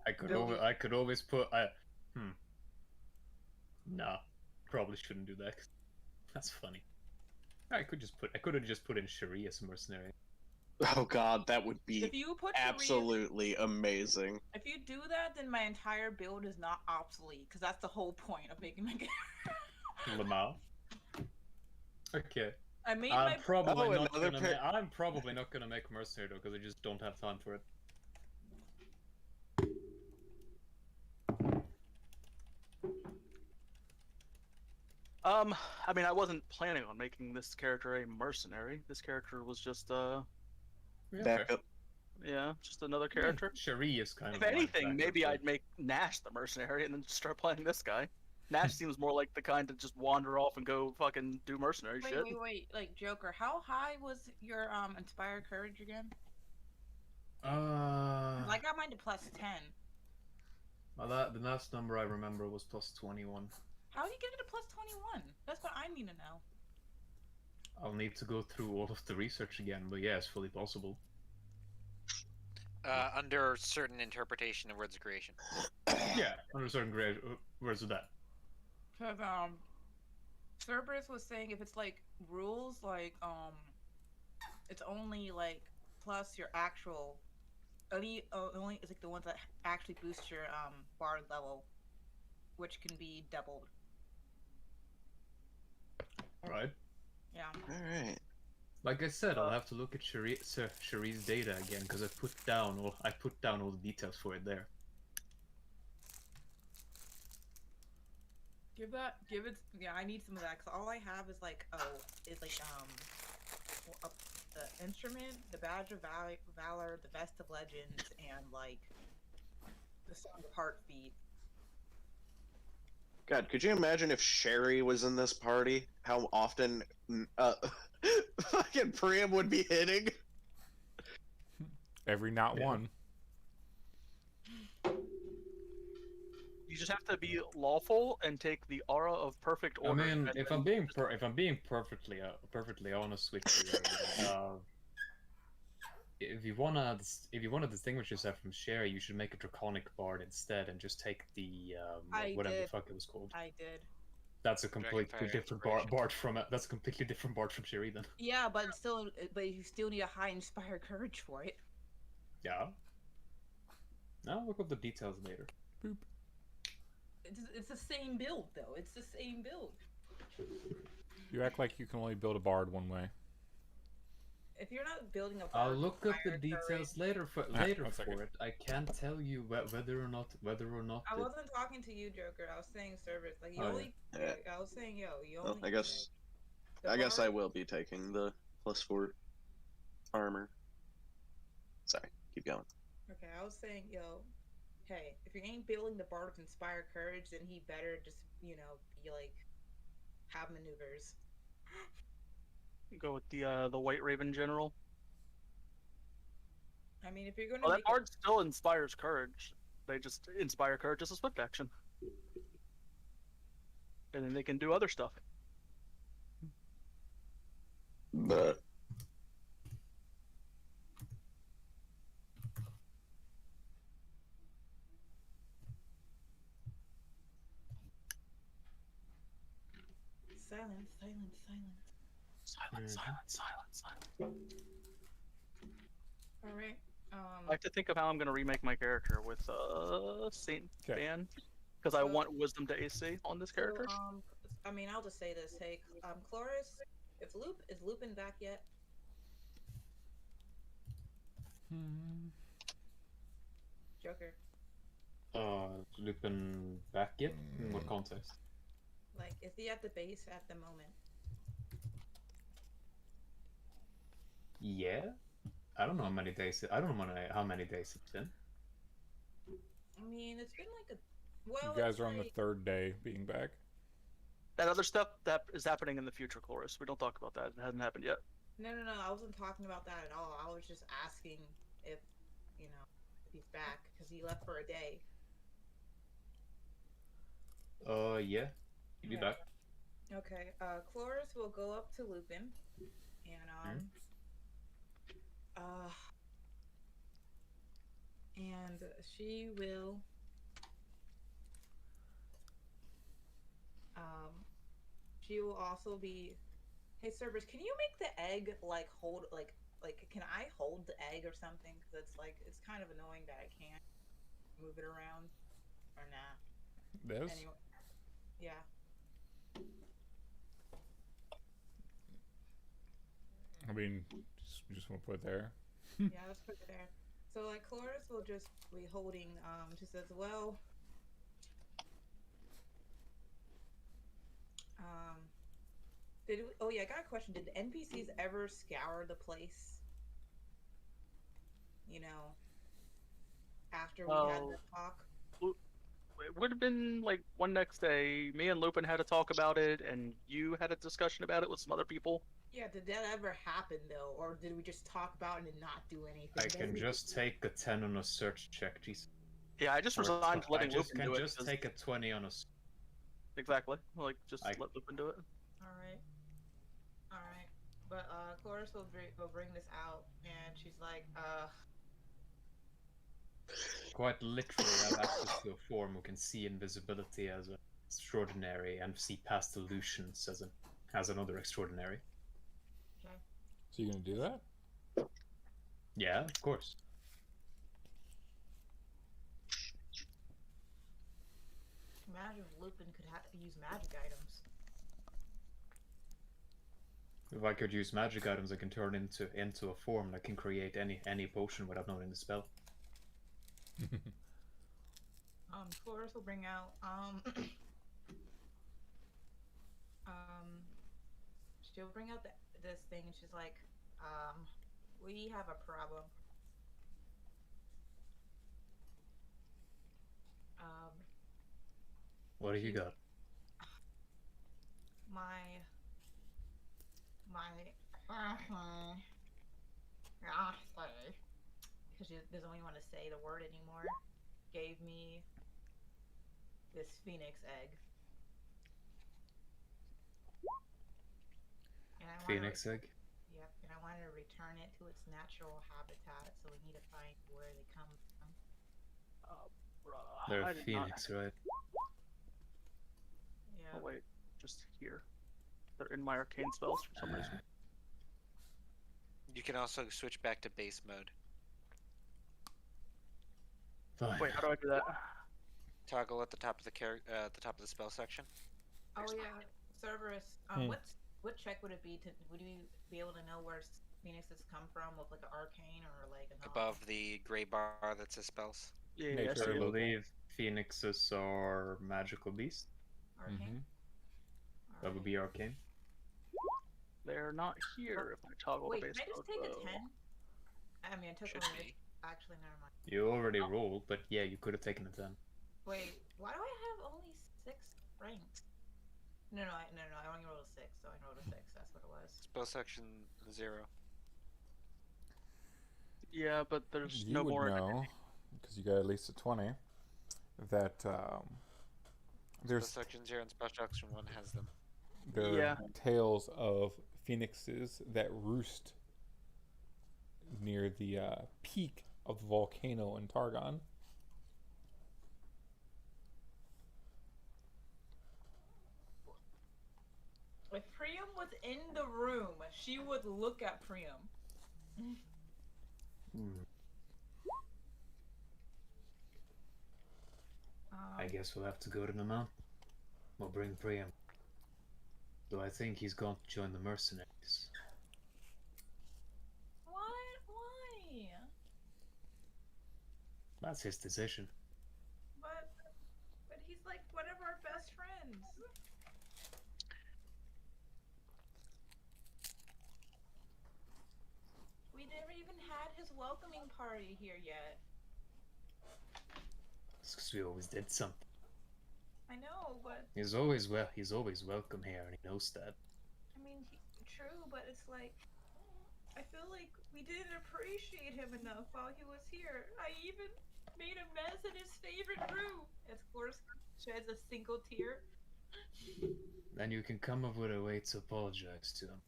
I could always put. Nah, probably shouldn't do that. That's funny. I could have just put in Cherie as a mercenary. Oh god, that would be If you put absolutely amazing. If you do that, then my entire build is not obsolete, because that's the whole point of making my character. Lamau. Okay. I made I'm my probably not another gonna. I'm probably not gonna make mercenary though, because I just don't have time for it. I mean, I wasn't planning on making this character a mercenary. This character was just Yeah, Backup. yeah, just another character. Cherie is kind If of. anything, maybe I'd make Nash the mercenary and then just start playing this guy. Nash seems more like the kind to just wander off and go fucking do mercenary shit. Wait, like Joker, how high was your inspired courage again? I got mine to +10. Well, the last number I remember was +21. How do you get it to +21? That's what I need to know. I'll need to go through all of the research again, but yeah, it's fully possible. Under certain interpretation of words of creation. Yeah, under certain words of that. Cause Cerberus was saying if it's like rules, like it's only like plus your actual. Only it's like the ones that actually boost your bard level, which can be doubled. Right. Yeah. Alright. Like I said, I'll have to look at Cherie's data again because I put down all the details for it there. Give it. Yeah, I need some of that because all I have is like the instrument, the badge of valor, the vest of legends, and like the song of heartbeat. God, could you imagine if Sherry was in this party? How often fucking Priam would be hitting? Every not one. You just have to be lawful and take the aura of perfect order. I mean, if I'm being perfectly honest with you, if you wanna distinguish yourself from Sherry, you should make a draconic bard instead, and just take the whatever the fuck it was called. I did. That's a completely different bard from it. That's a completely different bard from Sherry then. Yeah, but you still need a high inspired courage for it. Yeah. I'll look up the details later. Boop. It's the same build though. It's the same build. You act like you can only build a bard one way. If you're not building a bard, I'll look up the details later for second. it. I can't tell you whether or not. I wasn't talking to you, Joker. I was saying Cerberus. Like you Oh, only. yeah. I was saying, yo, you Well, only. I guess I will be taking the +4 armor. Sorry, keep going. Okay, I was saying, yo, hey, if you ain't building the bard of inspired courage, then he better just, be like, have maneuvers. Go with the White Raven General. I mean, if you're gonna. Well, that make bard still inspires courage. They just inspire courage as a swift action, and then they can do other stuff. But Silence. Silence. All right. I have to think of how I'm going to remake my character with Saint Okay. Ban, because I want Wisdom to AC on this character. So, I mean, I'll just say this. Hey, Chloris, is Lupin back yet? Joker. Lupin back yet? In what context? Like, is he at the base at the moment? Yeah. I don't know how many days. I don't know how many days it's been. I mean, it's been like a. Well, You guys it's are on the like- third day being back. That other stuff that is happening in the future, Chloris. We don't talk about that. It hasn't happened yet. No. I wasn't talking about that at all. I was just asking if, if he's back because he left for a day. Yeah. He'll be back. Okay. Chloris will go up to Lupin, and And she will also be, hey Cerberus, can you make the egg like hold like can I hold the egg or something? Because it's kind of annoying that I can't move it around or nah. This? Anyway, yeah. I mean, just want to put it there. Yeah, let's put it there. So like Cloris will just be holding. She says, well, oh yeah, I got a question. Did the NPCs ever scour the place? You know, after we had the talk. It would have been like one next day. Me and Lupin had a talk about it, and you had a discussion about it with some other people. Yeah, did that ever happen though, or did we just talk about it and not do anything? I can just take a 10 on a search check. Jesus. Yeah, I just resigned to letting Lupin do it. I just take a 20 on a. Exactly. Like, just let Lupin do it. All right. But Chloris will bring this out, and she's like, Quite literally have access to a form who can see invisibility as an extraordinary and see past illusions as another extraordinary. Okay. So you gonna do that? Yeah, of course. Imagine if Lupin could use magic items. If I could use magic items, I can turn into a form that can create any potion without knowing the spell. Chloris will bring out she'll bring out this thing, and she's like, we have a problem. What do you got? My because she doesn't even want to say the word anymore, gave me this phoenix egg. Phoenix egg? Yep, and I wanted to return it to its natural habitat, so we need to find where they come from. They're a phoenix, right? Yeah. Oh wait, just here. They're in my arcane spells for some reason. You can also switch back to base mode. Fine. Wait, how do I do that? Toggle at the top of the spell section. Oh yeah, Cerberus. What check would it be would you be able to know where phoenixes come from with like an arcane or like a above the gray bar that says spells? Yeah, I believe phoenixes are magical beasts. Arcane. That would be arcane. They're not here if I toggle Wait, the base can I just take a 10? I mean, I took Should one. be. Actually, never mind. You already rolled, but yeah, you could have taken a 10. Wait, why do I have only 6 ranks? No, I only rolled a 6, so I rolled a 6. That's what it was. Spell section 0. Yeah, but there's you no would more. know, because you got at least a 20. That there's Spell section 0 and spell section 1 has them. there are tales of phoenixes that roost near the peak of the volcano in Targon. If Priam was in the room, she would look at Priam. I guess we'll have to go to the mountain. We'll bring Priam. Though I think he's going to join the mercenaries. What? Why? That's his decision. But he's like one of our best friends. We never even had his welcoming party here yet. It's because we always did something. I know, but He's always welcome here, and he knows that. I mean, true, but it's like I feel like we didn't appreciate him enough while he was here. I even made a mess in his favorite room. As Cloris sheds a single tear. Then you can come up with a way to apologize to him.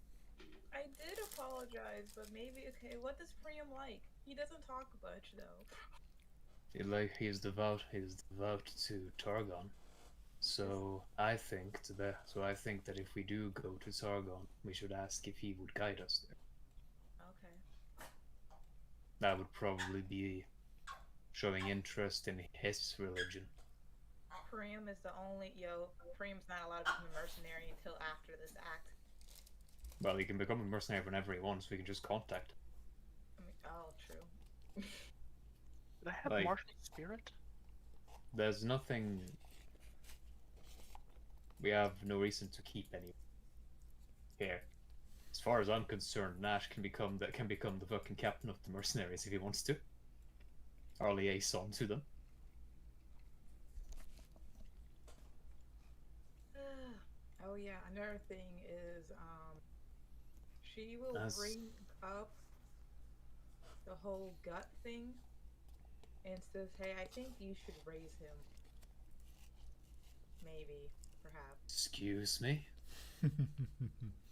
I did apologize, but maybe okay. What does Priam like? He doesn't talk much though. He's devout. He's devout to Targon. So I think that if we do go to Sargon, we should ask if he would guide us there. Okay. That would probably be showing interest in his religion. Priam is the only Priam's not allowed to become a mercenary until after this act. Well, he can become a mercenary whenever he wants. We can just contact him. I mean, oh, true. Did I have Like- martial spirit? There's nothing. We have no reason to keep any here. As far as I'm concerned, Nash can become the fucking captain of the mercenaries if he wants to. Or liaison to them. Oh yeah, another thing is she will bring up the whole gut thing and says, "Hey, I think you should raise him." Maybe, perhaps. Excuse me?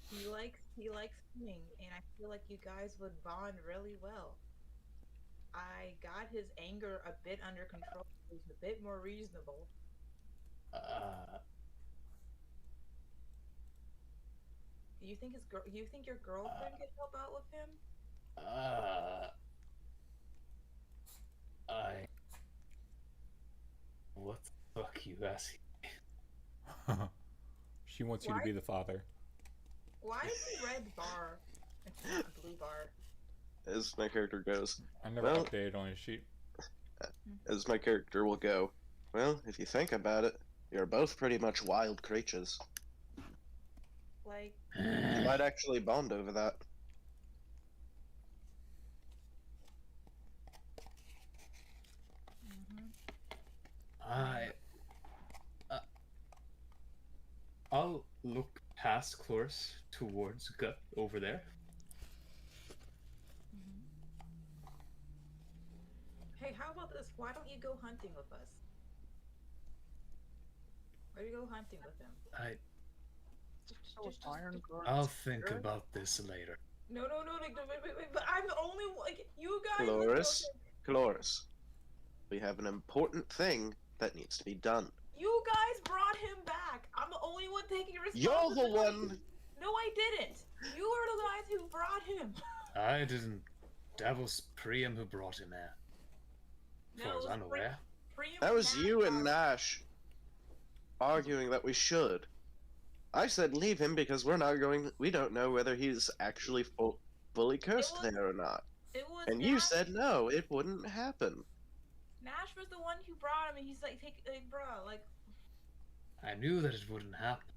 He likes swimming, and I feel like you guys would bond really well. I got his anger a bit under control. He's a bit more reasonable. You think you think your girlfriend could help out with him? What the fuck you asking? She wants you to be the father. Why is the red bar? It's not a blue bar. As my character goes, I never Well- updated on his sheet. as my character will go, well, if you think about it, you're both pretty much wild creatures. Like, You might actually bond over that. I'll look past Cloris towards Gut over there. hey, how about this? Why don't you go hunting with us? Why do you go hunting with him? Iron guard. I'll think Sure. about this later. No, like, wait, but I'm the only one. Like, you guys. Cloris, Cloris, we have an important thing that needs to be done. You guys brought him back. I'm the only one taking responsibility. You're the one. No, I didn't. You are the guys who brought him. I didn't. That was Priam who brought him in. As far as I'm aware. That was you and Nash arguing that we should. I said leave him because we don't know whether he's actually fully cursed was- there or not. It was. And you said no, it wouldn't happen. Nash was the one who brought him, and he's like, bruh, like. I knew that it wouldn't happen.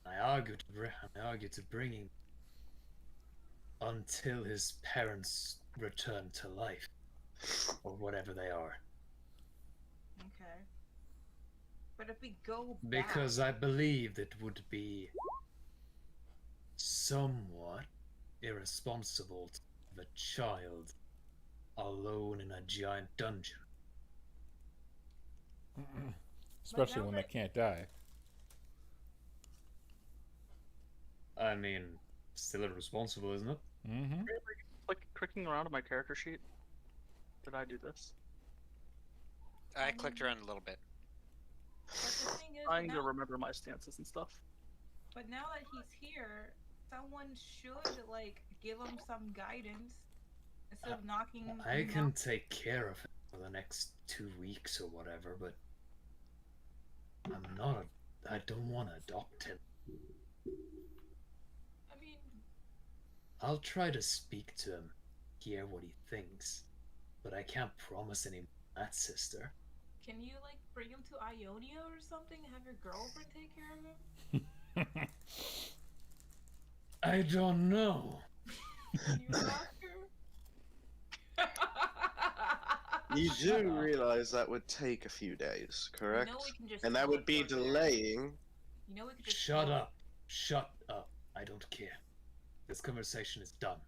I argued to bring him until his parents return to life, or whatever they are. Okay. But if we go back, Because I believed it would be somewhat irresponsible to have a child alone in a giant dungeon. Especially now when that- they can't die. I mean, still irresponsible, isn't it? Mm-hmm. Like clicking around on my character sheet. Did I do this? I clicked around a little bit. but the thing is, Trying to now, remember my stances and stuff. but now that he's here, someone should like give him some guidance instead of knocking him. I can take care of it for the next 2 weeks or whatever, but I don't want to adopt him. I mean, I'll try to speak to him, hear what he thinks, but I can't promise any more than that, sister. can you like bring him to Ionia or something? Have your girlfriend take care of him? I don't know. Can you ask her? You Shut do up. realize that would take a few days, correct? You know we can just And that would be teleport there. delaying. You know we could just Shut tele- up. Shut up. I don't care. This conversation is done.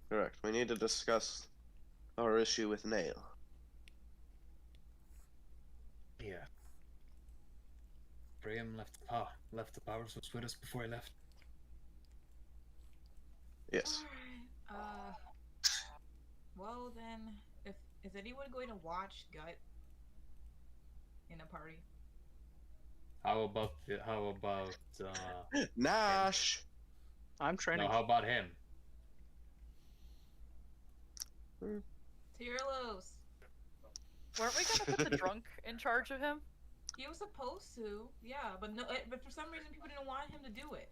Correct. We need to discuss our issue with Nail. Yeah. Priam left the power source with us before he left. Yes. Alright. Well then, if Is anyone going to watch Gut in a party? How about Nash. I'm training. no, how about him? Tyrlos. Weren't we gonna put the drunk in charge of him? He was supposed to, yeah, but no. But for some reason, people didn't want him to do it.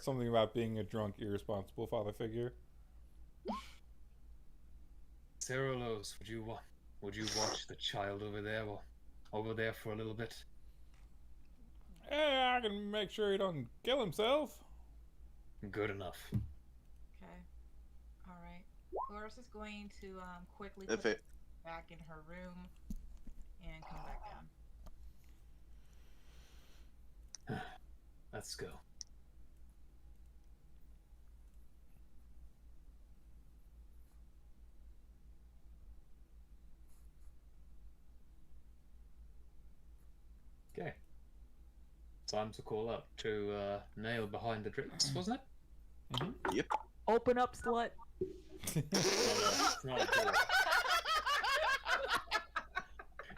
Something about being a drunk, irresponsible father figure. Cerulos, would you watch the child over there for a little bit? Yeah, I can make sure he don't kill himself. Good enough. Okay. All right. Chloris is going to quickly If put it back in her room and come back down. Let's go. Okay. Time to call up to nail behind the drips, wasn't it? Open up, slut. It's not a door.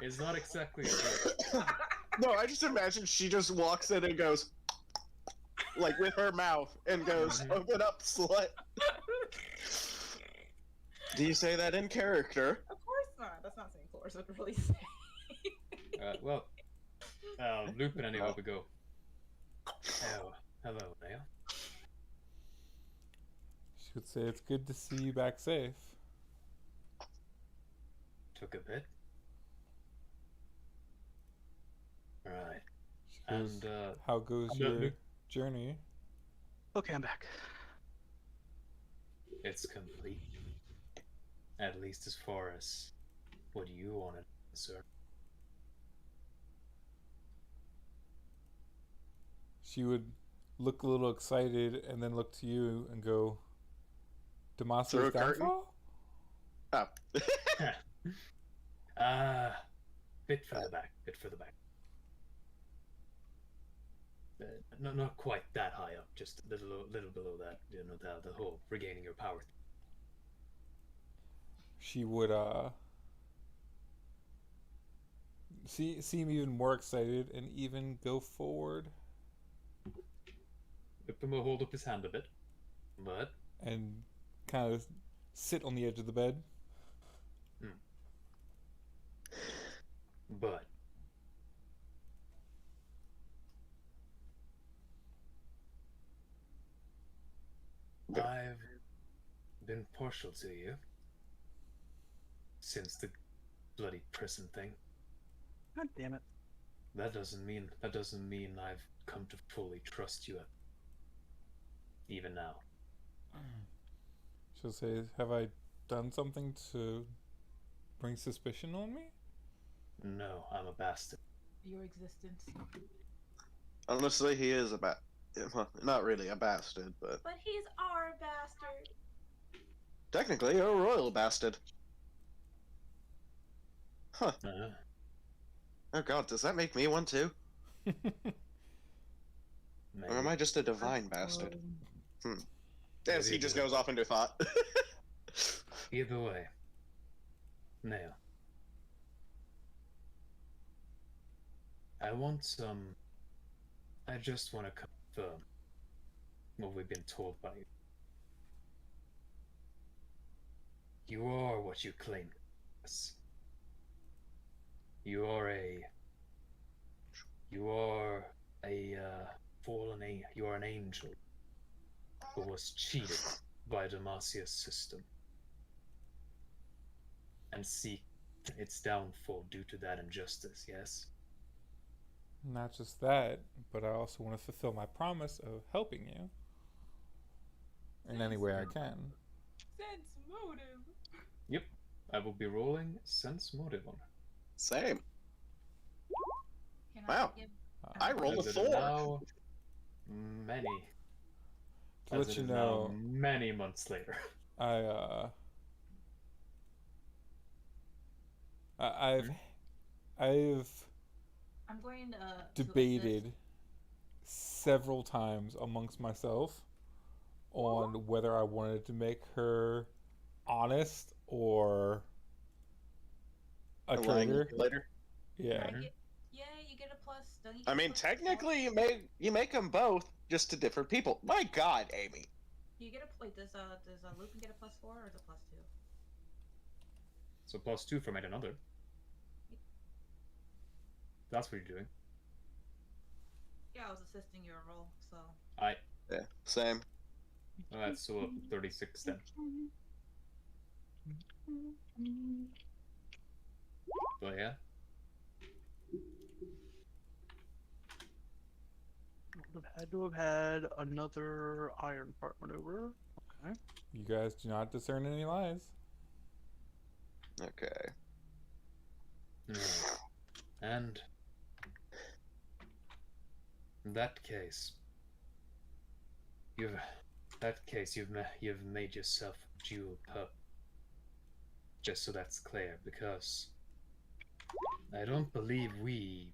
It's not exactly a door. No, I just imagine she just walks in and goes, like with her mouth, and goes, "Open up, slut." Do you say that in character? Of course not. That's not something Chloris would really say. Well, Lupin anyway, we go. Oh, hello, Nail. She would say it's good to see you back safe. Took a bit. Right. She goes, And how goes I'm your not- journey? Okay, I'm back. it's complete. At least as far as what you wanted, sir. She would look a little excited and then look to you and go, Through Damaso's a curtain? downfall? Oh. Bit further back. Bit further back. Not quite that high up. Just a little below that. You know, the whole regaining your power. She would seem even more excited and even go forward Lupin will hold up his hand a bit, but and kind of sit on the edge of the bed. but I've been partial to you since the bloody prison thing. God damn it. That doesn't mean I've come to fully trust you even now. She'll say, have I done something to bring suspicion on me? No, I'm a bastard. Your existence. Honestly, he is well, not really a bastard, but But he's our bastard. technically a royal bastard. Huh. Oh god, does that make me one too? Or am I just a divine bastard? Yes, he just goes off into thought. Either way. Now. I just want to confirm what we've been told by you. You are what you claim. Yes. You are an angel who was cheated by Demacia's system and seek its downfall due to that injustice, yes? Not just that, but I also want to fulfill my promise of helping you in any way I can. Sense motive. Yep. I will be rolling sense motive on her. Same. Can Wow. I give I rolled a As it is 4. now many, To as let it you is now know, many months later. I've I'm going to debated several times amongst myself on whether I wanted to make her honest or a Lying traitor. later. Yeah. You get a plus. Don't you I get a mean, plus technically, you make them both, just to different people. My God, Amy. You get a wait. Does Lupin get a +4 or is it +2? So +2 from another. That's what you're doing. Yeah, I was assisting your roll, so. Yeah, same. Alright, so 36 then. But yeah. Would have had to have had another iron part maneuver. Okay. You guys do not discern any lies. Okay. And in that case, you've made yourself a dual pup. Just so that's clear, because I don't believe we,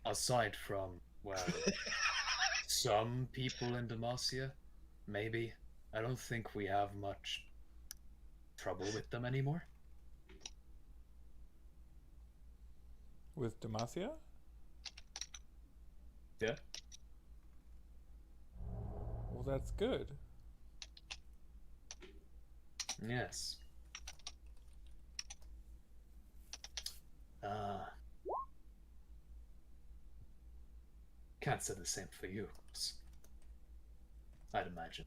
aside from, well, some people in Demacia, maybe, I don't think we have much trouble with them anymore. With Demacia? Yeah. Well, that's good. Yes. Can't say the same for you, I'd imagine.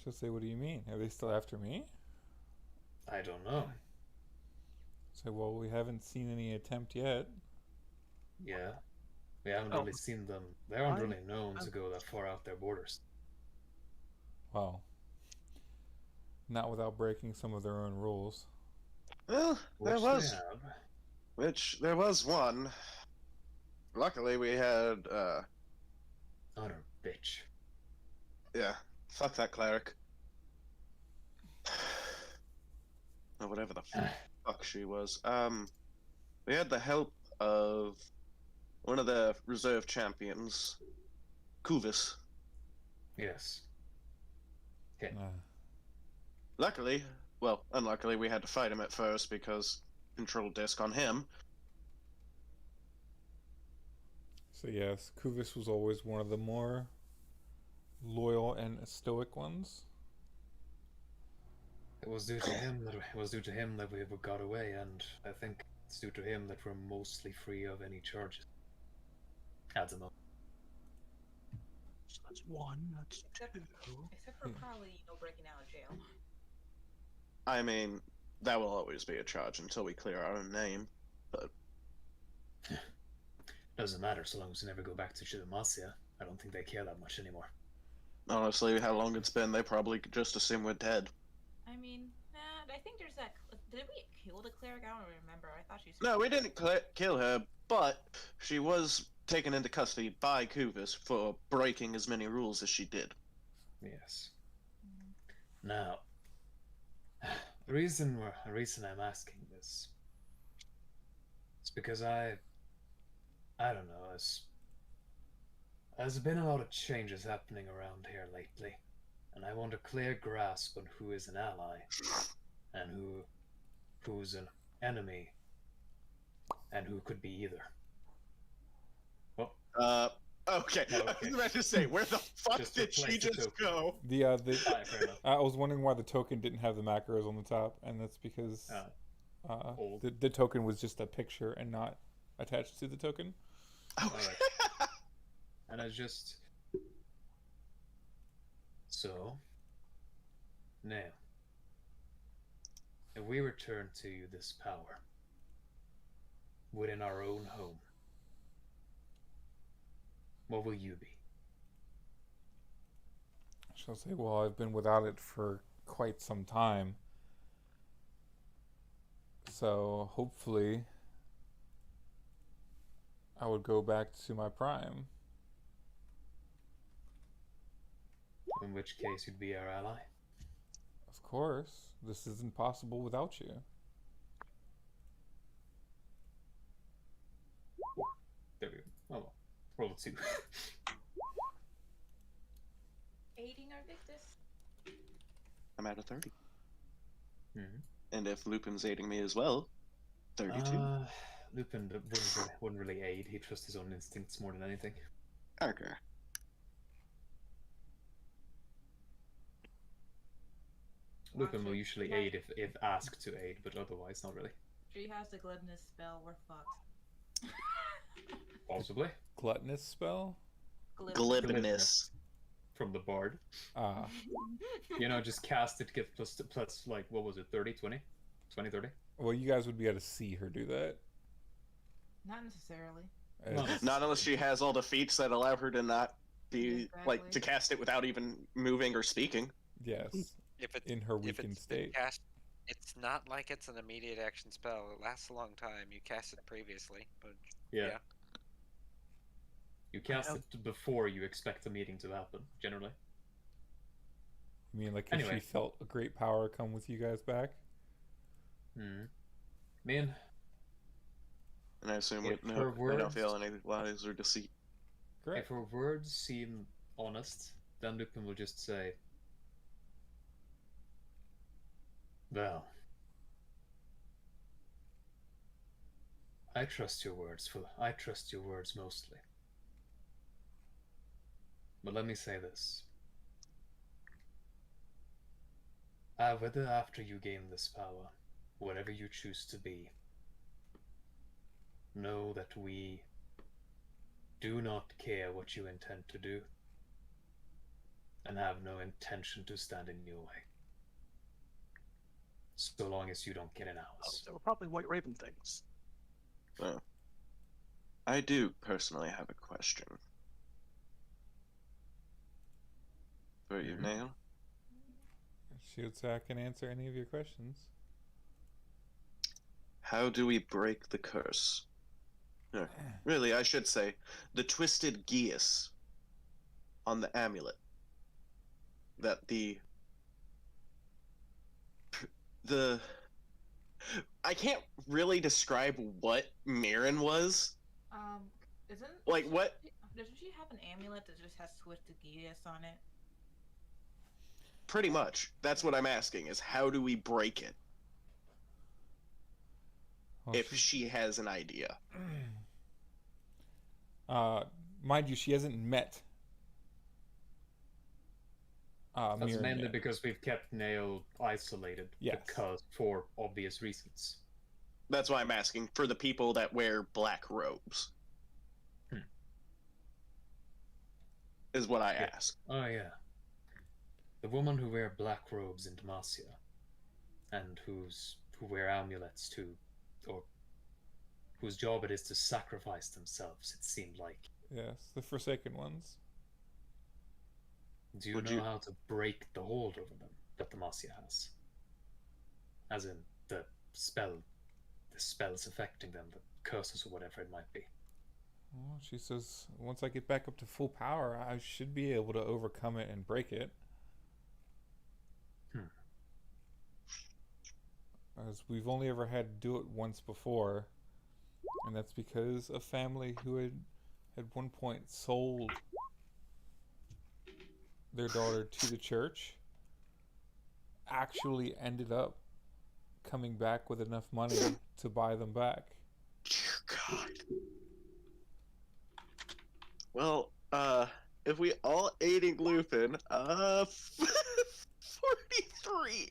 She'll say, what do you mean? Are they still after me? I don't know. Say, well, we haven't seen any attempt yet. Yeah. We haven't really seen them. They aren't really known to go that far out their borders. Well, not without breaking some of their own rules. Well, there Which there was one. Luckily, we had, utter bitch. yeah, fuck that cleric. Or whatever the fuck she was. We had the help of one of the reserve champions, Kuvis. Yes. Luckily, well, unluckily, we had to fight him at first because control disc on him. So yes, Kuvis was always one of the more loyal and stoic ones. It was due to him that we got away, and I think it's due to him that we're mostly free of any charges. At the moment. So that's one. That's two. Except for probably breaking out of jail. I mean, that will always be a charge until we clear our own name, but... Doesn't matter so long as we never go back to Demacia. I don't think they care that much anymore. Honestly, how long it's been, they probably just assume we're dead. I mean, I think there's that. Did we kill the cleric? I don't remember. I thought she. No, we didn't kill her, but she was taken into custody by Kuvis for breaking as many rules as she did. Yes. Now, the reason I'm asking this is because I don't know, there's been a lot of changes happening around here lately, and I want a clear grasp on who is an ally and who's an enemy and who could be either. Okay. Okay. I was about to say, where the fuck Just did she replace the just token. go? Fair enough. I was wondering why the token didn't have the macros on the top, and that's because Old. the token was just a picture and not attached to the token. Alright. And I just... So... Now... If we return to this power... within our own home... what will you be? She'll say, well, I've been without it for quite some time. So, hopefully, I would go back to my prime. In which case you'd be our ally? Of course. This isn't possible without you. There we go. Oh well. Roll a 2. Aiding our victus. I'm at a 30. Mhm. And if Lupin's aiding me as well, 32. Lupin wouldn't really aid. He trusts his own instincts more than anything. Okay. Lupin Watch will it. usually Yeah. aid if asked to aid, but otherwise not really. She has the glibness spell. We're fucked. Possibly. Gluttonous spell? Glibness. From the bard. Ah, You know, just cast it, get plus like, what was it, 30, 20? 20, 30? well, you guys would be able to see her do that. Not necessarily. As- Not unless she has all the feats that allow her to not be like to Exactly. cast it without even moving or speaking. yes, If it's in her if weakened it's been state. cast, it's not like it's an immediate action spell. It lasts a long time. You cast it previously, but Yeah. You cast know. it before you expect a meeting to happen, generally. I mean, like, if Anyway. she felt a great power come with you guys back. Man, And I assume If we her don't words- feel any lies or deceit. Great. if her words seem honest, then Lupin will just say, well, I trust your words mostly. But let me say this. Whether after you gain this power, whatever you choose to be, know that we do not care what you intend to do, and have no intention to stand in your way. So long as you don't get in Oh, ours. they were probably White Raven things. I do personally have a question for you, Mhm. Nail. She would say I can answer any of your questions. How do we break the curse? No, really, I should say the twisted geas on the amulet. That the I can't really describe what Mirren was. Isn't Like, what? Doesn't she have an amulet that just has twisted geas on it? Pretty much. That's what I'm asking, is how do we break it? Well, If she has an idea. Mind you, she hasn't met That's Mirren mainly yet. because we've kept Nail isolated. Yes. Because for obvious reasons. That's why I'm asking for the people that wear black robes. Is what I Yeah. ask. Oh yeah. The women who wear black robes in Demacia, and who wear amulets too, or whose job it is to sacrifice themselves, it seemed like. Yes, the Forsaken ones. Do you Would know you- how to break the hold over them that Demacia has? As in the spells affecting them, the curses or whatever it might be. Well, she says once I get back up to full power, I should be able to overcome it and break it. As we've only ever had to do it once before, and that's because a family who had at one point sold their daughter to the church actually ended up coming back with enough money to buy them back. Dear God. Well, if we all aiding Lupin, 43.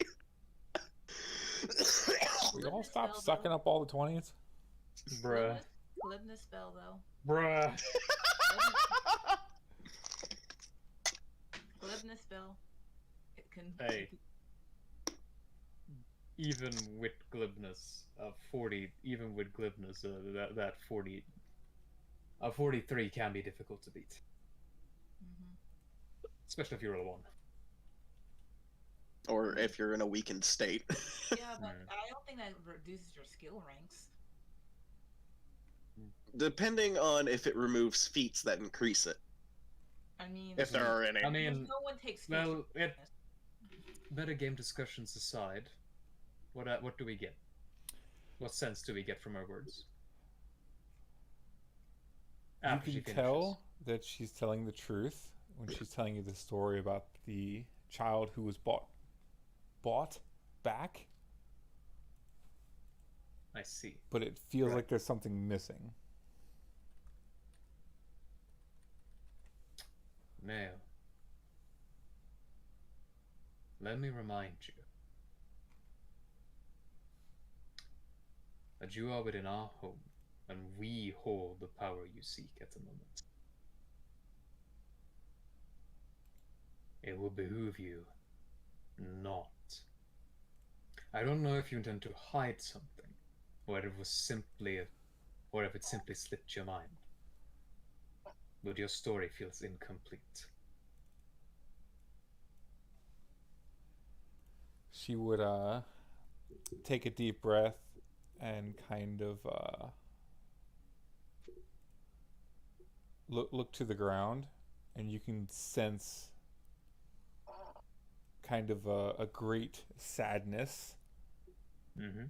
We all Glibness stop spell, sucking though. up all the 20s. Bruh. Glibness spell though. Bruh. Glibness spell. It can. Hey. Even with glibness, that 40, a 43 can be difficult to beat, Mhm. especially if you roll a 1. Or if you're in a weakened state. Yeah, but I don't think that reduces your skill ranks. Depending on if it removes feats that increase it. I mean, If there are any. I mean, no one takes. well, feats it, metagame discussions aside, what do we get? What sense do we get from our words? After you she can finishes. tell that she's telling the truth when she's telling you the story about the child who was bought back, I see. but it feels Right. like there's something missing. Now, let me remind you that you are within our home, and we hold the power you seek at the moment. It will behoove you not. I don't know if you intend to hide something, or if it was simply, or if it simply slipped your mind. But your story feels incomplete. She would take a deep breath and kind of look to the ground, and you can sense kind of a great sadness Mm-hmm.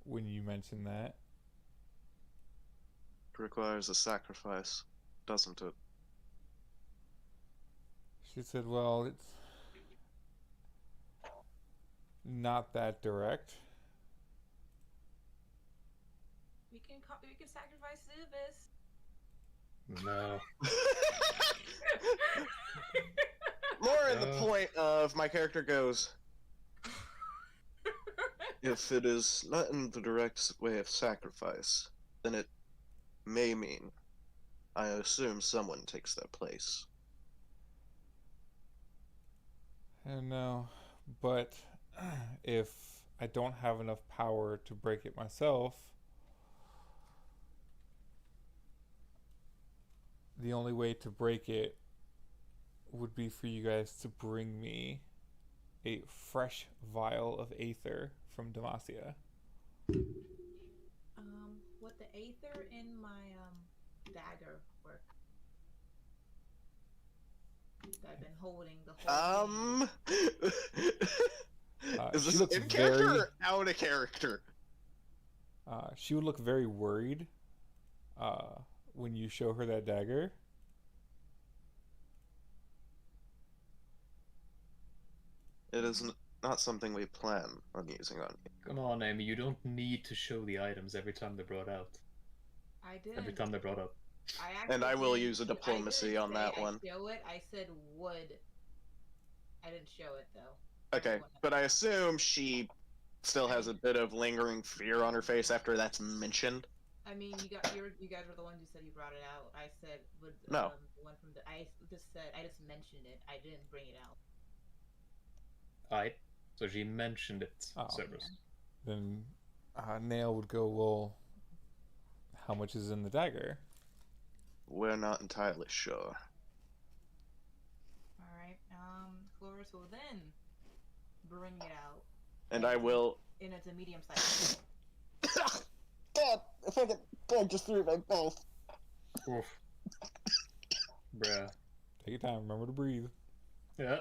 when you mention that. It requires a sacrifice, doesn't it? She said, "Well, it's not that direct." We can sacrifice Zubis. No. More in the point of my character goes, if it is not in the direct way of sacrifice, then it may mean, I assume someone takes that place. I don't know, but if I don't have enough power to break it myself, the only way to break it would be for you guys to bring me a fresh vial of aether from Demacia. Would the aether in my dagger work? That I've been holding the whole game. Is She this looks in character very- or out of character? She would look very worried when you show her that dagger. It is not something we plan on using on you. Come on, Amy, you don't need to show the items every time they're brought out. I did. Every time they're brought up. And I will didn't use a I didn't diplomacy on say that I one. Show it. I said would. I didn't show it though. Okay, but I assume she still has a bit of lingering fear on her face after that's mentioned. I mean, you guys were the ones who said you brought it out. I said would No. The one from the I just mentioned it. I didn't bring it out. Alright, so she mentioned it, Oh. Cerberus. Then Nail would go, "Well, how much is in the dagger?" We're not entirely sure. All right. Cloris will then bring it out. And I will. And it's a medium size. God, I fucking bug just threw my mouth. Oof. Bruh. Take your time. Remember to breathe. Yeah.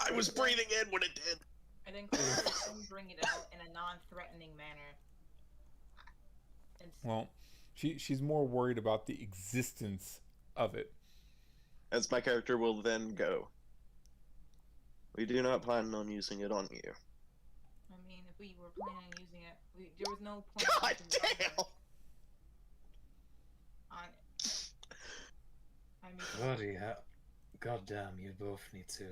I was breathing in when it did. And then Cloris will bring it out in a non-threatening manner. And Well, she's more worried about the existence of it. As my character will then go. We do not plan on using it on you. I mean, if we were planning on using it, there was no point. God in using the damn! dagger on it. I mean, Bloody hell. God damn, you both need to.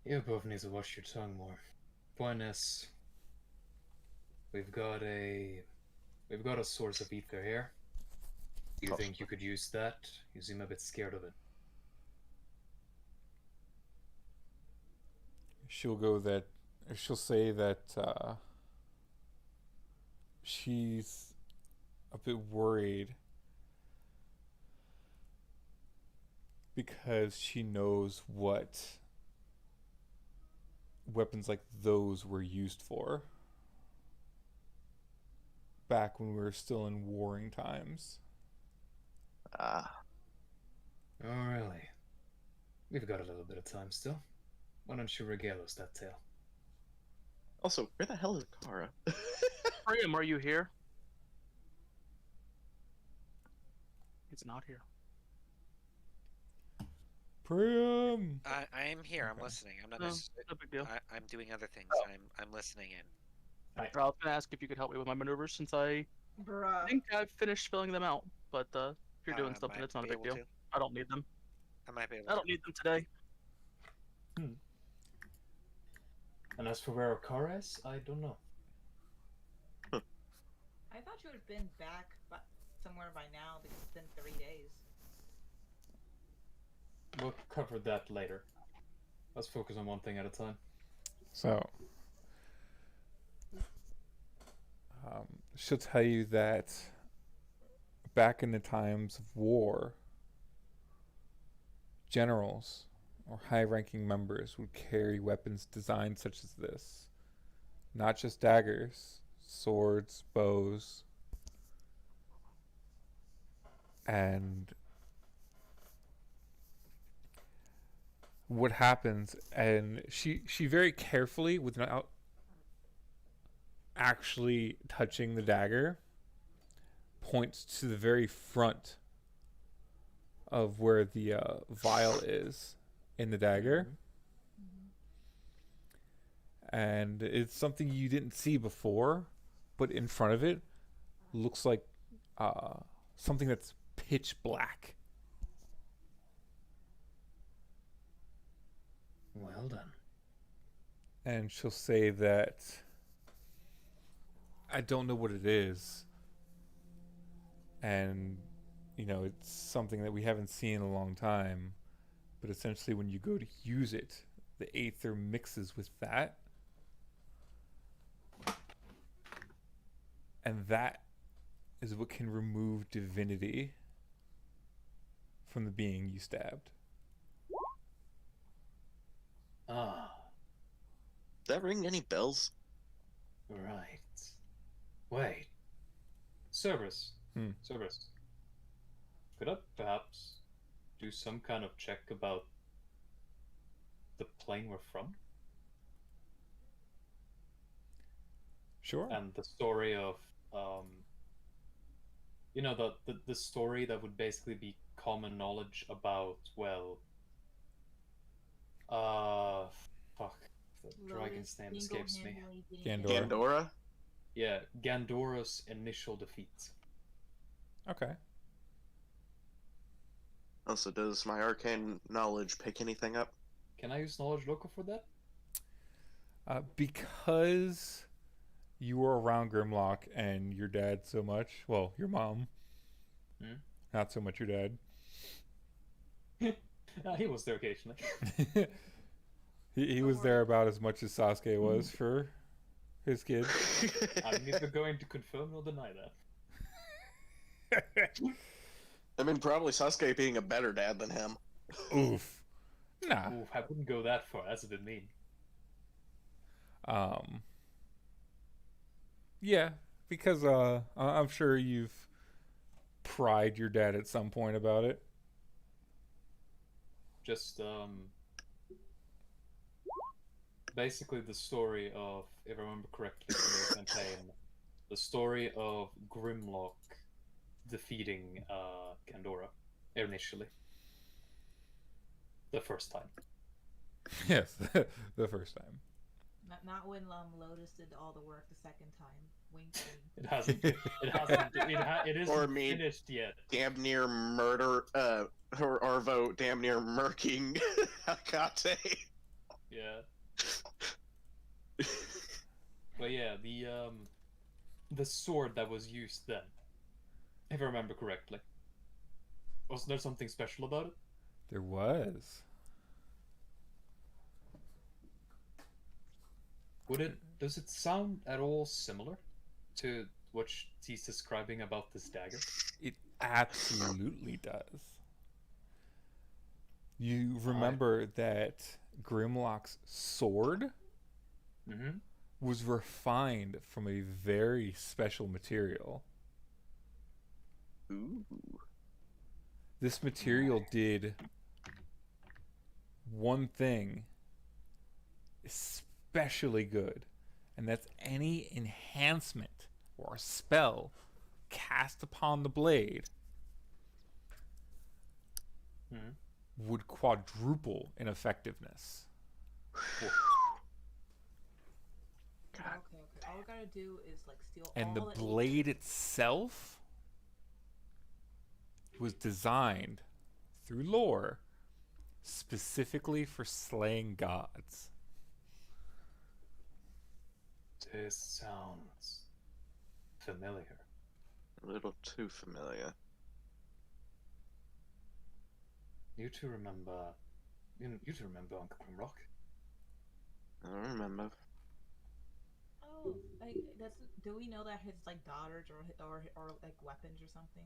You both need to watch your tongue more. Point is, we've got a source of ether here. Do you think you could use that? You seem a bit scared of it. She'll say that she's a bit worried because she knows what weapons like those were used for back when we were still in warring times. Ah. Oh, really? We've got a little bit of time still. Why don't you regale us that tale? Also, where the hell is Kara? Priam, are you here? He's not here. Priam. I am here. I'm Okay. listening. I'm not. No, no big deal. I'm doing other things. Oh. I'm listening in. I was gonna ask if you could help me with my maneuvers since I Bruh. think I've finished spelling them out. But if you're doing something, Might it's not a be big able deal. to. I don't need them. I might be able I to. don't need them today. And as for where Okara is, I don't know. I thought you would have been back somewhere by now because it's been 3 days. We'll cover that later. Let's focus on one thing at a time. So, she'll tell you that back in the times of war, generals or high-ranking members would carry weapons designed such as this. Not just daggers, swords, bows, and what happens, and she very carefully, without actually touching the dagger, points to the very front of where the vial is in the dagger. And it's something you didn't see before, but in front of it looks like something that's pitch black. Well done. And she'll say that I don't know what it is. And, you know, it's something that we haven't seen in a long time. But essentially, when you go to use it, the aether mixes with that. And that is what can remove divinity from the being you stabbed. Ah, Does that ring any bells? right. Wait. Cerberus. Hmm. Cerberus. Could I perhaps do some kind of check about the plane we're from? Sure. And the story of, you know, the story that would basically be common knowledge about, well, fuck, the dragon's name escapes me. Gandora. Gandora? Yeah, Gandora's initial defeat. Okay. Also, does my arcane knowledge pick anything up? Can I use knowledge local for that? Because you were around Grimlock and your dad so much, well, your mom, not so much your dad. He was there occasionally. he was there about as much as Sasuke was for his kid. I'm neither going to confirm nor deny that. I mean, probably Sasuke being a better dad than him. Oof. Nah. Ooh, I wouldn't go that far. That's a bit mean. Yeah, because I'm sure you've pried your dad at some point about it. Just basically the story of, if I remember correctly from the campaign, the story of Grimlock defeating Gandora initially. The first time. Yes, the first time. Not when Lotus did all the work the second time. Wink, wink. It hasn't. It isn't Or me. finished yet. Damn near murder, or Arvo damn near murking Hakate. Yeah. But yeah, the sword that was used then, if I remember correctly, wasn't there something special about it? There was. Does it sound at all similar to what he's describing about this dagger? It absolutely does. You remember that Grimlock's sword Mm-hmm. was refined from a very special material. Ooh. This material did one thing especially good, and that's any enhancement or spell cast upon the blade would quadruple in effectiveness. Okay, okay. All we gotta do is like steal And all the the blade itself was designed through lore specifically for slaying gods. This sounds familiar. A little too familiar. You two remember? You two remember Uncle Grimrock? I don't remember. Oh, like do we know that his like daughters or like weapons or something?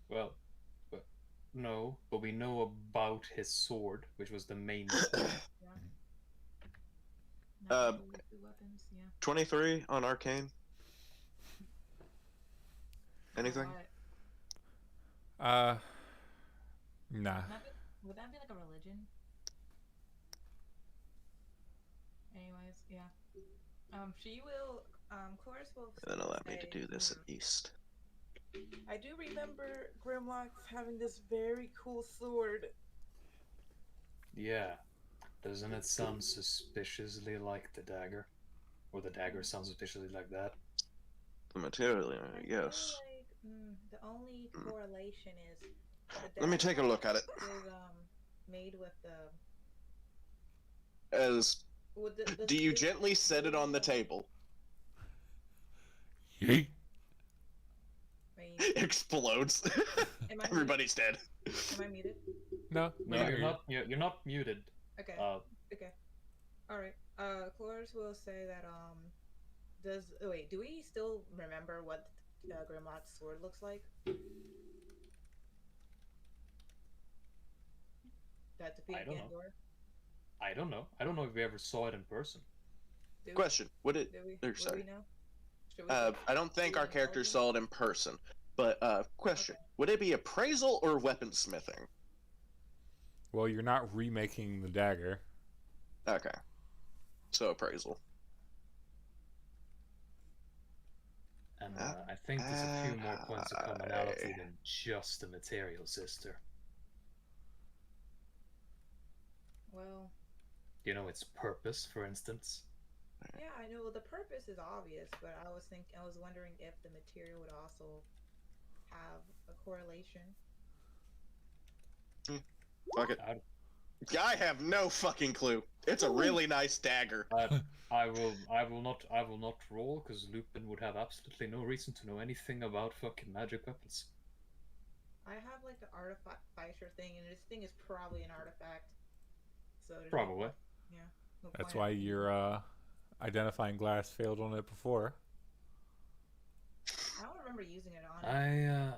Well, no, but we know about his sword, which was the main point. Yeah. Not Uh, the weapons, yeah. 23 on Arcane. Anything? What? Nah. Would that be like a religion? Anyways, yeah. She will. Chorus will. Then allow me to say, do this at least. I do remember Grimlock having this very cool sword. Yeah. Doesn't it sound suspiciously like the dagger? Or the dagger sounds suspiciously like that? The material, I yes. feel like the only correlation is. The Let me take a look at it. is made with the. As The do you gently set it on the table? Yeet. Explodes. Am I Everybody's dead. Am I muted? No, No, you're not. You're not muted. Okay. Okay. All right. Cloris will say that wait, do we still remember what Grimlock's sword looks like? That defeated I don't know. Gandor? I don't know. I don't know if we ever saw it in person. Do we- Question: Would it? Do we? Or, sorry. Would we know? Should we I don't think do our an characters intelligence? saw it in person. But question: Okay. Would it be appraisal or weaponsmithing? Well, you're not remaking the dagger. Okay, so appraisal. And I think there's a few more points of commonality than just the material, sister. Well, You know its purpose, for instance? yeah, I know the purpose is obvious, but I was wondering if the material would also have a correlation. Fuck it. I have no fucking clue. It's a really nice dagger. I will not roll, because Lupin would have absolutely no reason to know anything about fucking magic weapons. I have like the artificer thing, and this thing is probably an artifact. So there's Probably. Yeah. no That's point why in- your identifying glass failed on it before. I don't remember using it on it.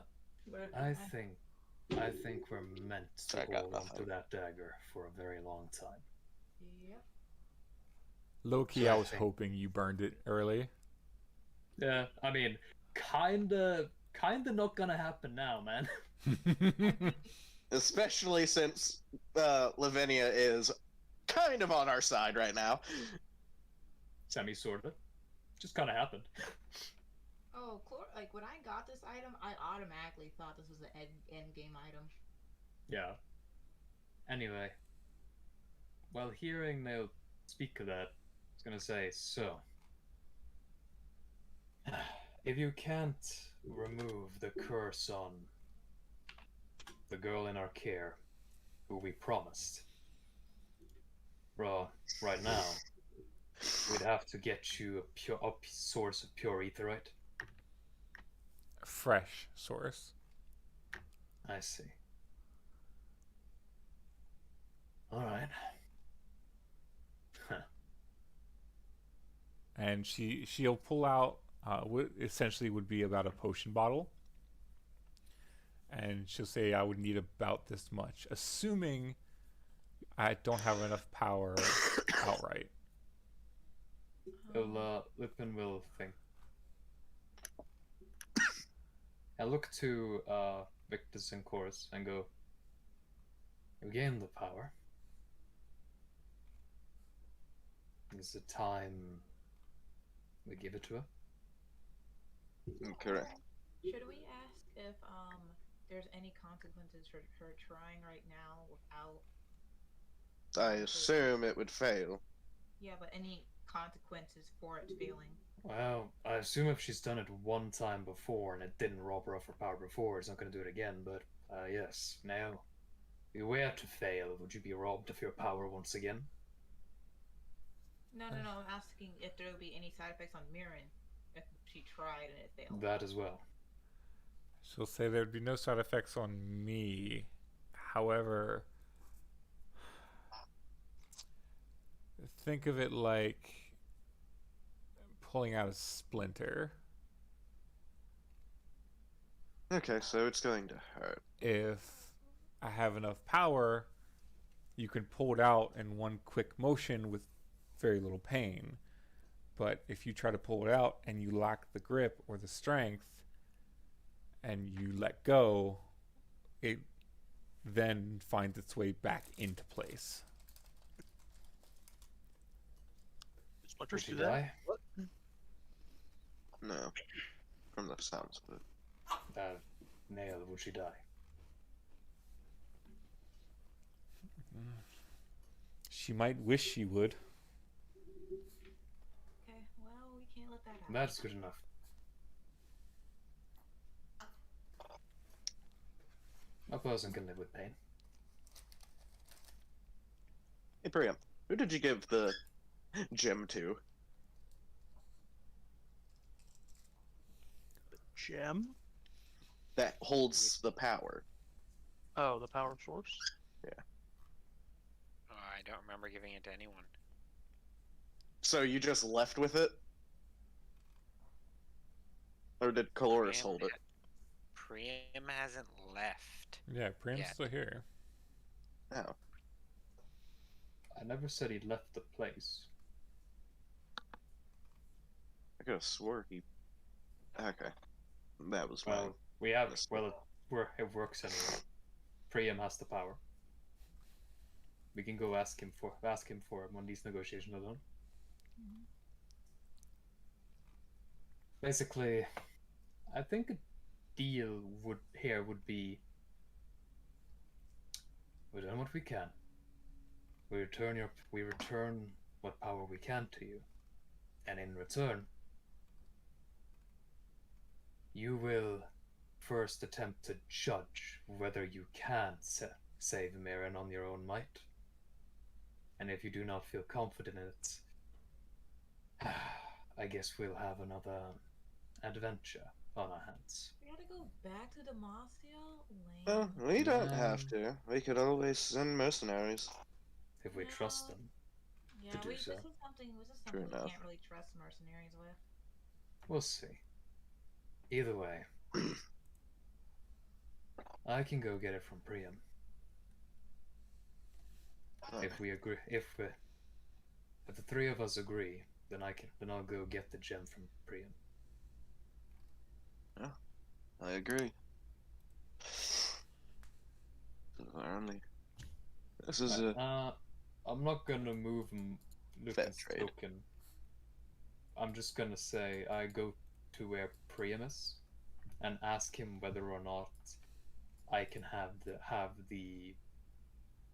But I think we're meant to I got hold on to nothing. that dagger for a very long time. Yep. Low-key, So I I was think- hoping you burned it early. Yeah, I mean, kinda not gonna happen now, man. Especially since Lavinia is kind of on our side right now. Sorta. Just kinda happened. Oh, like when I got this item, I automatically thought this was an end game item. Yeah. Anyway. Well, hearing Nail speak of that, I was gonna say, so. If you can't remove the curse on the girl in our care, who we promised, right now, we'd have to get you a source of pure etherite. Fresh source. I see. Alright. Huh. And she'll pull out what essentially would be about a potion bottle, and she'll say, "I would need about this much, assuming I don't have enough power outright." Lupin will think. I look to Victus and Chorus and go, "You gain the power. Is it time we give it to her?" Correct. Should we ask if there's any consequences for her trying right now without. I assume it would fail. Yeah, but any consequences for it failing? Well, I assume if she's done it one time before and it didn't rob her of her power before, it's not going to do it again. But yes, now, if you were to fail, would you be robbed of your power once again? No. I'm asking if there will be any side effects on Mirren if she tried and it failed. That as well. She'll say there'd be no side effects on me. However, think of it like pulling out a splinter. Okay, so it's going to hurt. If I have enough power, you can pull it out in one quick motion with very little pain. But if you try to pull it out and you lack the grip or the strength and you let go, it then finds its way back into place. Splinters Would she do that? die? What? No. From the sounds of it. Nail, would she die? She might wish she would. Okay, well, we can't let that happen. That's good enough. A person can live with pain. Hey, Priam, who did you give the gem to? Gem? That holds the power. Oh, the power source? Oh, I don't remember giving it to anyone. So you just left with it? Or did Caloris Priam hold it? Priam hasn't left. Yeah, Priam's Yeah. still here. Oh. I never said he left the place. I could have swore he... Okay. That was Well, fine. we have. Yes. Well, it works anyway. Priam has the power. We can go ask him for it when these negotiations are done. Mhm. Basically, I think a deal would be we've done what we can. We return what power we can to you, and in return, you will first attempt to judge whether you can save Mirren on your own might. And if you do not feel confident in it, I guess we'll have another adventure on our hands. We gotta go back to Demacia? Well, Lame. we don't have to. We could always send mercenaries. If we trust No. them. Yeah, do so. this is something True we enough. can't really trust mercenaries with. We'll see. Either way, I can go get it from Priam. If we agree, if the three of us agree, then I'll go get the gem from Priam. I agree. This is a I'm not gonna move Lucan's trade. token. I'm just gonna say I go to where Priam is and ask him whether or not I can have the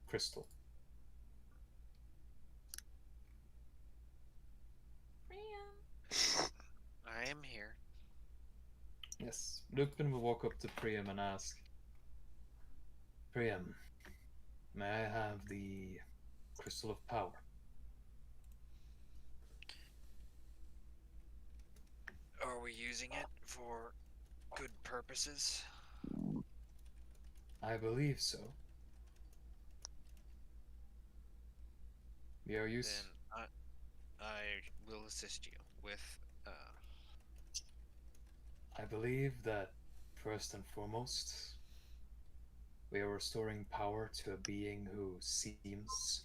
crystal. Priam. I am here. Yes, Lucan will walk up to Priam and ask, Priam, may I have the crystal of power? Are we using it for good purposes? I believe so. Your use? Then I will assist you with. I believe that first and foremost, we are restoring power to a being who seems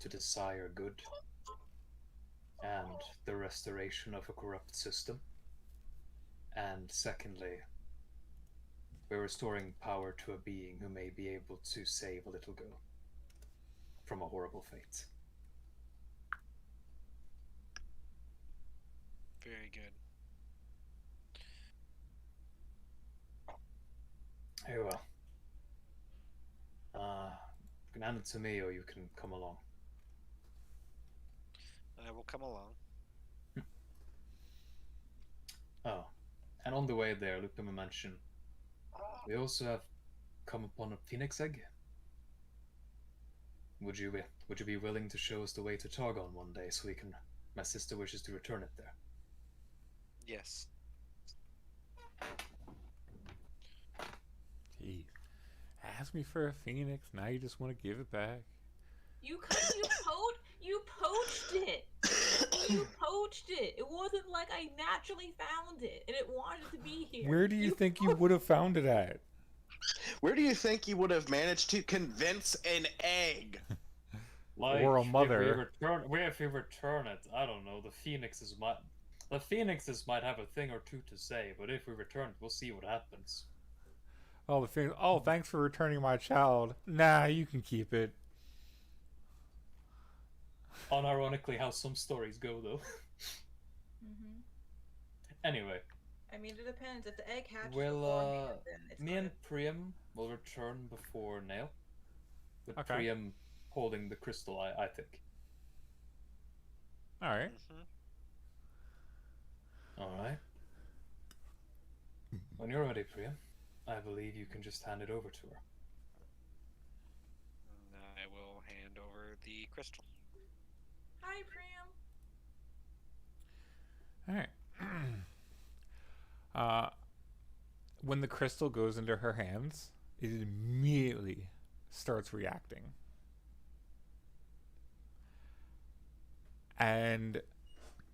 to desire good, and the restoration of a corrupt system. And secondly, we're restoring power to a being who may be able to save a little girl from a horrible fate. Very good. Very well. You can hand it to me, or you can come along. I will come along. Oh, and on the way there, look at me mention. We also have come upon a phoenix egg. Would you be willing to show us the way to Targon one day, so we can? My sister wishes to return it there. Yes. Jeez. Ask me for a phoenix, now you just want to give it back. You poached it. You poached it. It wasn't like I naturally found it and it wanted to be here. Where do you think you would have found it at? Where do you think you would have managed to convince an egg? Like, Or a mother. If we return it, I don't know. The phoenixes might have a thing or two to say, but if we return it, we'll see what happens. Oh, the phoenix. Oh, thanks for returning my child. Nah, you can keep it. Unironically, how some stories go, though. Mm-hmm. Anyway, I mean, it depends. If the egg hatches well, beforehand, then it's me gonna... and Priam will return before Nail. With Okay. Priam holding the crystal, I think. All right. Alright. When you're ready, Priam, I believe you can just hand it over to her. I will hand over the crystal. Hi, Priam. All right. When the crystal goes into her hands, it immediately starts reacting. And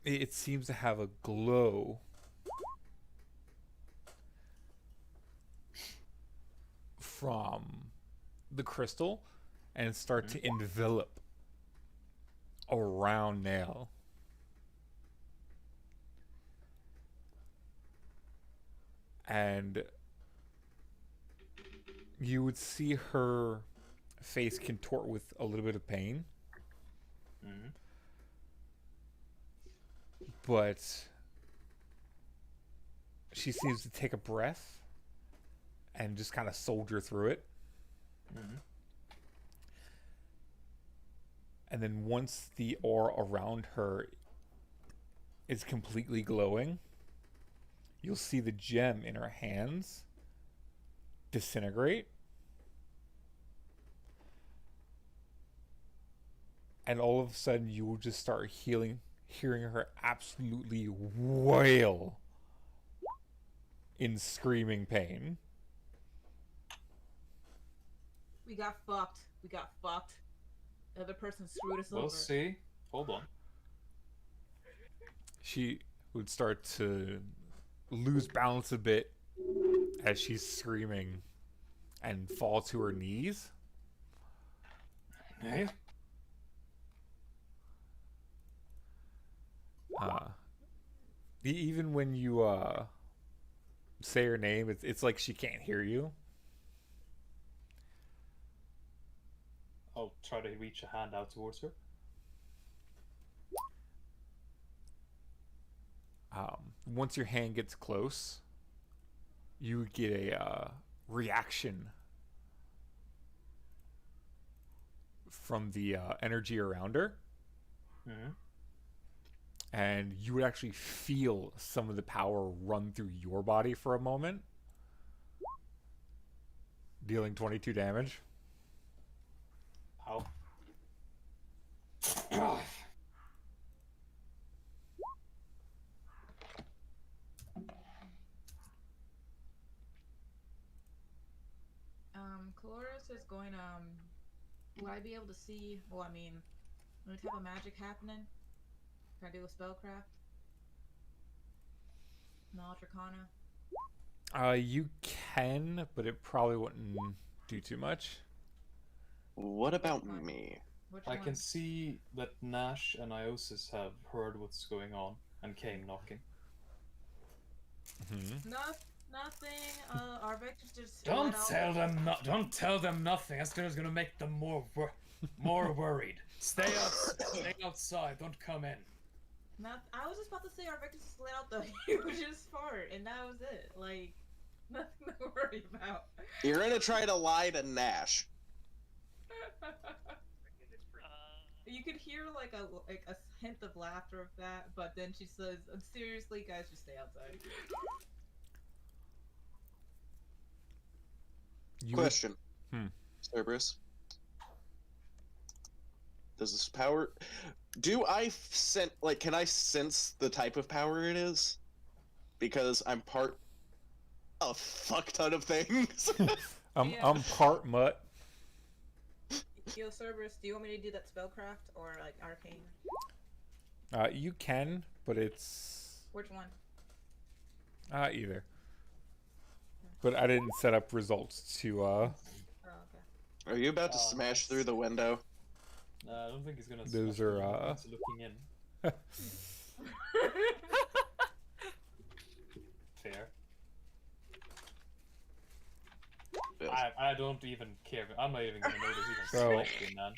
it seems to have a glow from the crystal and start to envelop around Nail. And you would see her face contort with a little bit of pain. Mm-hmm. But she seems to take a breath and just kind of soldier through it. Mm-hmm. And then once the aura around her is completely glowing, you'll see the gem in her hands disintegrate. And all of a sudden you will just start hearing her absolutely wail in screaming pain. We got fucked. The other person screwed us We'll over. see. Hold on. She would start to lose balance a bit as she's screaming and fall to her knees. Hey. Even when you say her name, it's like she can't hear you. I'll try to reach a hand out towards her. Once your hand gets close, you get a reaction from the energy around her. Mm-hmm. And you would actually feel some of the power run through your body for a moment, dealing 22 damage. Ow. Cloris is going will I be able to see, well, I mean, any type of magic happening? Can I do a spellcraft? Knowledge Arcana? You can, but it probably wouldn't do too much. What about me? Which I one? can see that Nash and Iosis have heard what's going on and came knocking. Mm-hmm. Nothing. Arvectus just Don't let tell out- them don't tell them nothing. That's gonna make them more worried. Stay outside. Don't come in. I was just about to say Arvectus just let out the hugest fart, and that was it. Like, Nothing to worry about. You're gonna try to lie to Nash. You could hear like a hint of laughter of that, but then she says, "Seriously, guys, just stay outside." Question. Hmm. Cerberus. Does this power... Do I can I sense the type of power it is? Because I'm part... a fuck ton of things. I'm Yeah. part mutt. Yo, Cerberus, do you want me to do that spellcraft or like arcane? You can, but it's Which one? either. But I didn't set up results to Oh, okay. Are you about to Oh, smash nice. through the window? I don't think he's gonna. Those smash are, it. He's looking in. Fair. Yes. I don't even care. I'm not even gonna notice even So- slightly, man.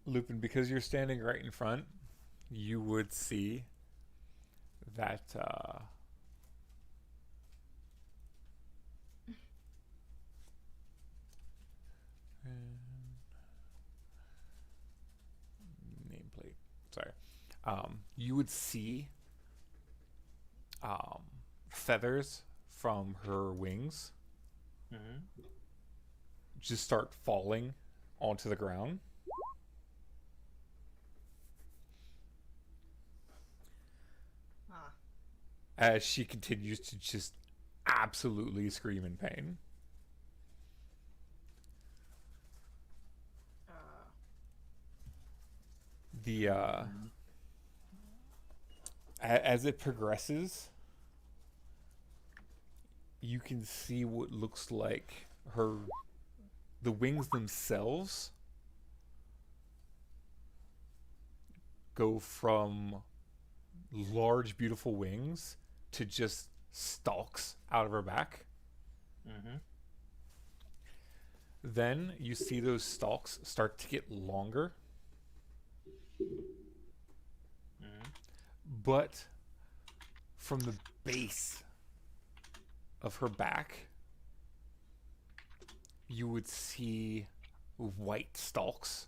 Lupin, because you're standing right in front, you would see that nameplate. Sorry. You would see feathers from her wings Mm-hmm. just start falling onto the ground. Ah. As she continues to just absolutely scream in pain. The as it progresses, you can see what looks like the wings themselves go from large beautiful wings to just stalks out of her back. Mm-hmm. Then you see those stalks start to get longer, Mm-hmm. but from the base of her back, you would see white stalks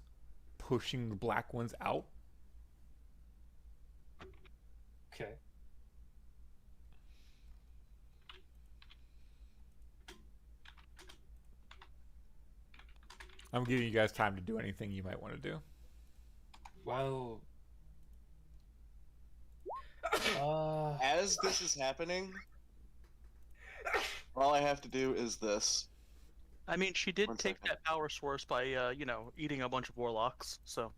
pushing the black ones out. Okay. I'm giving you guys time to do anything you might want to do. Well. As this is happening, all I have to do is this. I mean, she did One take second. that power source by, eating a bunch of warlocks, so,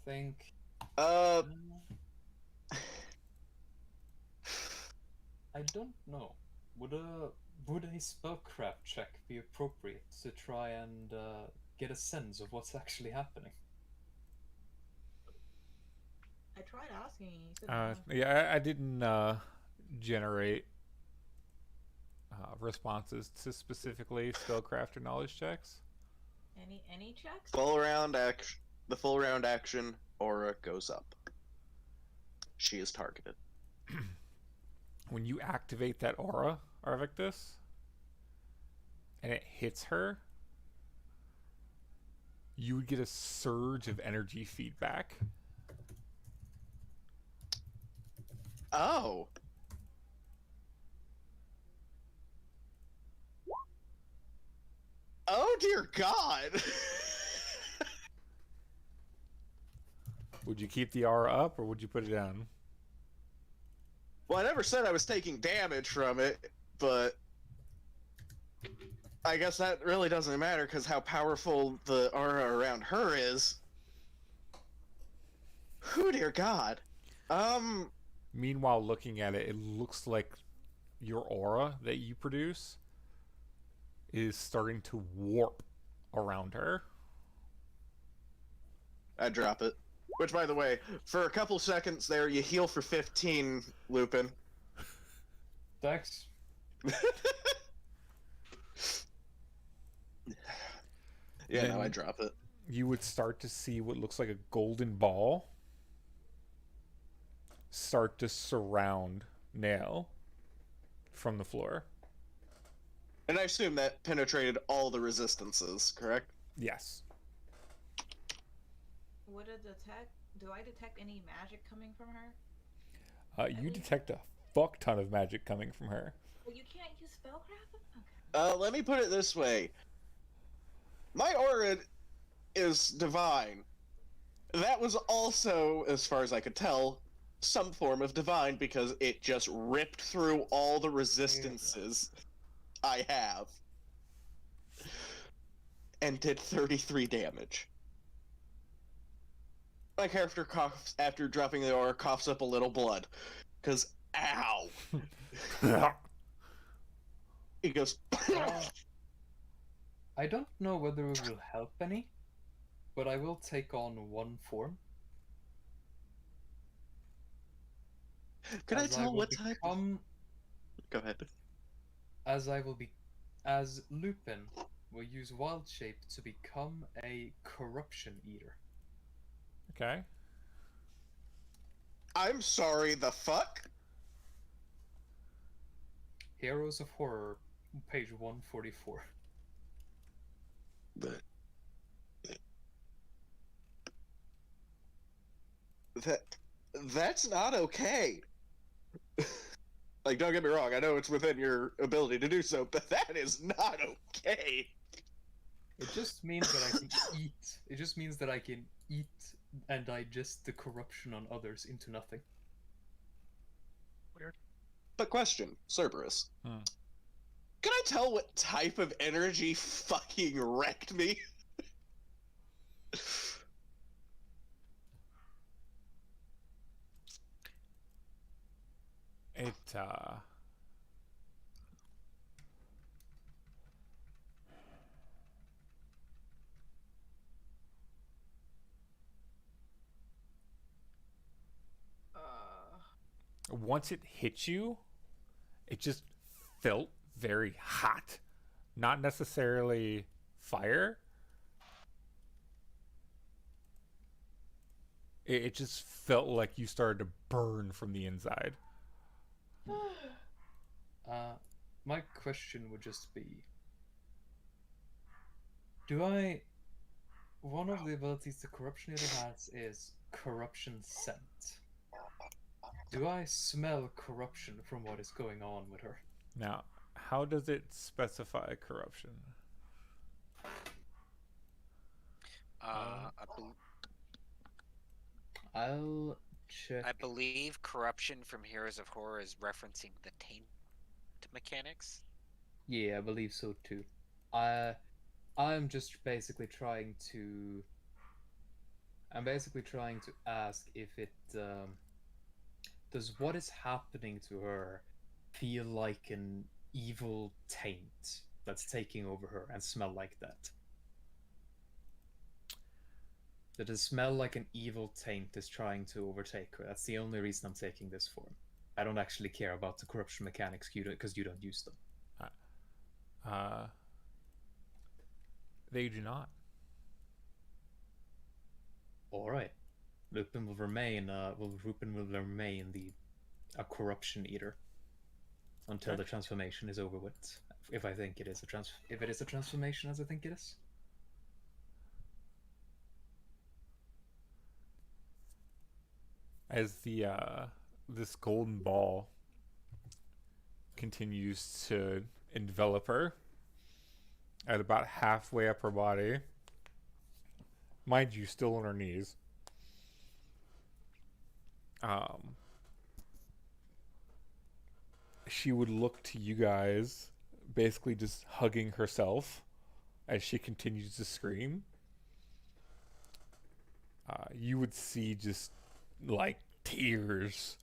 Think. Uh, I don't know. Would a spellcraft check be appropriate to try and get a sense of what's actually happening? I tried asking. You said no. Yeah, I didn't generate responses to specifically spellcraft or knowledge checks. Any checks? full round action. The full round action aura goes up. She is targeted. When you activate that aura, Arvictus, and it hits her, you would get a surge of energy feedback. Oh. Oh dear God. Would you keep the aura up or would you put it down? Well, I never said I was taking damage from it, but I guess that really doesn't matter because how powerful the aura around her is. Oh dear God. Meanwhile, looking at it, it looks like your aura that you produce is starting to warp around her. I drop it. Which, by the way, for a couple seconds there, you heal for 15, Lupin. Dex. Yeah, no, Then- I drop it. you would start to see what looks like a golden ball start to surround Nail from the floor. And I assume that penetrated all the resistances, correct? Yes. Would it detect? Do I detect any magic coming from her? You detect a fuck ton of magic coming from her. Well, you can't use spellcraft. Okay. Let me put it this way. My aura is divine. That was also, as far as I could tell, some form of divine because it just ripped through all the resistances I have and did 33 damage. My character coughs after dropping the aura, coughs up a little blood. Because, ow! He goes, I don't know whether it will help any, but I will take on one form. Can I as tell will what type? become, Go ahead. as Lupin will use Wild Shape to become a Corruption Eater. Okay. I'm sorry, the fuck? Heroes of Horror, page 144. That's not okay. Like, don't get me wrong, I know it's within your ability to do so, but that is not okay. It just means that I can eat. It just means that I can eat and digest the corruption on others into nothing. But question, Cerberus. Hmm. Can I tell what type of energy fucking wrecked me? It, once it hit you, it just felt very hot. Not necessarily fire. It just felt like you started to burn from the inside. My question would just be, one of the abilities the Corruption Eater has is Corruption Scent. Do I smell corruption from what is going on with her? Now, how does it specify corruption? I'll check. I believe corruption from Heroes of Horror is referencing the taint mechanics. Yeah, I believe so too. I'm just basically trying to. I'm basically trying to ask if it does what is happening to her feel like an evil taint that's taking over her and smell like that? Does it smell like an evil taint is trying to overtake her? That's the only reason I'm taking this form. I don't actually care about the corruption mechanics because you don't use them. They do not. All right. Lupin will remain a corruption eater until the transformation is over with. If it is a transformation as I think it is. As the this golden ball continues to envelop her at about halfway up her body, mind you, still on her knees. She would look to you guys, basically just hugging herself as she continues to scream. You would see just like tears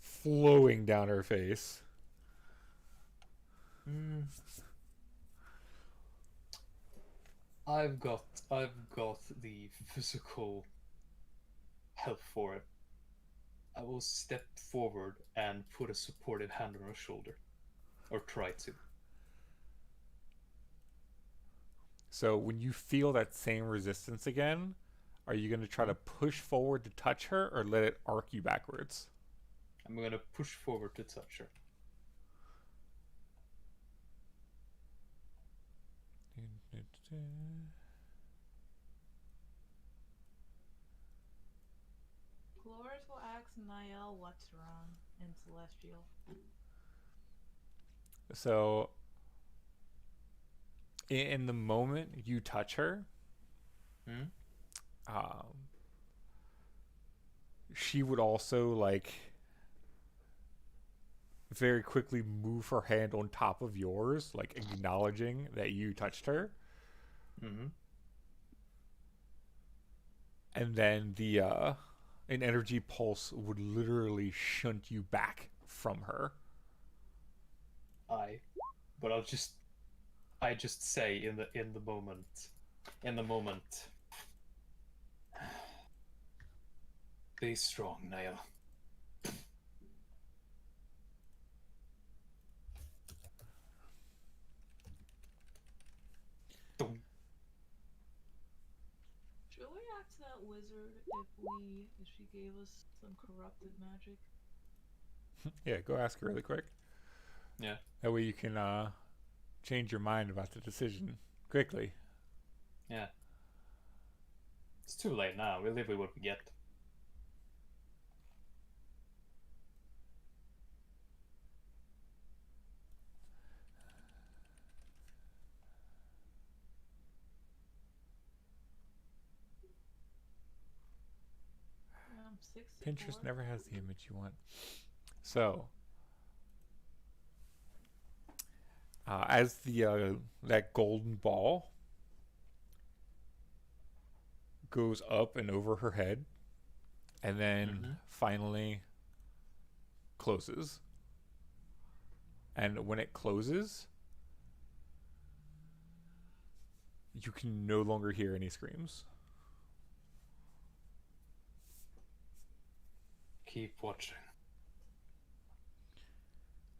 flowing down her face. I've got the physical help for it. I will step forward and put a supportive hand on her shoulder, or try to. So when you feel that same resistance again, are you going to try to push forward to touch her or let it arc you backwards? I'm gonna push forward to touch her. Glorious will ask Niall what's wrong in Celestial. So in the moment you touch her, she would also like very quickly move her hand on top of yours, like acknowledging that you touched her. Mm-hmm. And then an energy pulse would literally shunt you back from her. But I just say in the moment, be strong, Niall. Should we ask that wizard if she gave us some corrupted magic? Yeah, go ask her really quick. Yeah. That way you can change your mind about the decision quickly. Yeah. It's too late now. We live with what we get. I'm 64. Pinterest never has the image you want. So, as the that golden ball goes up and over her head, and then finally closes, and when it closes, you can no longer hear any screams. Keep watching.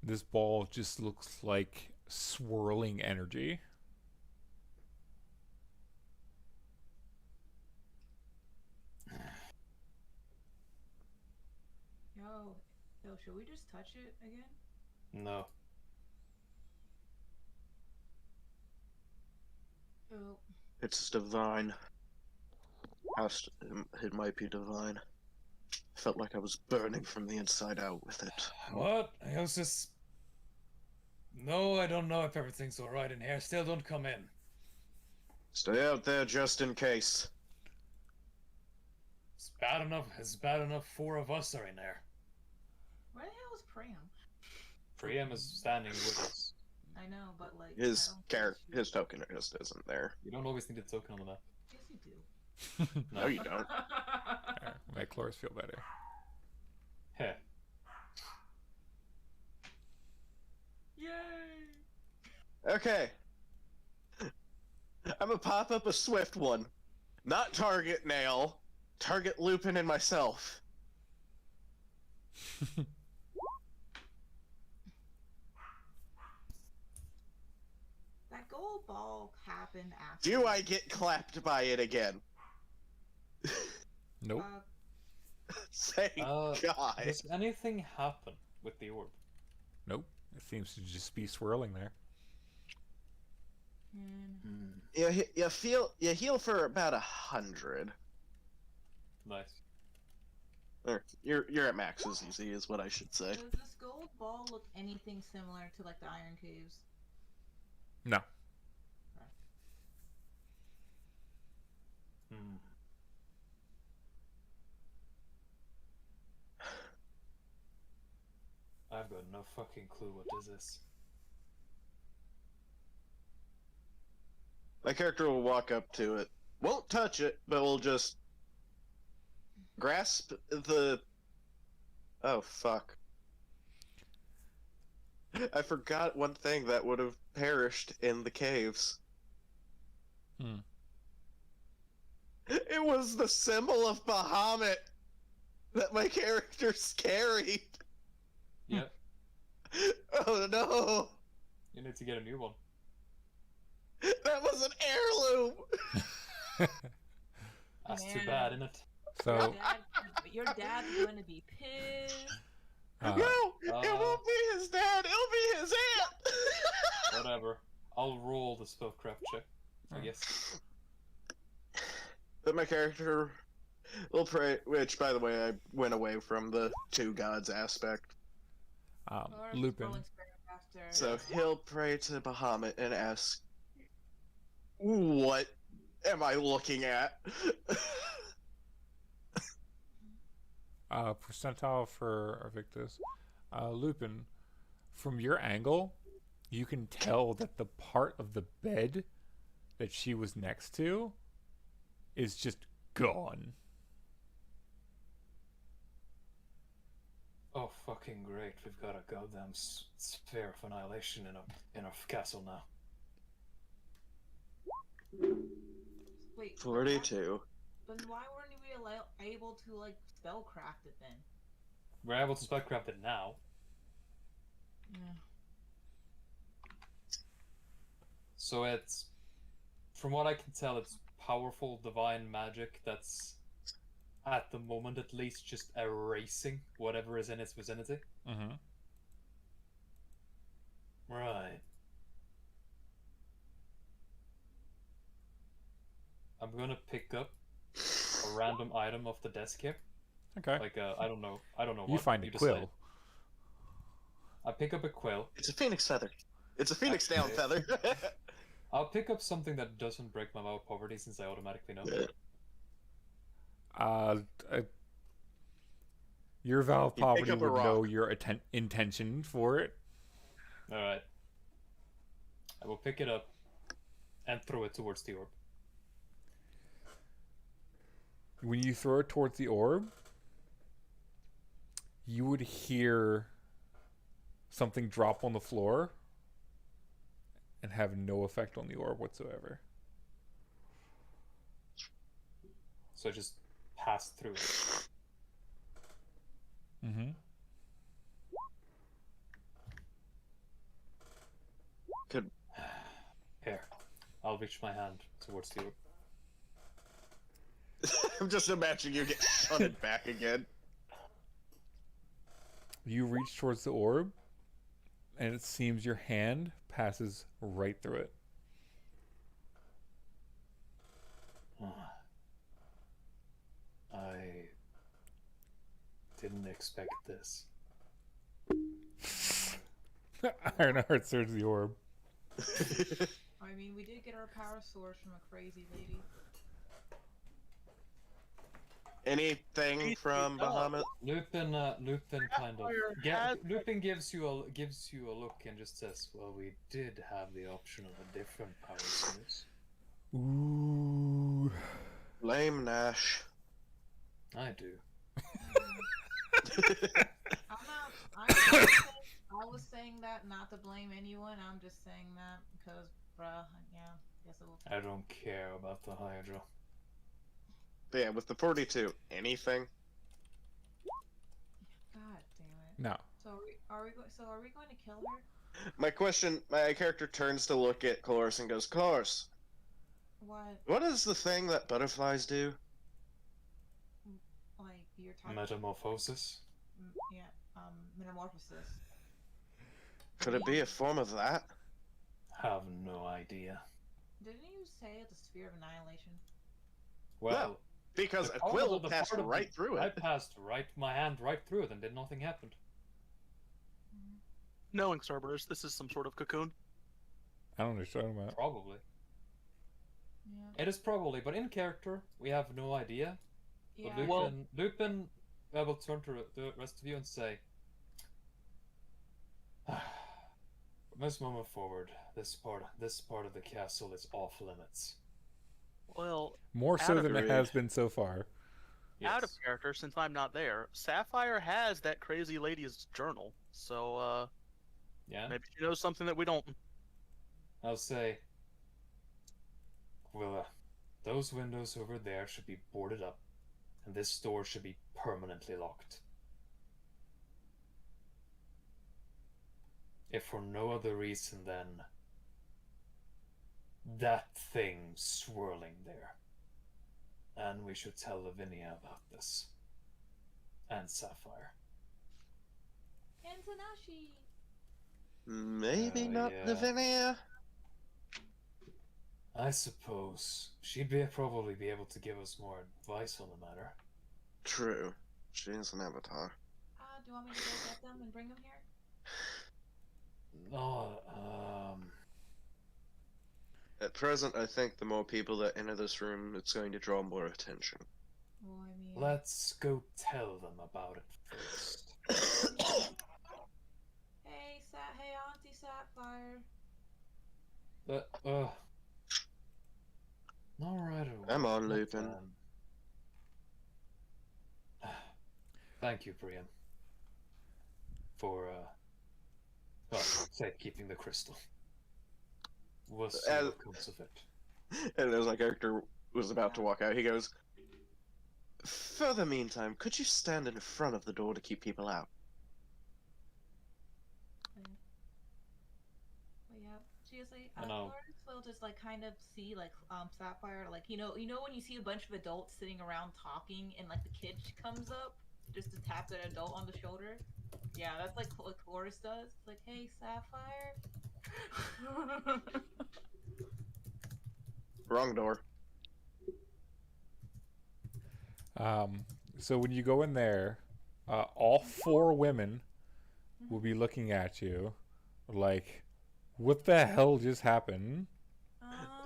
This ball just looks like swirling energy. Yo, should we just touch it again? No. Oh, It's divine. It might be divine. Felt like I was burning from the inside out with it. What? I was just... No, I don't know if everything's alright in here. Still don't come in. Stay out there just in case. It's bad enough. It's bad enough 4 of us are in there. where the hell is Priam? Priam is standing with us. I know, but like His I don't think she- his token just isn't there. You don't always need a token on the map. Yes, you do. No, you don't. There, make Cloris feel better. Heh. Yay! Okay. I'm gonna pop up a swift one. Not target Nail. Target Lupin and myself. That gold ball happened after. Do I get clapped by it again? Nope. Thank God. Does anything happen with the orb? Nope. It seems to just be swirling there. You heal for about 100. Nice. Or you're at max as easy is what I should say. Does this gold ball look anything similar to like the Iron Caves? No. Hmm. I've got no fucking clue what this is. My character will walk up to it. Won't touch it, but will just grasp the... Oh, fuck. I forgot one thing that would have perished in the caves. Hmm. It was the symbol of Bahamut that my character's carried. Yep. Oh no! You need to get a new one. That was an heirloom. That's too Man. bad, isn't it? So, Your dad's going to be pissed. No, it won't be his dad. It'll be his aunt. Whatever. I'll roll the spellcraft check, I guess. But my character will pray. Which, by the way, I went away from the two gods aspect. Lupin. So he'll pray to Bahamut and ask, "What am I looking at?" Percentile for Arvictus. Lupin, from your angle, you can tell that the part of the bed that she was next to is just gone. Oh, fucking great. We've got a goddamn sphere of annihilation in our castle now. Wait. 42. But why weren't we able to, like, spellcraft it then? We're able to spellcraft it now. Yeah. So it's, from what I can tell, it's powerful divine magic that's, at the moment at least, just erasing whatever is in its vicinity. Mm-hmm. Right. I'm gonna pick up a random item off the desk here. Okay. Like I don't know You what. find a decide. quill. I pick up a quill. It's a phoenix feather. It's a phoenix down Actually, feather. I'll pick up something that doesn't break my vow of poverty since I automatically know. Your vow of You pick poverty up a would know rock. your intention for it. Alright. I will pick it up and throw it towards the orb. When you throw it towards the orb, you would hear something drop on the floor and have no effect on the orb whatsoever. So I just pass through it. Mm-hmm. Could Here. I'll reach my hand towards the orb. I'm just imagining you get shunted back again. You reach towards the orb, and it seems your hand passes right through it. I didn't expect this. Ironheart serves the orb. I mean, we did get our power source from a crazy lady. Anything from Bahamut? Lupin kind of has- Lupin gives you a look and just says, "Well, we did have the option of a different power source." Ooh. Blame Nash. I do. I was saying that not to blame anyone. I'm just saying that because, bruh, yeah, guess it will. I don't care about the Hydra. But yeah, with the 42, anything? God damn it. No. So are we going to kill her? My character turns to look at Colores and goes, Colores, What? what is the thing that butterflies do? Like you're talking? Metamorphosis. Yeah. Metamorphosis. Could it be a form of that? Have no idea. Didn't you say it's a sphere of annihilation? Well, Because the a part quill of the passed part of right the- through I it. passed my hand right through it, and then nothing happened. Knowing Cerberus, this is some sort of cocoon. I don't know what you're talking about. Probably. Yeah. It is probably, but in character, we have no idea. Yeah. But Lupin will turn to the rest of you and say, "From this moment forward, this part of the castle is off limits." Well, More so Out of than it range. has been so far. out of Yes. character, since I'm not there, Sapphire has that crazy lady's journal, so Yeah. maybe she knows something that we don't. I'll say, well, those windows over there should be boarded up, and this door should be permanently locked. If for no other reason than that thing swirling there. And we should tell Lavinia about this. And Sapphire. And Tanashi. Maybe Oh, not yeah. Lavinia. I suppose she'd probably be able to give us more advice on the matter. True. She's an avatar. Do you want me to go get them and bring them here? No, At present, I think the more people that enter this room, it's going to draw more attention. Well, I mean, let's go tell them about it first. hey, Auntie Sapphire. All right. I'm on, Lupin. Thank you, Brian, for safekeeping the crystal. We'll see what comes of it. And as my character was about to walk out, he goes, "For the meantime, could you stand in front of the door to keep people out?" But yeah, seriously, I know. Flores will just like kind of see like Sapphire, like you know when you see a bunch of adults sitting around talking and like the kid comes up just to tap that adult on the shoulder. Yeah, that's like what Flores does. It's like, hey, Sapphire. Wrong door. So when you go in there, all 4 women will be looking at you like, what the hell just happened?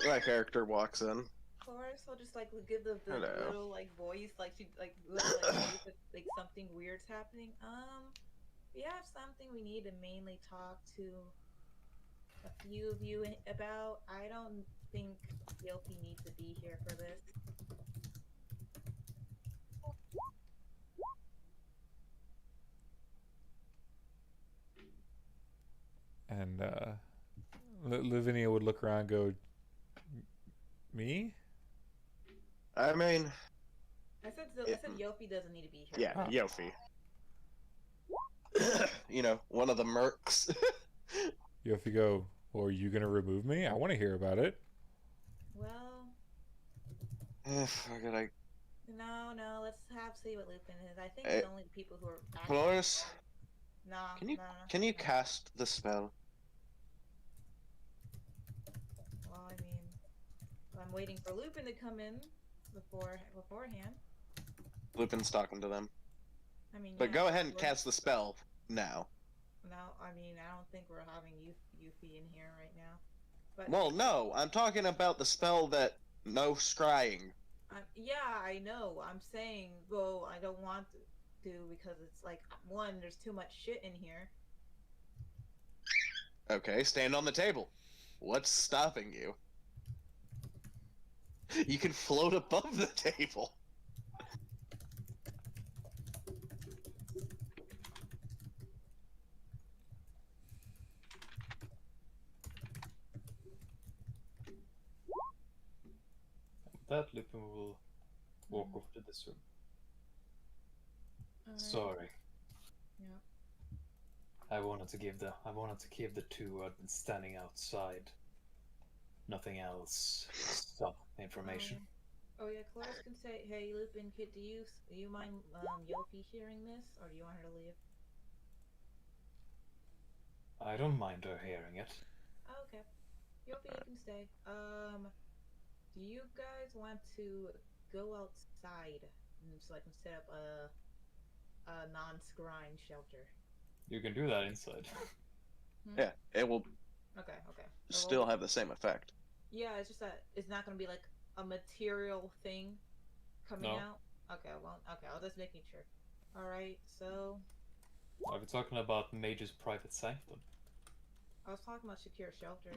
My character walks in. Flores will just like give the Hello. little like voice, like she like little like, voice that, like something weird's happening. We have something we need to mainly talk to a few of you about. I don't think Yopi needs to be here for this. And Lavinia would look around and go, me? I mean, I said Yopi doesn't need to be here. yeah, Yofi. You know, one of the mercs. You have to go, well, are you going to remove me? I want to hear about it. Well, no, let's see what Lupin is. I think it's only the people who are actually... Flores, No. can you cast the spell? Well, I mean, I'm waiting for Lupin to come in beforehand. Lupin's talking to them. I mean, But yeah, go ahead and we're- cast the spell now. No, I mean, I don't think we're having Yuffie in here right now. But Well, no, I'm talking about the spell that no scrying. yeah, I know. I'm saying, well, I don't want to because it's like, one, there's too much shit in here. Okay, stand on the table. What's stopping you? You can float above the table. That Lupin will walk off to this room. Alright. Sorry. Yeah. I wanted to keep the 2 who had been standing outside. Nothing else. Stop information. Oh yeah, Claris can say, "Hey, Lupin, kid, do you mind Yofi hearing this, or do you want her to leave?" I don't mind her hearing it. Oh, okay, Yofi, you can stay. Do you guys want to go outside so I can set up a non-scrying shelter? You can do that inside. Yeah, it will Okay. So still have the same effect. Yeah, it's just that it's not gonna be like a material thing coming No. out. Okay, well, okay, I was just making sure. All right, so Are we talking about Mage's private sanctum? I was talking about secure shelter.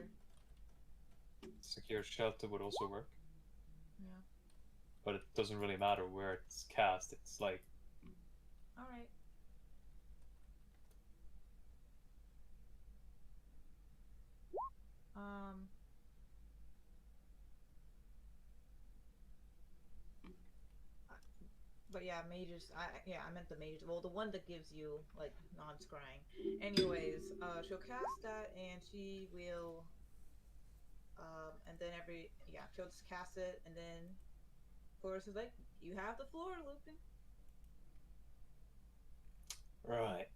Secure shelter would also work, Yeah. but it doesn't really matter where it's cast. It's like All right. But yeah, mages. I meant the mages. Well, the one that gives you like non-scrying. Anyways, she'll cast that, and she will And then she'll just cast it, and then Flores is like, "You have the floor, Lupin." Right.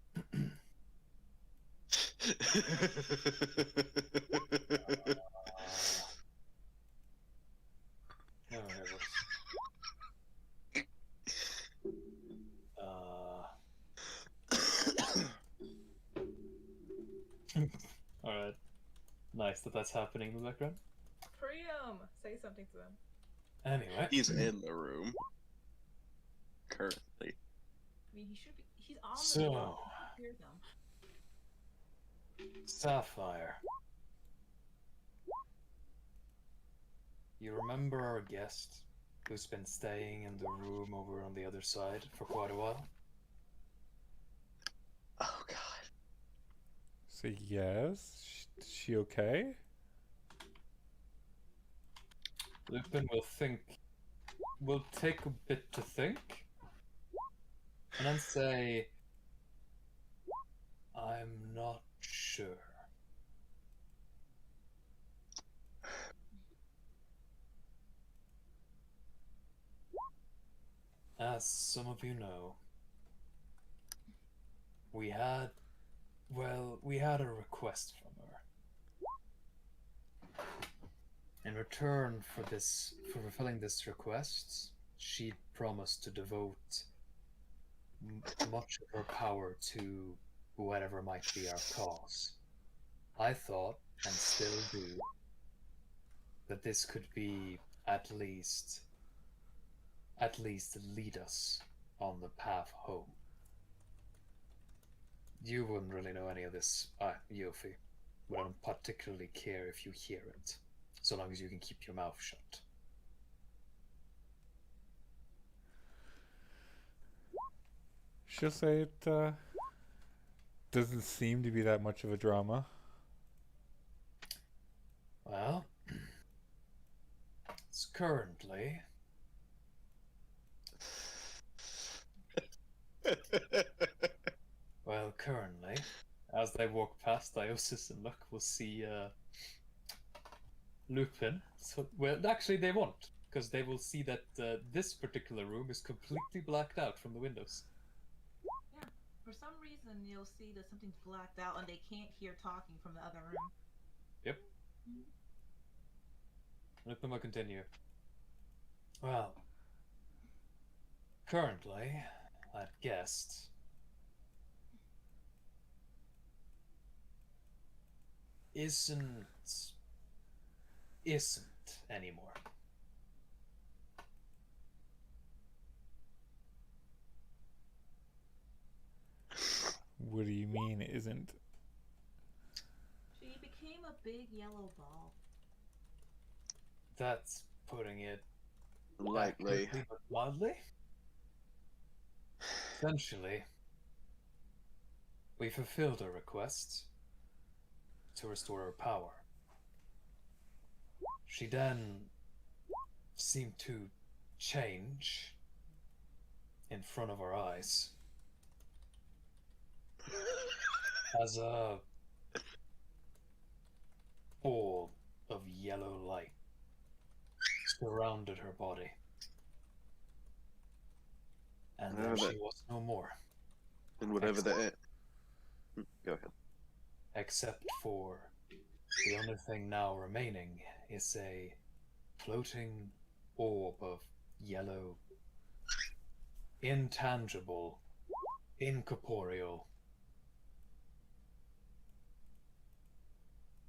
Alright, Alright. Nice that that's happening in the background. Priam, say something to them. Anyway. He's in the room currently. I mean, he should be. He's on the So- floor. Hear them. Sapphire. You remember our guest who's been staying in the room over on the other side for quite a while? Oh god. So yes, she okay? Lupin will take a bit to think, and then say, I'm not sure. As some of you know, we had a request from her. In return for fulfilling this request, she promised to devote much of her power to whatever might be our cause. I thought, and still do, that this could be at least lead us on the path home. You wouldn't really know any of this, Yofi. Wouldn't particularly care if you hear it, so long as you can keep your mouth shut. She'll say it doesn't seem to be that much of a drama. Well, it's currently as they walk past, Diosis and Luck will see Lupin. So, well, actually, they won't, because they will see that this particular room is completely blacked out from the windows. Yeah. For some reason, you'll see that something's blacked out, and they can't hear talking from the other room. Yep. Lupin will continue. Well, currently, that guest isn't anymore. What do you mean isn't? She became a big yellow ball. That's putting it Lightly. accurately but bluntly. Essentially, we fulfilled her request to restore her power. She then seemed to change in front of our eyes as a ball of yellow light surrounded her body. And then she was no more. And whatever that. Go ahead. Except for the only thing now remaining is a floating orb of yellow, intangible, incorporeal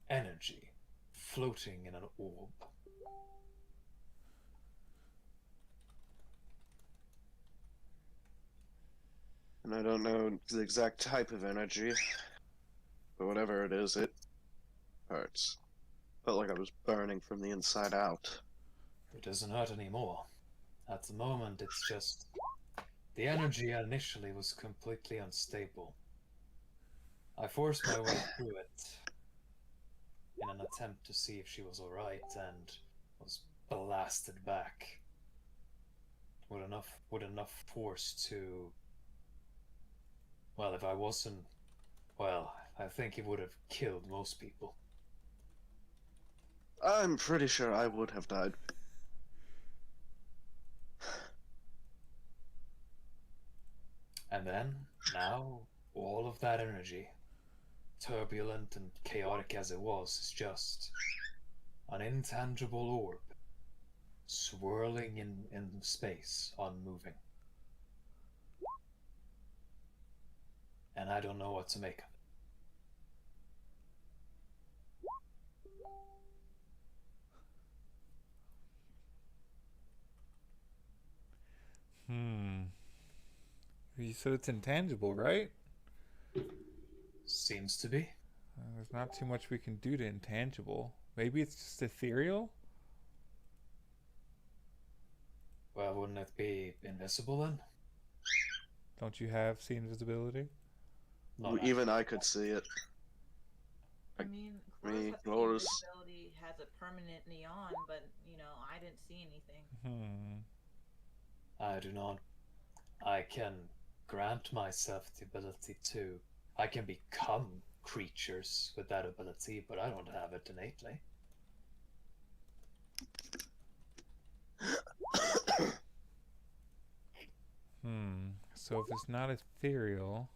energy floating in an orb. And I don't know the exact type of energy, but whatever it is, it hurts. Felt like I was burning from the inside out. It doesn't hurt anymore. At the moment, it's just the energy initially was completely unstable. I forced my way through it in an attempt to see if she was alright, and was blasted back with enough force to, well, if I wasn't, well, I think it would have killed most people. I'm pretty sure I would have died. And then, now, all of that energy, turbulent and chaotic as it was, is just an intangible orb, swirling in space, unmoving. And I don't know what to make of it. You said it's intangible, right? Seems to be. There's not too much we can do to intangible. Maybe it's just ethereal? Well, wouldn't it be invisible then? Don't you have see invisibility? Not Even I could see it. I mean, Me, Chloris Lotus. ability has a permanent neon, but you know, I didn't see anything. I do not. I can grant myself the ability to. I can become creatures with that ability, but I don't have it innately. So if it's not ethereal,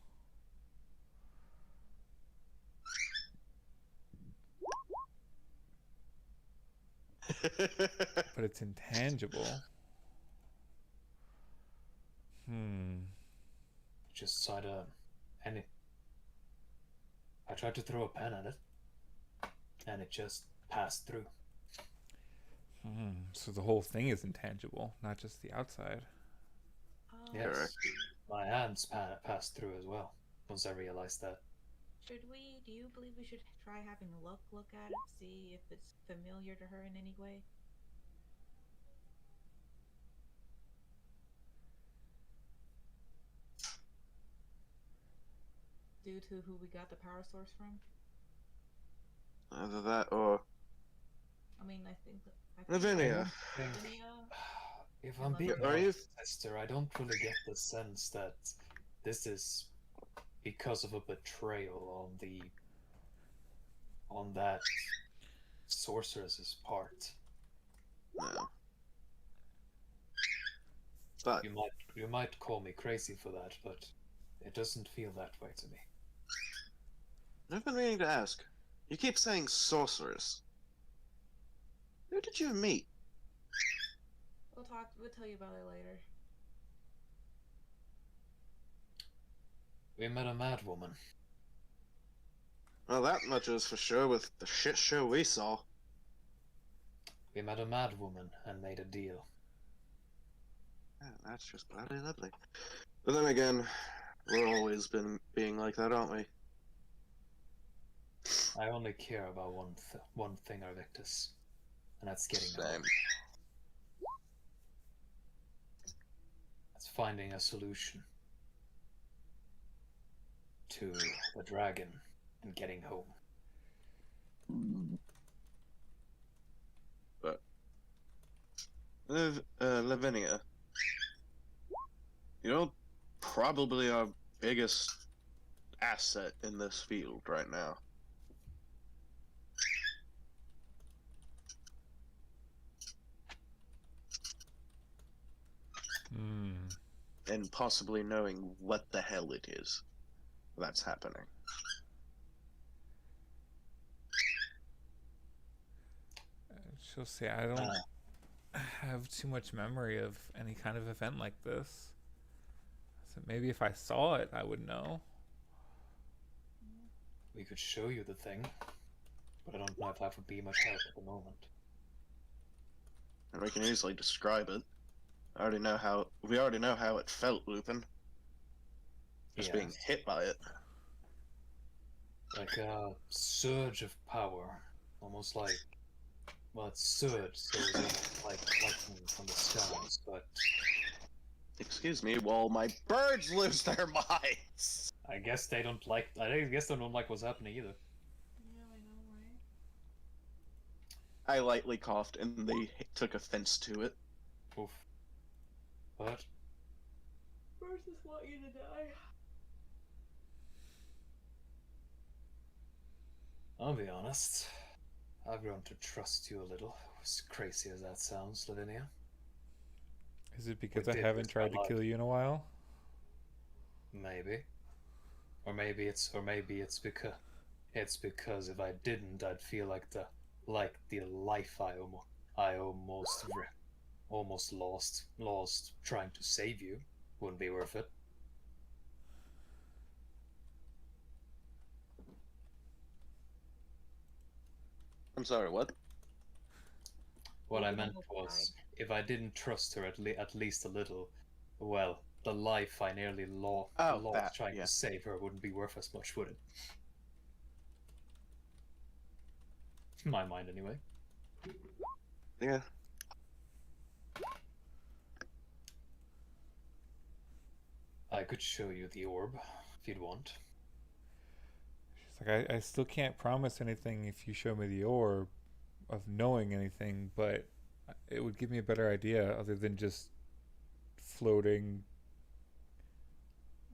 but it's intangible. Just sort of. And I tried to throw a pen at it, and it just passed through. So the whole thing is intangible, not just the outside. Yes, Correct. my hands passed through as well. Once I realized that. Should we? Do you believe we should try having Luck look at it, see if it's familiar to her in any way? Due to who we got the power source from? Either that or I mean, I think Lavinia. Lavinia. If I'm being Are you- honest, sister, I don't really get the sense that this is because of a betrayal on that sorceress's part. No. But You might call me crazy for that, but it doesn't feel that way to me. I've been meaning to ask. You keep saying sorceress. Who did you meet? We'll tell you about it later. We met a mad woman. Well, that much is for sure with the shit show we saw. We met a mad woman and made a deal. Yeah, that's just bloody lovely. But then again, we're always been being like that, aren't we? I only care about one thing, Arvictus, and that's getting home. That's finding a solution to the dragon and getting home. But Lavinia, you're probably our biggest asset in this field right now. And possibly knowing what the hell it is that's happening. She'll say, I don't have too much memory of any kind of event like this. So maybe if I saw it, I would know. We could show you the thing, but I don't know if that would be much help at the moment. And we can easily describe it. We already know how it felt, Lupin. Just being hit by it. Like a surge of power. Almost like, well, it's surge, so it's almost like lightning from the skies, but Excuse me, while my birds lose their minds. I guess they don't like what's happening either. Yeah, I know, right? I lightly coughed and they took offense to it. Oof. But Birds just want you to die. I'll be honest, I've grown to trust you a little, as crazy as that sounds, Lavinia. Is it because We I did haven't risk our tried to kill lives. you in a while? Maybe. Or maybe it's because if I didn't, I'd feel like the life I almost lost trying to save you. Wouldn't be worth it. I'm sorry, what? What I Even meant almost was, if I didn't trust her at least a little, well, the life I nearly lost that, trying yeah. to save her wouldn't be worth as much, would it? In my mind, anyway. Yeah. I could show you the orb, if you'd want. She's like, I still can't promise anything if you show me the orb of knowing anything, but it would give me a better idea other than just floating,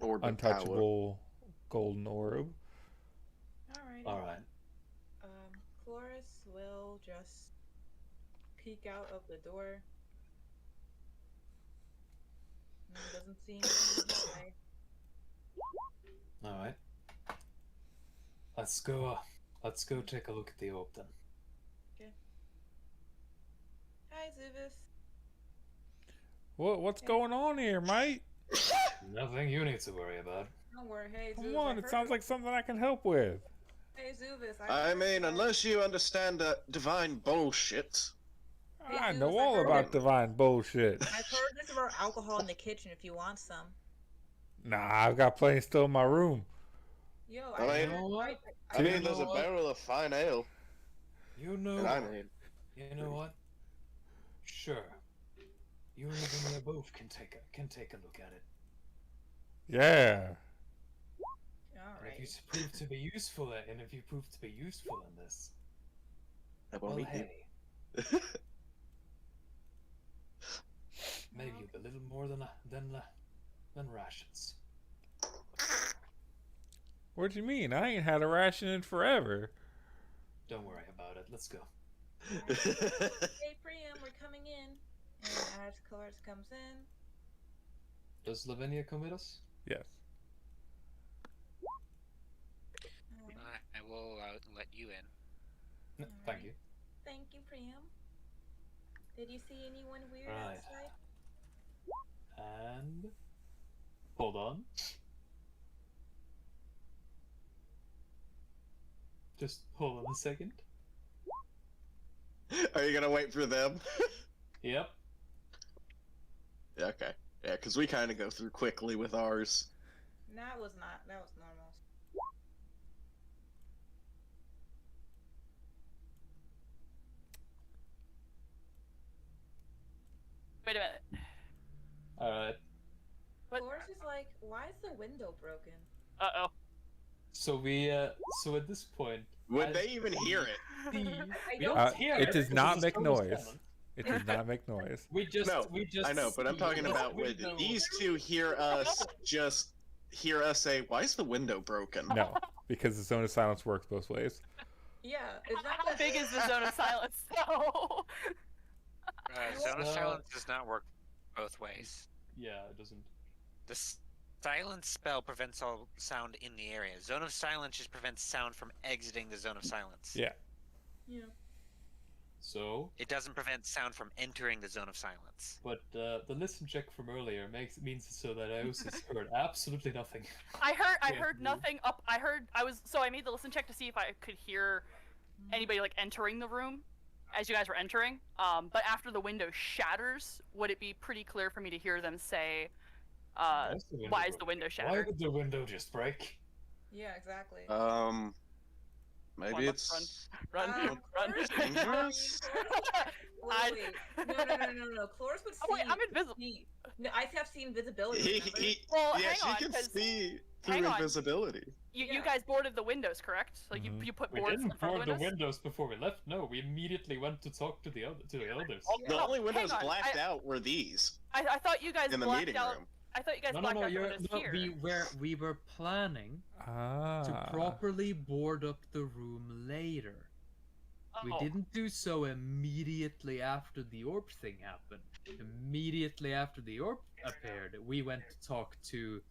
Orb of untouchable golden orb. Alrighty. Alright. Chloris will just peek out of the door. Doesn't see anything in the hallway. Alright. Let's go take a look at the orb then. Hi, Zuvis. What's going on here, mate? Nothing you need to worry about. Don't worry. Hey, Zuvis. Come on, it sounds like something I can help with. Hey, Zuvis. I mean, unless you understand divine bullshit. Hey, I Zeus, know I all heard about it. divine bullshit. I've heard there's more alcohol in the kitchen if you want some. Nah, I've got plenty still in my room. Yo, I mean, heard- know what? I mean, You there's know a what? barrel of fine ale. You know And I what? mean, You know what? Sure. You and Lavinia both can take a look at it. Yeah. And if you Alright. prove to be useful in this, that well, won't be hey, you. maybe a little more than rations. What do you mean? I ain't had a ration in forever. Don't worry about it. Let's go. Hey, Priam, we're coming in. And as Chloris comes in, Does Lavinia come with us? Yes. I will let you in. No, thank you. thank you, Priam. Did you see anyone weird Right. outside? And hold on. Just hold on a second. Are you gonna wait for them? Yep. Yeah, okay. Yeah, because we kind of go through quickly with ours. That was not. That was normal. Wait a minute. Alright. What? Chloris is like, why is the window broken? Uh-oh. So so at this point, Would as they even hear it? the I we don't don't hear It does because not the make stone is noise. silent. It does not make noise. We just No, I know, but I'm see talking the about when window. these two hear us say, "Why is the window broken?" No, because the zone of silence works both ways. Yeah, it's not How that big is the zone of silence, though? Zone of Uh, Silence does not work both ways. Yeah, it doesn't. The silence spell prevents all sound in the area. Zone of Silence just prevents sound from exiting the Zone of Silence. Yeah. Yeah. So, It doesn't prevent sound from entering the Zone of Silence. but the listen check from earlier means so that Iosis heard absolutely nothing. I Yeah, heard you- nothing up. So I made the listen check to see if I could hear anybody like entering the room as you guys were entering. But after the window shatters, would it be pretty clear for me to hear them say, Why is the window why is the broken? window Why shattered? did the window just break? Yeah, exactly. Maybe Come on, let's it's Run, run. Chloris, dangerous. wait. No. Chloris would see. Oh, wait, I'm invisible. see- No, I have seen visibility. He, remember? Well, yeah, hang she on, can 'cause see hang through on. invisibility. You Yeah. guys boarded the windows, correct? Like Mhm. you put We boards in didn't front of board the the windows. windows before we left. No, we immediately went to talk to the others. Yeah. The only hang windows on, blacked out were these I thought you guys in the blacked meeting out. room. I thought you guys No, blacked out the you're, windows no, here. we were planning Ah. to properly board up the room later. We Oh. didn't do so immediately after the orb thing happened. Immediately after the orb appeared, we went to talk to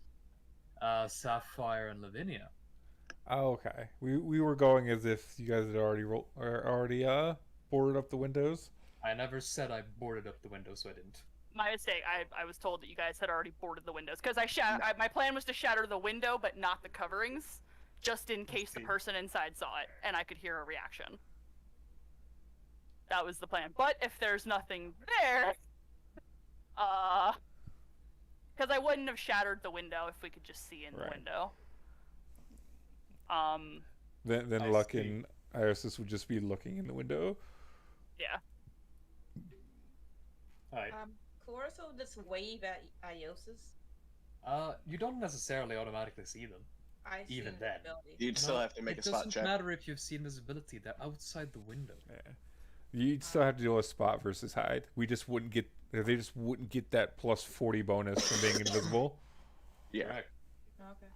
Sapphire and Lavinia. Oh, okay. We were going as if you guys had already boarded up the windows. I never said I boarded up the window, so I didn't. My mistake. I was told that you guys had already boarded the windows because my plan was to shatter the window but not the coverings, just in case the see. person inside saw it and I could hear a reaction. That was the plan. But if there's nothing there, because I wouldn't have shattered the window if we could just see in the Right. window. Then I Luck see. and Iosis would just be looking in the window. Yeah. Alright. Chloris will just wave at Iosis. You don't necessarily automatically see them. I see Even then. invisibility. You'd still have to make a spot It check. doesn't matter if you've seen visibility, they're outside the window. Yeah. You'd still have to do a spot versus hide. They just wouldn't get that plus 40 bonus from being invisible. Yeah. Correct. Okay.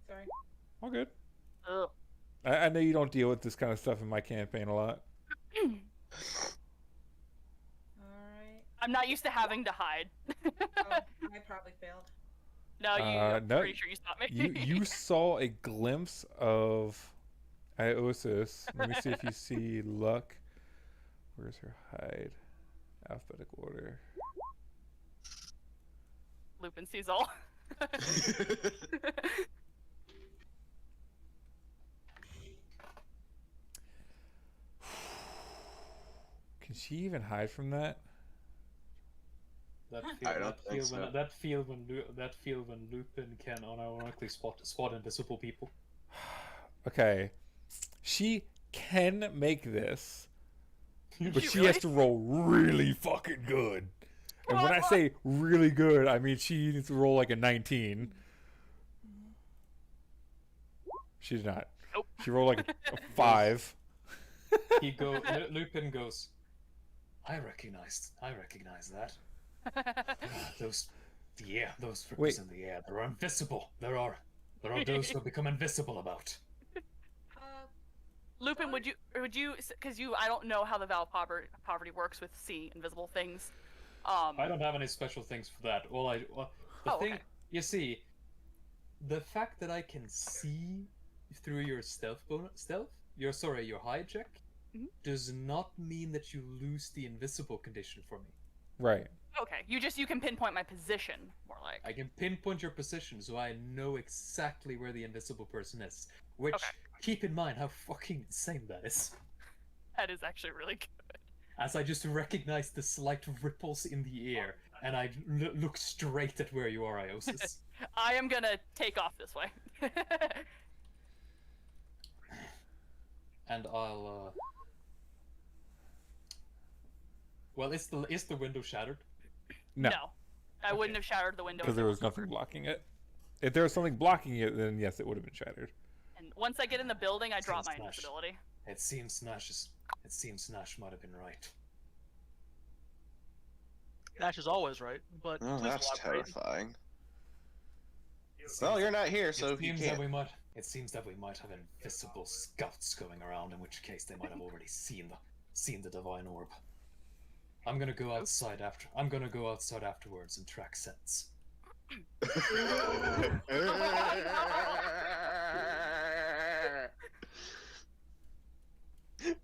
Sorry. All good. Ugh. I know you don't deal with this kind of stuff in my campaign a lot. Alright. I'm not used to having to hide. Oh, I probably failed. No, I'm No, pretty sure you stopped me. you saw a glimpse of Iosis. Let me see if you see Luck. Where's her hide? Alphabetical order. Lupin sees all. Can she even hide from that? That I feel, don't that think feel when so. that feel when Lupin can unironically spot invisible people. Okay. She can make this, but She she really? has to roll really fucking good. And when I What? say really good, I mean she needs to roll like a 19. She did not. Nope. She rolled like a 5. Lupin goes, I recognize that. Those rippers Wait. in the air, they're invisible. There are those who become invisible about. Lupin, would you, because I don't know how the Vow of Poverty works with seeing invisible things. I don't have any special things for that. Okay. You see, the fact that I can see through your your hide check, Mhm. does not mean that you lose the invisible condition for me. Right. Okay, you can pinpoint my position, more like. I can pinpoint your position, so I know exactly where the invisible person is. Which, Okay. keep in mind how fucking insane that is. That is actually really good. As I just recognize the slight ripples in the air, and I look straight at where you are, Iosis. I am gonna take off this way. And I'll, Well, is the window shattered? No, I wouldn't have shattered the window. because if there it was nothing covered. blocking it. If there was something blocking it, then yes, it would have been shattered. And once I get in the building, I drop my Sounds nice. invisibility. It seems Nash might have been right. Nash is always right, but Oh, please that's elaborate. terrifying. Well, you're not here, so It you seems can't. that we might have invisible scouts going around, in which case they might have already seen the divine orb. I'm gonna go outside afterwards and track scents.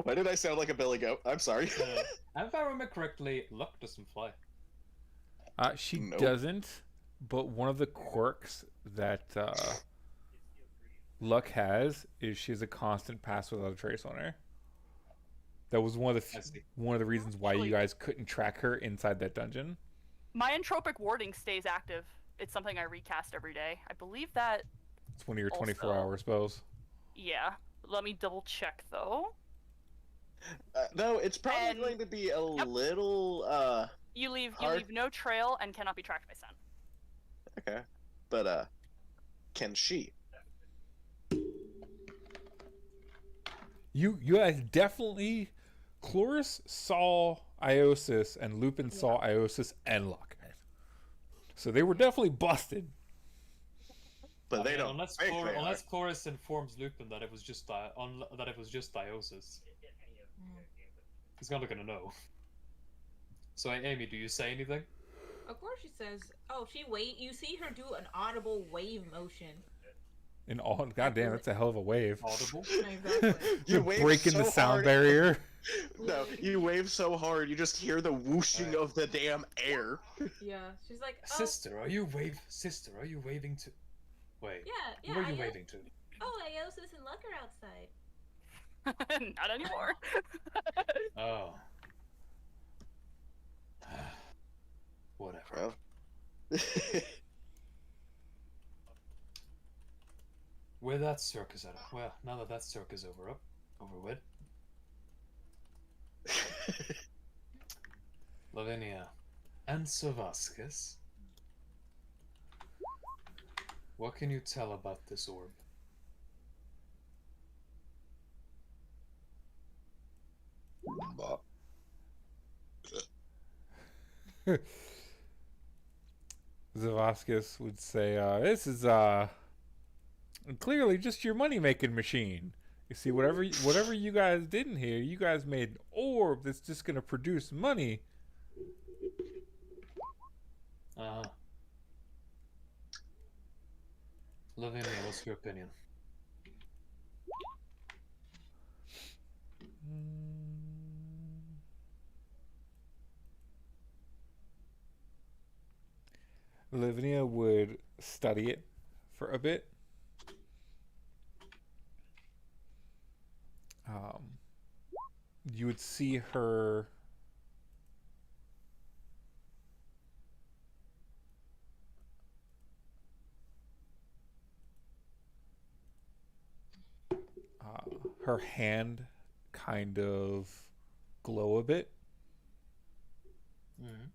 Why did I sound like a billy goat? I'm sorry. And if I remember correctly, luck doesn't fly. She Nope. doesn't, but one of the quirks that Luck has is she has a constant pass without a trace on her. That was one of I see. the reasons why you Actually- guys couldn't track her inside that dungeon. My entropic warding stays active. It's something I recast every day. I believe that. It's one of your Also- 24-hour spells. Yeah. Let me double check though. No, it's probably And- going to be a Yep. little, You leave Hard. no trail and cannot be tracked by scent. okay. But, can she? You guys definitely. Chloris saw Iosis and Lupin saw Iosis and Luck. So they were definitely busted. But I they mean, don't think they unless are. Chloris informs Lupin that it was just Diosis. He's not gonna know. So, Amy, do you say anything? Of course she says, oh, you see her do an audible wave motion. In all, goddamn, that's a hell of a wave. Audible? Exactly. You wave breaking so the sound hard. barrier. No, you wave so hard, you just hear the whooshing of the damn air. Yeah, she's like, oh, Sister, are you waving to... Wait, yeah, who are you I waving to? Oh, Iosis and Luck are outside. Not anymore. Oh. Whatever. Well. Where that circus at? Well, now that circus over with. Lavinia and Savascus, what can you tell about this orb? Zavascus would say, this is clearly just your money-making machine. You see, whatever you guys did in here, you guys made an orb that's just going to produce money. Lavinia, what's your opinion? Lavinia would study it for a bit. You would see her her hand kind of glow a bit. Mm-hmm.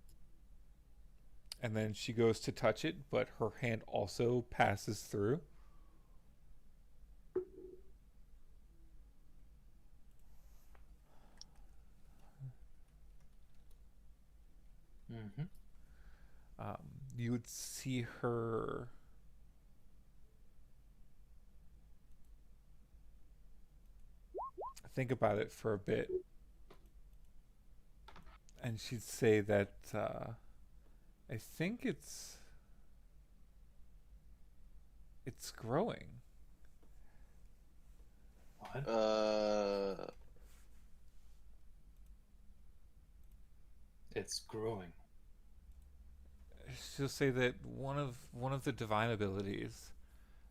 And then she goes to touch it, but her hand also passes through. Mm-hmm. You would see her think about it for a bit, and she'd say that I think it's growing. What? It's growing. She'll say that one of the divine abilities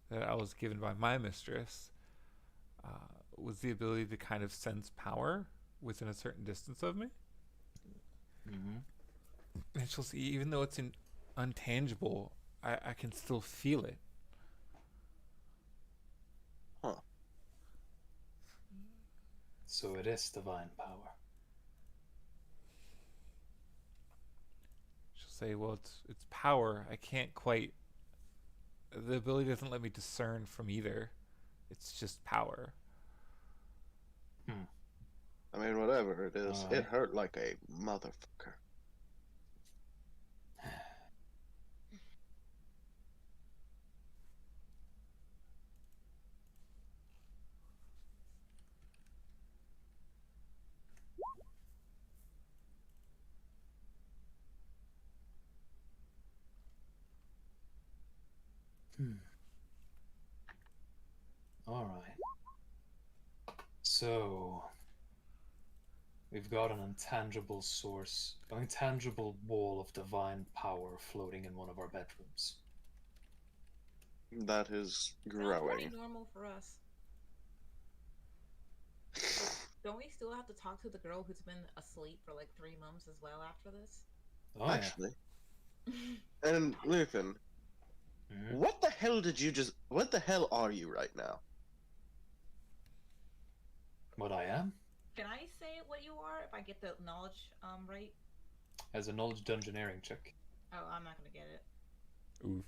that I was given by my mistress was the ability to kind of sense power within a certain distance of me. Mm-hmm. And she'll see, even though it's untangible, I can still feel it. Huh. So it is divine power. She'll say, well, it's power. I can't quite... The ability doesn't let me discern from either. It's just power. I mean, whatever it is, it hurt like a motherfucker. All right. So we've got an intangible source, an intangible wall of divine power floating in one of our bedrooms. That is Sounds growing. pretty normal for us. Don't we still have to talk to the girl who's been asleep for like 3 months as well after this? Oh, Actually. And Lupin, yeah. what the hell did you just... What the hell are you right now? What I am? Can I say what you are if I get the knowledge right? As a knowledge dungeoneering check. Oh, I'm not gonna get it. Oof.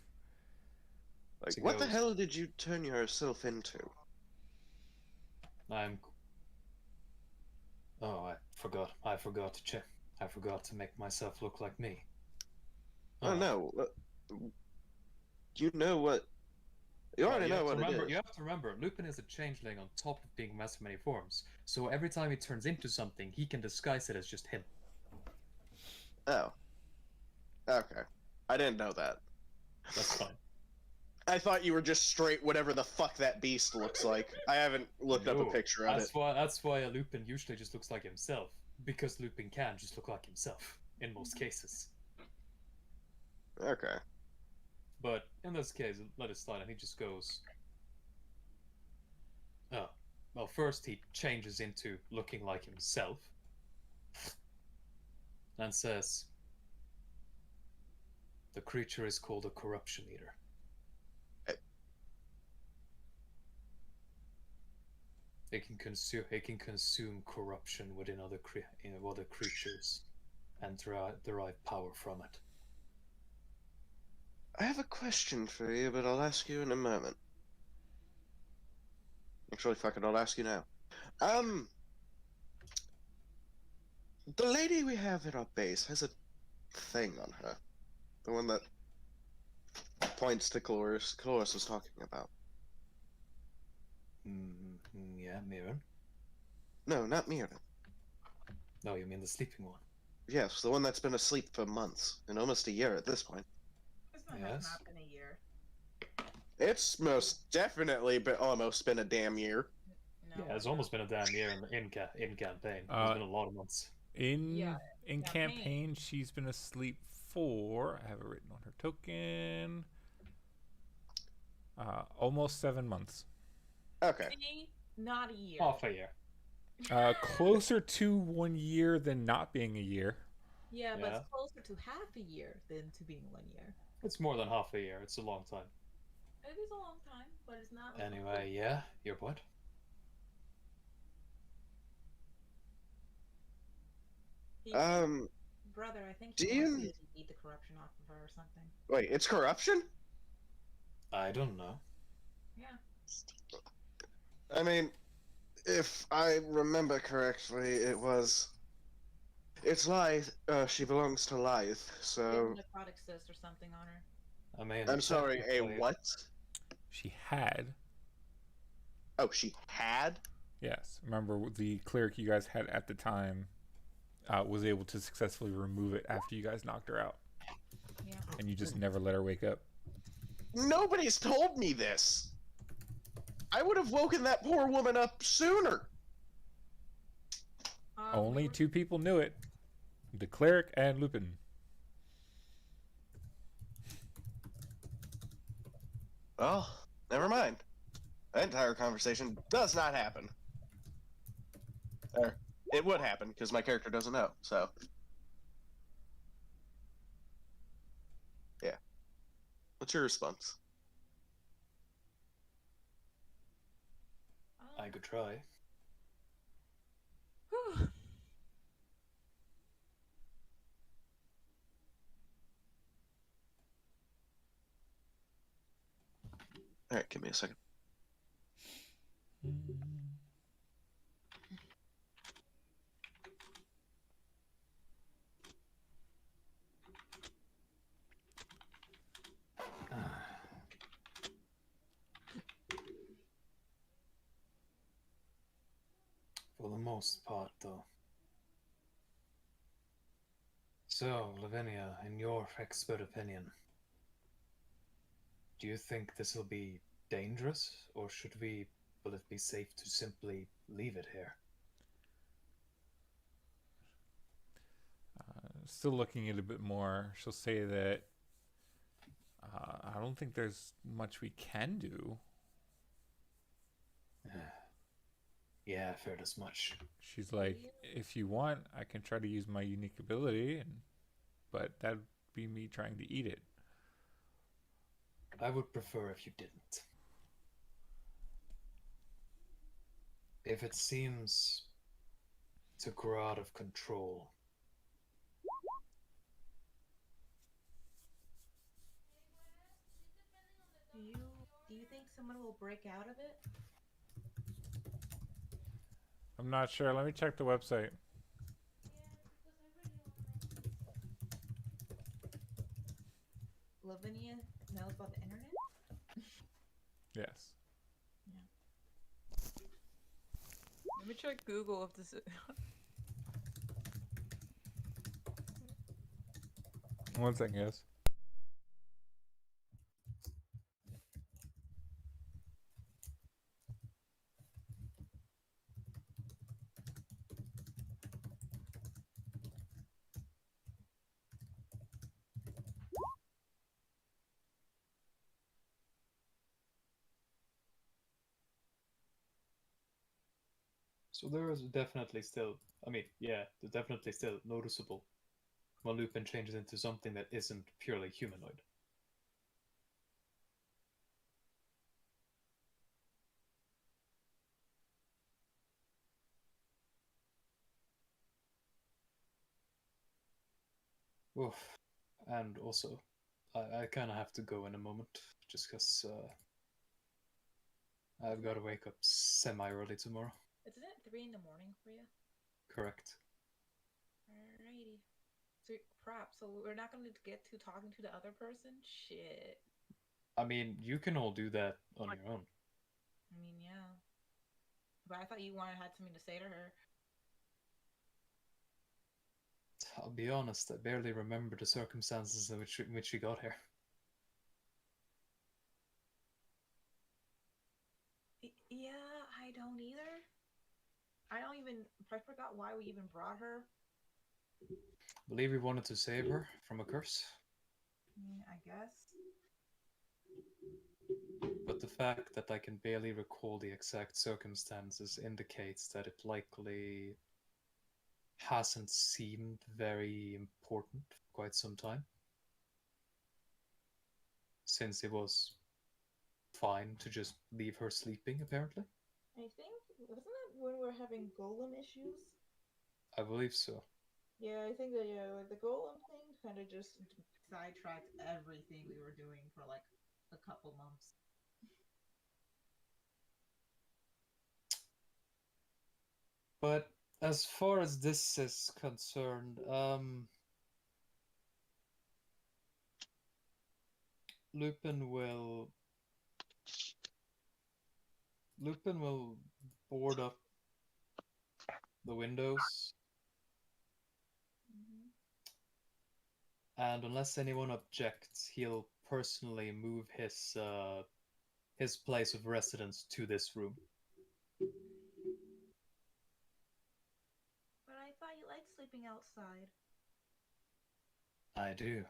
Like, So what the goes- hell did you turn yourself into? Oh, I forgot. I forgot to check. I forgot to make myself look like me. Oh, no. You know what... You Well, already know what it is. You have to remember, Lupin is a changeling on top of being master of many forms. So every time he turns into something, he can disguise it as just him. Oh. Okay. I didn't know that. That's fine. I thought you were just straight whatever the fuck that beast looks like. I haven't looked up a No, picture of it. That's why a Lupin usually just looks like himself. Because Lupin can just look like himself, in most cases. Okay. But in this case, let it slide, and he just goes... Oh. Well, first he changes into looking like himself. And says... The creature is called a corruption eater. It can consume corruption within other creatures, and derive power from it. I have a question for you, but I'll ask you in a moment. Actually, fuck it, I'll ask you now. The lady we have at our base has a thing on her. The one that points to Cloris was talking about. Yeah, Mirren. No, not Mira. No, you mean the sleeping one. Yes, the one that's been asleep for months, and almost a year at this point. This one Yes. has not been a year. It's most definitely almost been a damn year. No, Yeah, it's almost been a damn year in campaign. It's been a lot of months. In Yeah, campaign, she's been asleep for, I have it written on her token, almost 7 months. Okay. Not a year. Half a year. Closer to 1 year than not being a year. Yeah, but Yeah. it's closer to half a year than to being 1 year. It's more than half a year. It's a long time. It is a long time, but it's not. Like Anyway, yeah, your point. Brother, I think do he wants you- you to beat the corruption off of her or something. Wait, it's corruption? I don't know. Yeah. I mean, if I remember correctly, it's Lythe. She belongs to Lythe, so... Necrotic cyst or something on her. I mean, I'm sorry, a technically- what? She had. Oh, she had? Yes. Remember, the cleric you guys had at the time was able to successfully remove it after you guys knocked her out. Yeah. And you just never let her wake up. Nobody's told me this! I would have woken that poor woman up sooner! Only 2 people knew it. The cleric and Lupin. Well, never mind. That entire conversation does not happen. Or, it would happen, because my character doesn't know, so... Yeah. What's your response? I could try. Alright, give me a second. For the most part, though. So, Lavinia, in your expert opinion, do you think this will be dangerous, or will it be safe to simply leave it here? Still looking at it a bit more, she'll say that I don't think there's much we can do. Yeah, I feared as much. She's like, if you want, I can try to use my unique ability, but that'd be me trying to eat it. I would prefer if you didn't. If it seems to grow out of control, Do you think someone will break out of it? I'm not sure. Let me check the website. Lavinia knows about the internet? Yes. Let me check Google if this is. One second, yes. So there is definitely still, I mean, yeah, there's definitely still noticeable when Lupin changes into something that isn't purely humanoid. Oof. And also, I kind of have to go in a moment, just because I've got to wake up semi-early tomorrow. Isn't it 3 in the morning for you? Correct. Alrighty. So crap. So we're not gonna get to talking to the other person. Shit. I mean, you can all do that on your own. I mean, yeah. But I thought you had something to say to her. I'll be honest, I barely remember the circumstances in which she got here. Yeah, I don't either. I forgot why we even brought her. Believe we wanted to save her from a curse, I mean, I guess. but the fact that I can barely recall the exact circumstances indicates that it likely hasn't seemed very important for quite some time. Since it was fine to just leave her sleeping, apparently. I think, wasn't that when we were having golem issues? I believe so. Yeah, I think that, yeah, like the golem thing kind of just sidetracked everything we were doing for like a couple months. But as far as this is concerned, Lupin will board up the windows, and unless anyone objects, he'll personally move his place of residence to this room. But I thought you liked sleeping outside. I do.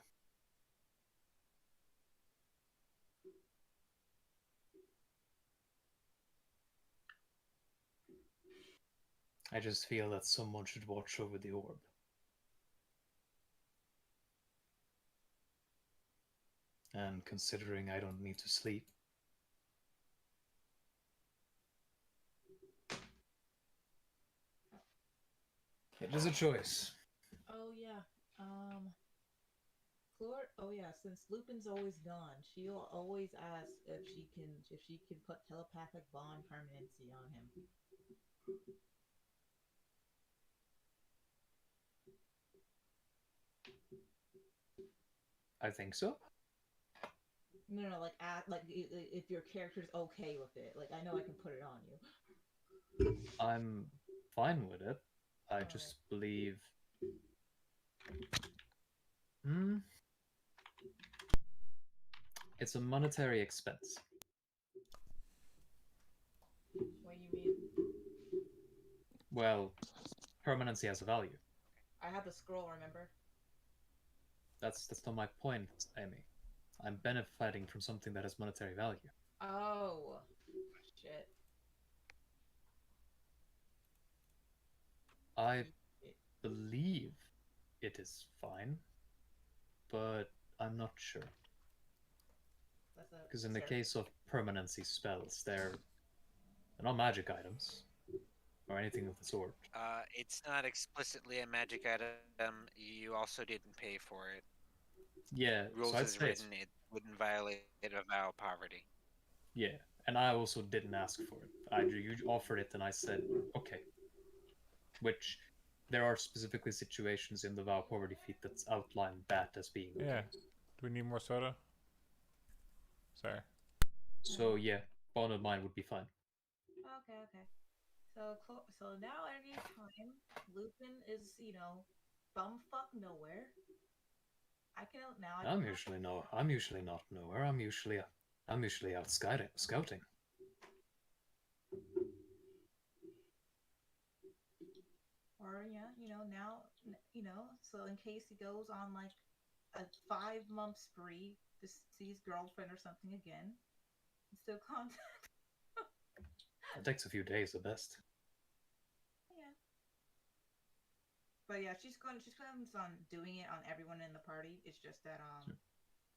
I just feel that someone should watch over the orb. And considering I don't need to sleep, it is a choice. Oh yeah. Fleur. Oh yeah. Since Lupin's always gone, she'll always ask if she can put telepathic bond permanency on him. I think so. No, like if your character's okay with it. Like I know I can put it on you. I'm fine with it. I just believe. It's a monetary expense. What do you mean? Well, permanency has a value. I have the scroll. Remember? That's not my point, Amy. I'm benefiting from something that has monetary value. Oh, shit. I believe it is fine, but I'm not sure. Because in the case of permanency spells, they're not magic items or anything of the sort. It's not explicitly a magic item. You also didn't pay for it. Yeah, Rules so I'd as say written, it wouldn't violate a vow of poverty. yeah, and I also didn't ask for it. You offered it, and I said okay. Which there are specifically situations in the vow of poverty feat that's outlined that as being okay. Yeah. Do we need more soda? Sorry. So yeah, bond of mine would be fine. Okay. So now every time Lupin is, bumfuck nowhere, I can now I I'm can usually not nowhere. I'm usually out scouting. or now so in case he goes on like a 5-month spree to see his girlfriend or something again, still contact. It takes a few days at best. Yeah. But yeah, she's plans on doing it on everyone in the party. It's just that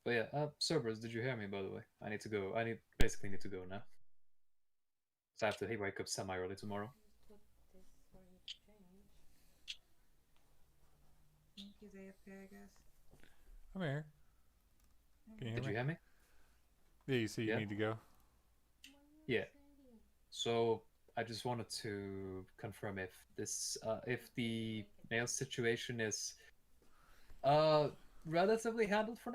But yeah, Cerberus, did you hear me, by the way? I need to go. Basically need to go now. So I have to wake up semi-early tomorrow. Put this where you change. he's AFK, I guess. I'm here. Can you hear Did me? you hear me? Yeah, you see you Yeah. need to go. Yeah. So I just wanted to confirm if the mail situation is relatively handled for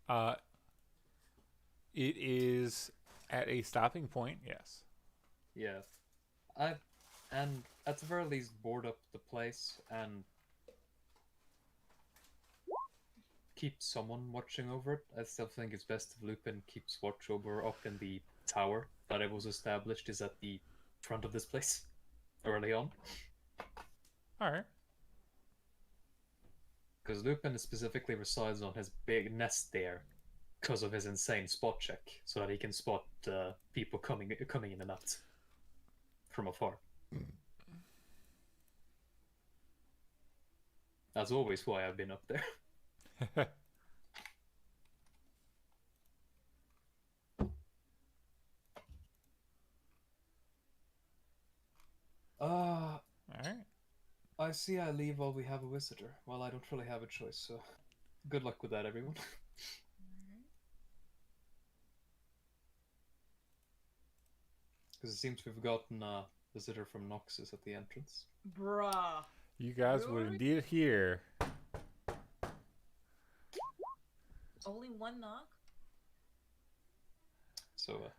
now. It is at a stopping point, yes. Yeah. And at the very least board up the place and keep someone watching over it. I still think it's best if Lupin keeps watch over up in the tower that it was established is at the front of this place early on. Alright. Because Lupin specifically resides on his big nest there because of his insane spot check, so that he can spot people coming in and out from afar. That's always why I've been up there. Alright. I see I leave while we have a visitor. Well, I don't really have a choice, so good luck with that, everyone. Because it seems we've gotten a visitor from Noxus at the entrance. Bruh. You guys would Really? indeed hear. Only one knock? So,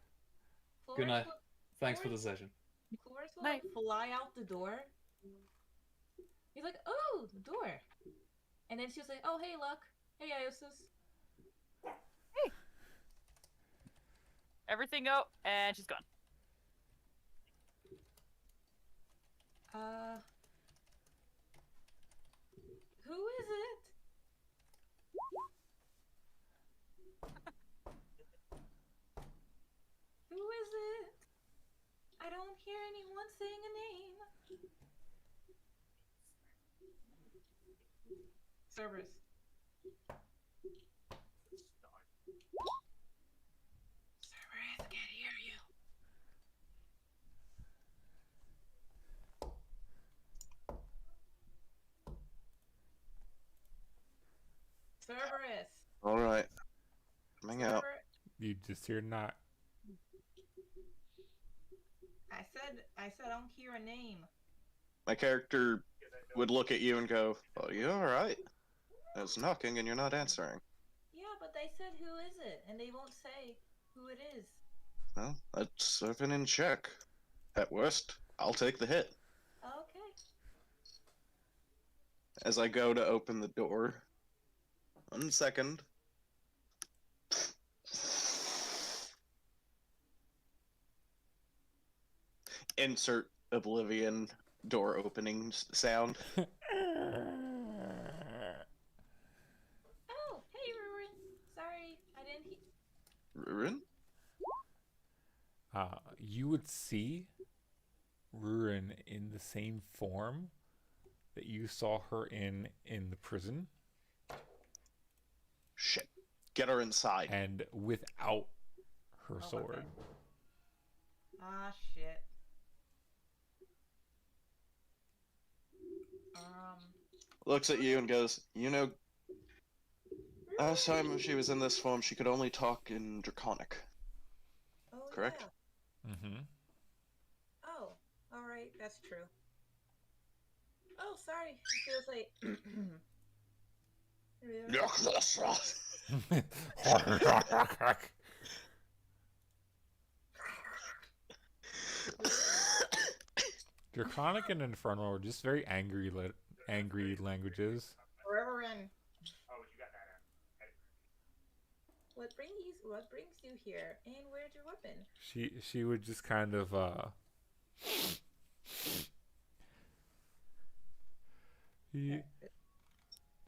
Flores good night. will- Thanks for the session. Flores will Night. fly out the door. He's like, oh, the door. And then she was like, oh, hey, Luck. Hey, Iosis. Everything go, and she's gone. Who is it? Who is it? I don't hear anyone saying a name. Cerberus. Cerberus, I can't hear you. Cerberus. All right. Coming out. You just hear not. I said I don't hear a name. My character would look at you and go, "Oh, you all right?" I was knocking and you're not answering. Yeah, but they said who is it, and they won't say who it is. Well, that's open in check. At worst, I'll take the hit. Okay. As I go to open the door. 1 second. Insert Oblivion door opening sound. Oh, hey, Ruin. Sorry, I didn't hear. Ruin? You would see Ruin in the same form that you saw her in the prison, Shit. Get her inside. and without her Oh, sword. okay. Ah, shit. Looks at you and goes, you know, last time she was in this form, she could only talk in Draconic. Oh, Correct? Yeah. Mm-hmm. Oh, all right, that's true. Oh, sorry. It feels like. Draconic and Infernal are just very angry languages. Reverend. What brings you here? And where's your weapon? She would just kind of you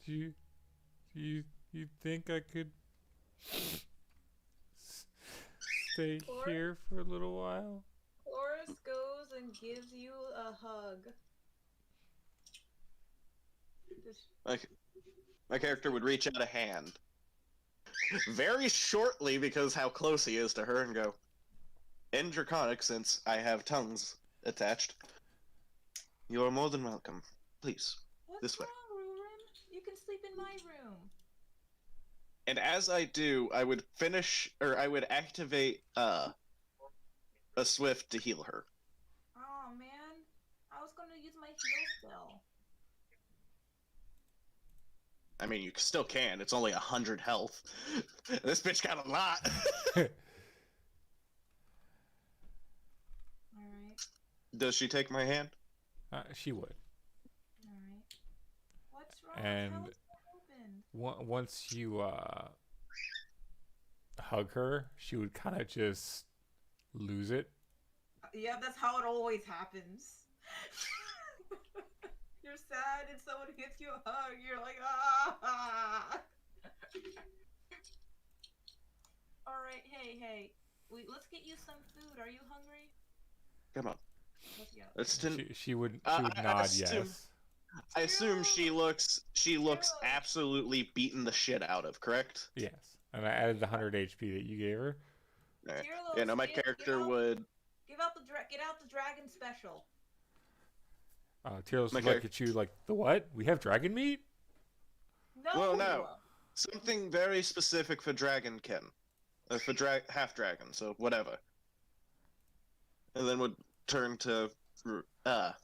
you you think I could stay here for a little while? Chloris goes and gives you a hug. My character would reach out a hand. Very shortly, because how close he is to her, and go, in Draconic, since I have tongues attached, you are more than welcome. Please, What's this way. wrong, Ruren? You can sleep in my room. And as I do, I would activate a Swift to heal her. Oh man, I was gonna use my heal spell. I mean, you still can. It's only 100 health. This bitch got a lot. Alright, Does she take my hand? She would. alright. What's wrong? And How is that open? once you hug her, she would kind of just lose it. Yeah, that's how it always happens. You're sad and someone gives you a hug, you're like, ah! Alright, hey. Let's get you some food. Are you hungry? Come on. Let's go. Let's She would I nod assume- yes. I assume she looks absolutely beaten the shit out of, correct? Yes. And I added the 100 HP that you gave her. Alright. Tyrlos, Yeah, no, my character would... get out the dragon special. Tearless My would look at you like, the what? We have dragon meat? No. Well, no. Something very specific for dragonkin. For half dragon, so whatever. And then would turn to Ruren.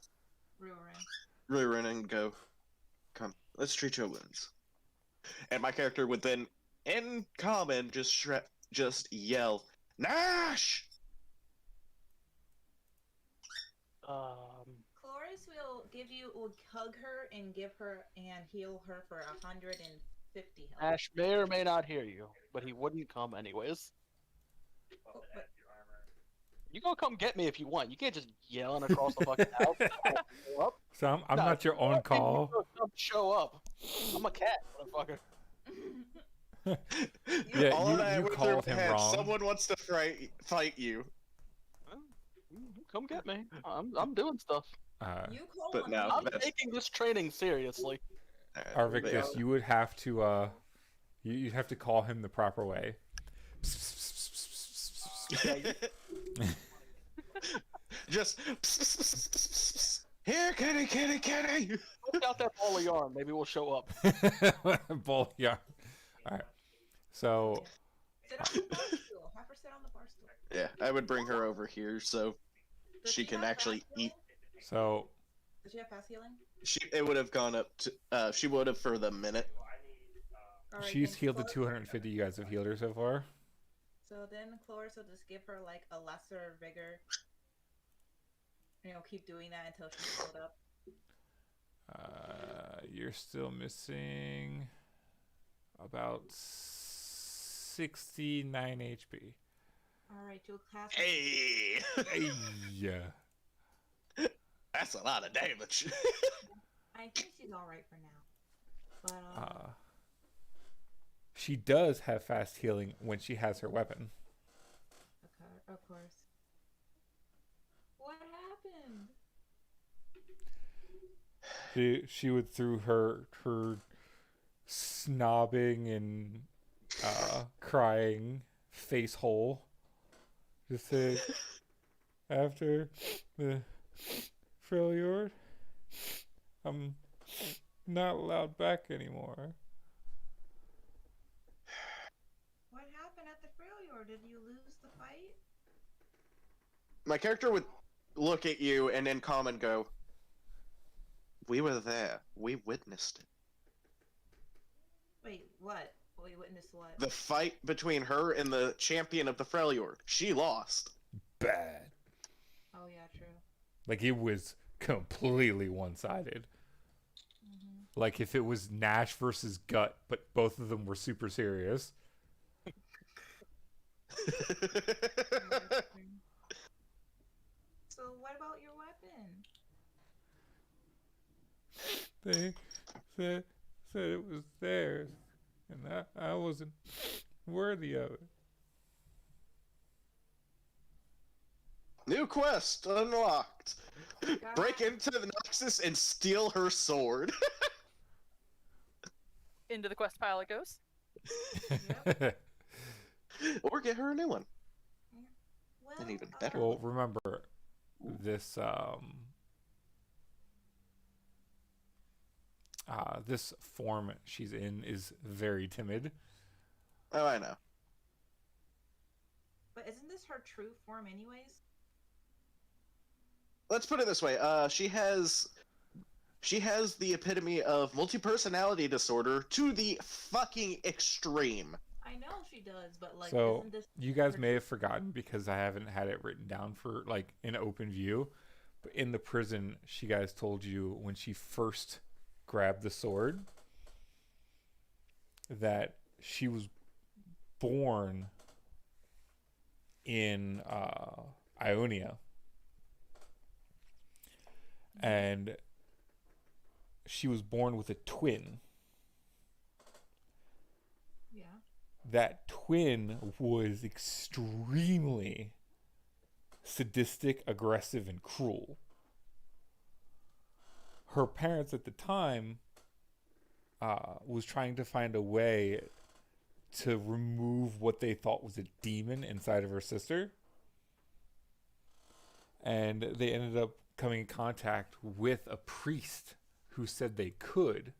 Ruren and go, come, let's treat your wounds. And my character would then, in common, just yell, Nash! Chloris will hug her and give her and heal her for 150 health. Ash may or may not hear you, but he wouldn't come anyways. Oh, but You go come get me if you want. You can't just yelling across the fucking house. Show up. So I'm No, not your on call. Come show up. I'm a cat, motherfucker. Yeah, All of that you went called through him my head. wrong. Someone wants to fight you. Come get me. I'm doing stuff. you call But on no, me. I'm that's- taking this training seriously. Arvictus, you would have to you'd have to call him the proper way. Just here, kitty. Put out that ball of yarn. Maybe we'll show up. Bull yarn. Alright. So Sit on the bar stool. Have her sit on the bar stool. Yeah, I would bring her over here so Does she can have actually fast eat. healing? so Does she have fast healing? It would have gone up to. She would have for the minute. Alright, she's then healed to Chloris- 250. You guys have healed her so far. So then Chloris will just give her like a lesser vigor. Keep doing that until she's filled up. You're still missing about 69 HP. Alright, you'll cast. Hey, Yeah. that's a lot of damage. I think she's alright for now. But She does have fast healing when she has her weapon. okay, of course. What happened? She would through her snobbing and crying face hole. Just say after the Freljord, I'm not allowed back anymore. What happened at the Freljord? Did you lose the fight? My character would look at you and in common go, "We were there. We witnessed it. Wait, what? We witnessed what? The fight between her and the champion of the Freljord. She lost." Bad. Oh Like it was completely one-sided. Like if it was Nash versus Gut, but both of them were super serious. So what about your weapon? They said it was theirs, and I wasn't worthy of it. New quest unlocked. Break into the Noxus and steal her sword. Into the quest pile it goes. Or get her a new one. Well, An even better Well, one. remember this this form she's in is very timid. Oh, I know. But isn't this her true form, anyways? Let's put it this way. She has the epitome of multi-personality disorder to the fucking extreme. I know she does, but like, So isn't this you guys her may true have forgotten because I haven't had it written down for like in open view. But in the prison, she guys told you when she first grabbed the sword that she was born in Ionia. And she was born with a twin. Yeah. That twin was extremely sadistic, aggressive, and cruel. Her parents at the time was trying to find a way to remove what they thought was a demon inside of her sister. And they ended up coming in contact with a priest who said they could.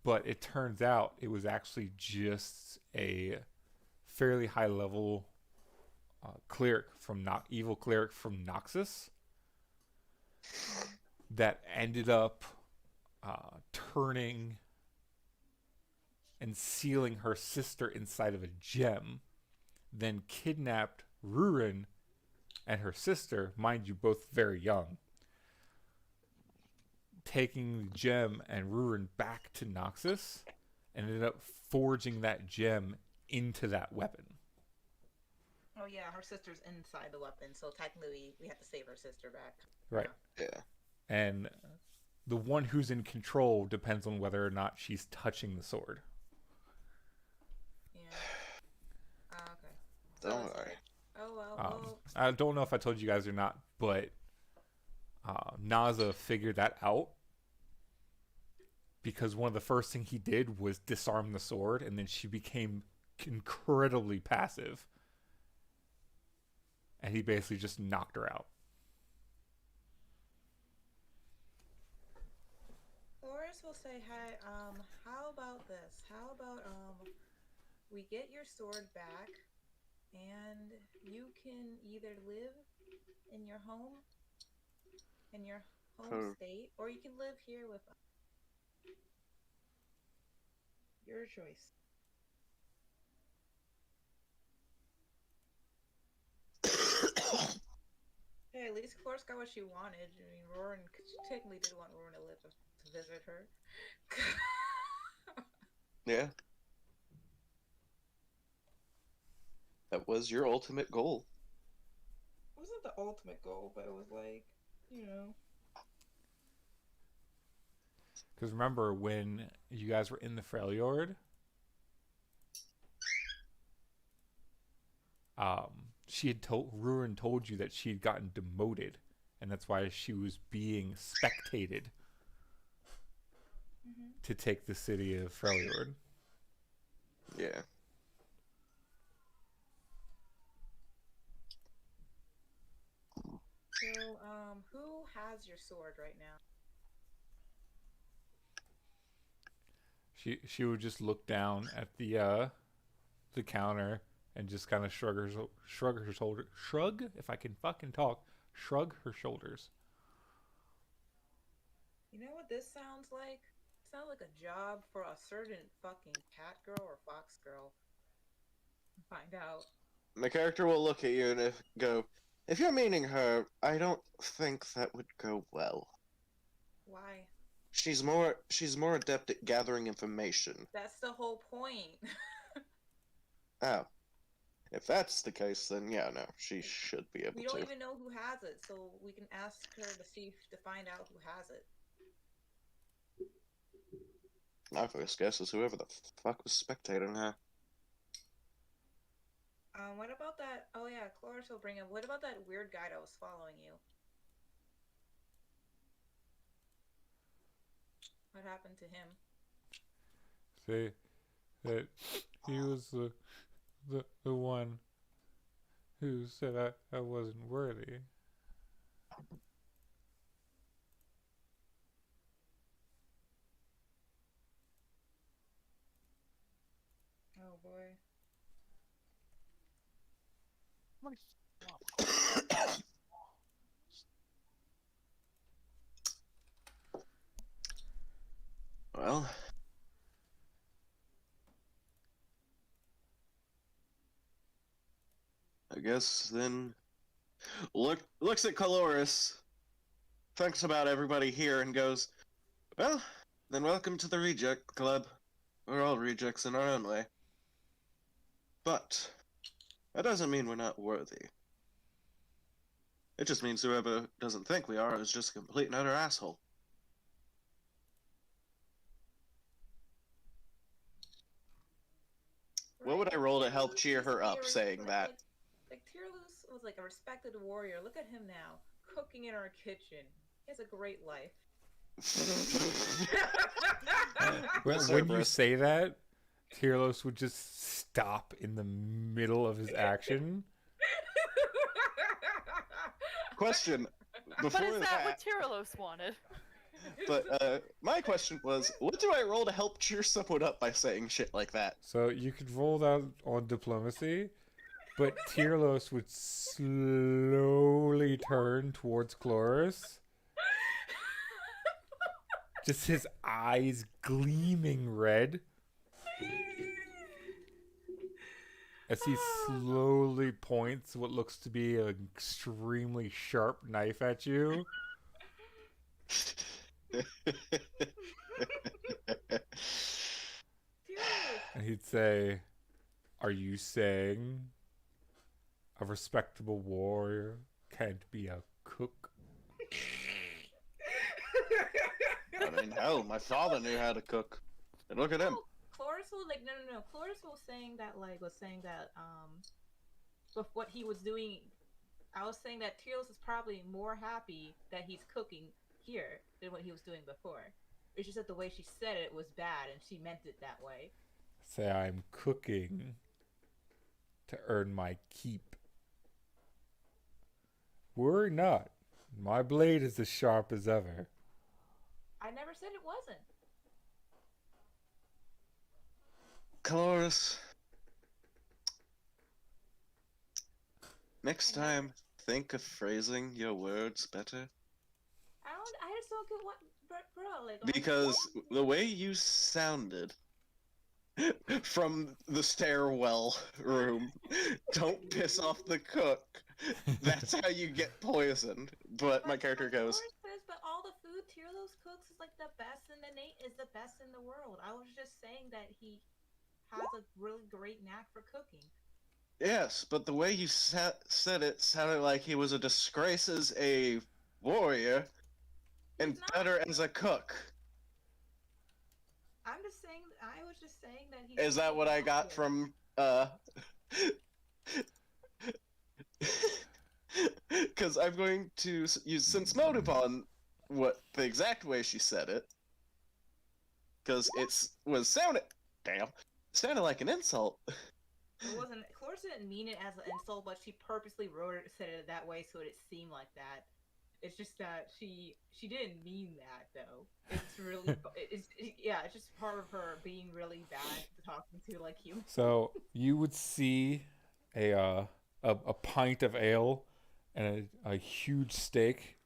But it turns out it was actually just a fairly high level cleric from evil cleric from Noxus that ended up turning and sealing her sister inside of a gem, then kidnapped Rurin and her sister, mind you, both very young, taking the gem and Rurin back to Noxus, and ended up forging that gem into that weapon. Oh yeah, her sister's inside the weapon, so technically we have to save her sister back. Right. Yeah. And the one who's in control depends on whether or not she's touching the sword. Yeah. Okay. Don't it's worry. like, oh well. I don't know if I told you guys or not, but Naza figured that out because one of the first things he did was disarm the sword, and then she became incredibly passive. And he basically just knocked her out. Oris will say, "Hey, how about this? How about we get your sword back, and you can either live in your home state, or you can live here with us. Your choice." Hey, at least Florence got what she wanted. I mean, Roran technically did want Roran to live to visit her. Yeah. That was your ultimate goal. It wasn't the ultimate goal, but it was like, you know. Because remember when you guys were in the Freljord, she had Rurin told you that she had gotten demoted, and that's why she was being spectated to take the city of Freljord. Yeah. So, who has your sword right now? She would just look down at the counter and just kind of shrug her shoulders. Shrug, if I can fucking talk. Shrug her shoulders. You know what this sounds like? It sounds like a job for a certain fucking cat girl or fox girl. Find out. My character will look at you and go, If you're meaning her, I don't think that would go well. Why? She's more adept at gathering information. That's the whole point. Oh. If that's the case, then yeah, no, she should be able We don't to. even know who has it, so we can ask her to find out who has it. My first guess is whoever the fuck was spectating her. What about that? Oh yeah, Cloris will bring up. What about that weird guy that was following you? What happened to him? Say that he was the one who said I wasn't worthy. Oh boy. Well, I guess then looks at Caloris, thinks about everybody here, and goes, "Well, then welcome to the Reject Club. We're all rejects in our own way. But that doesn't mean we're not worthy. It just means whoever doesn't think we are is just a complete and utter asshole." What would I roll to help cheer her up saying that? Like Tyrellus was like a respected warrior. Look at him now, cooking in our kitchen. He has a great life. When you say that, Tyrlos would just stop in the middle of his action. Question. But Before is that what Tyrellos wanted? But my question was, what do I roll to help cheer someone up by saying shit like that? So you could roll that on diplomacy, but Tyrlos would slowly turn towards Chloris. Just his eyes gleaming red as he slowly points what looks to be an extremely sharp knife at you. And he'd say, "Are you saying a respectable warrior can't be a cook?" I mean, hell, my father knew how to cook. And look at him. Cloris was like, no. Cloris was saying that, with what he was doing, I was saying that Tyrellus is probably more happy that he's cooking here than what he was doing before. It's just that the way she said it was bad, and she meant it that way. Say I'm cooking to earn my keep. Worry not. My blade is as sharp as ever. I never said it wasn't. Cloris. Next time, think of phrasing your words better. I just don't get what, bro, like. Because the way you sounded from the stairwell room, "Don't piss off the cook." That's how you get poisoned. But my character goes, Cloris says, but all the food Tyrellus cooks is like the best the best in the world. I was just saying that he has a really great knack for cooking. yes, but the way you said it sounded like he was a disgrace as a warrior and He's not. better as a cook. I was just saying that he. Is that what I got from, because I'm going to use sense motive on what the exact way she said it. Because sounded like an insult. It wasn't. Cloris didn't mean it as an insult, but she purposely said it that way so it seemed like that. It's just that she didn't mean that though. It's really it's just part of her being really bad talking to like you. So you would see a pint of ale and a huge steak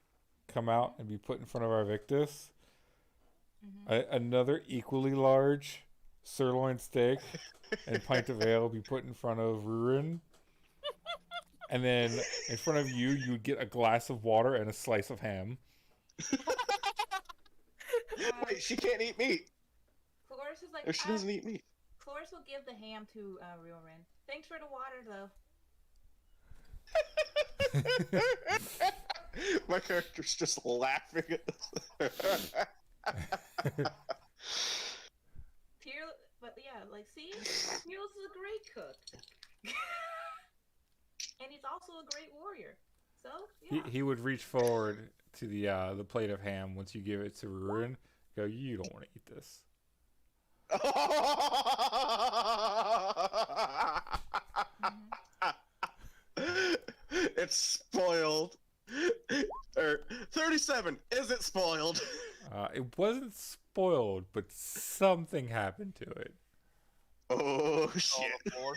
come out and be put in front of our Victus. Another equally large sirloin steak and pint of ale be put in front of Rurin. And then in front of you, you would get a glass of water and a slice of ham. Wait, she can't eat meat. Cloris is like, Or she doesn't eat meat. Cloris will give the ham to Riorin. Thanks for the water, though. My character's just laughing at this. But yeah, like, see? Tearless is a great cook. And he's also a great warrior. So, yeah. He would reach forward to the plate of ham once you give it to Ruin. Go, you don't want to eat this. It's spoiled. 37. Is it spoiled? It wasn't spoiled, but something happened to it. Oh, On shit. the floor.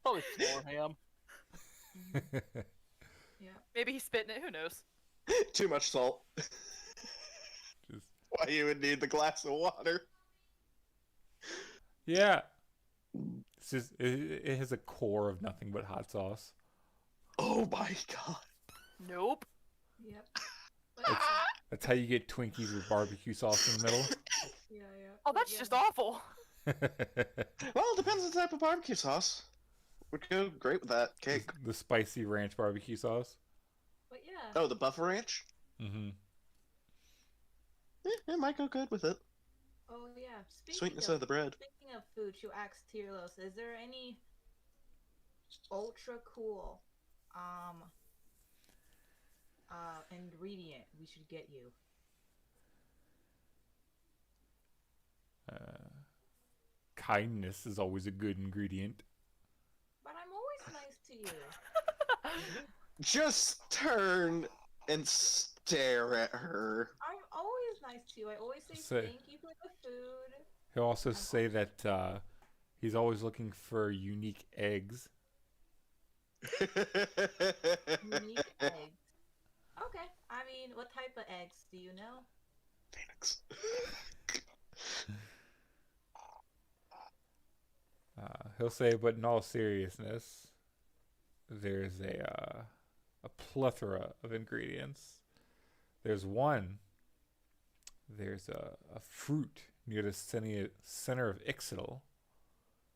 Probably floor ham. Yeah. Maybe he's spitting it. Who knows? Too much salt. Just, Why you would need the glass of water. yeah. It's just, it has a core of nothing but hot sauce. Oh my god. Nope. Yep. That's how you get Twinkies with barbecue sauce in the middle. Yeah. Oh, that's Yeah. just awful. Well, it depends on the type of barbecue sauce. Would go great with that cake. The spicy ranch barbecue sauce. But yeah. Oh, the Buff Ranch? Mm-hmm. It might go good with it. Oh yeah. Sweetness of the bread. Speaking of food, she asked Tearless, is there any ultra cool ingredient we should get you? Kindness is always a good ingredient. But I'm always nice to you. Just turn and stare at her. I'm always nice to you. I always say Say- thank you for the food. He'll also say that he's always looking for unique eggs. Unique eggs. Okay. I mean, what type of eggs do you know? Phoenix. He'll say, but in all seriousness, there's a plethora of ingredients. There's one. There's a fruit near the center of Ixodal.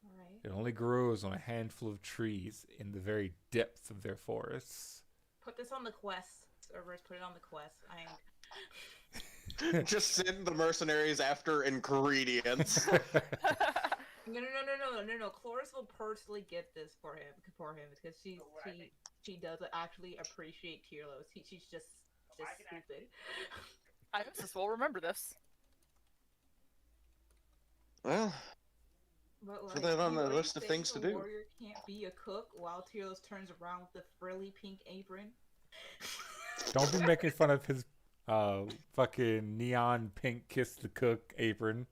Alright. It only grows on a handful of trees in the very depths of their forests. Put this on the quest. Servers, put it on the quest. Just send the mercenaries after ingredients. No. Cloris will personally get this for him because she does actually appreciate Tearless. She's just stupid. I just will remember this. Well, But Put that on you the already list of say things to a do. Warrior can't be a cook while Tearless turns around with the frilly pink apron. Don't be making fun of his fucking neon pink kiss the cook apron.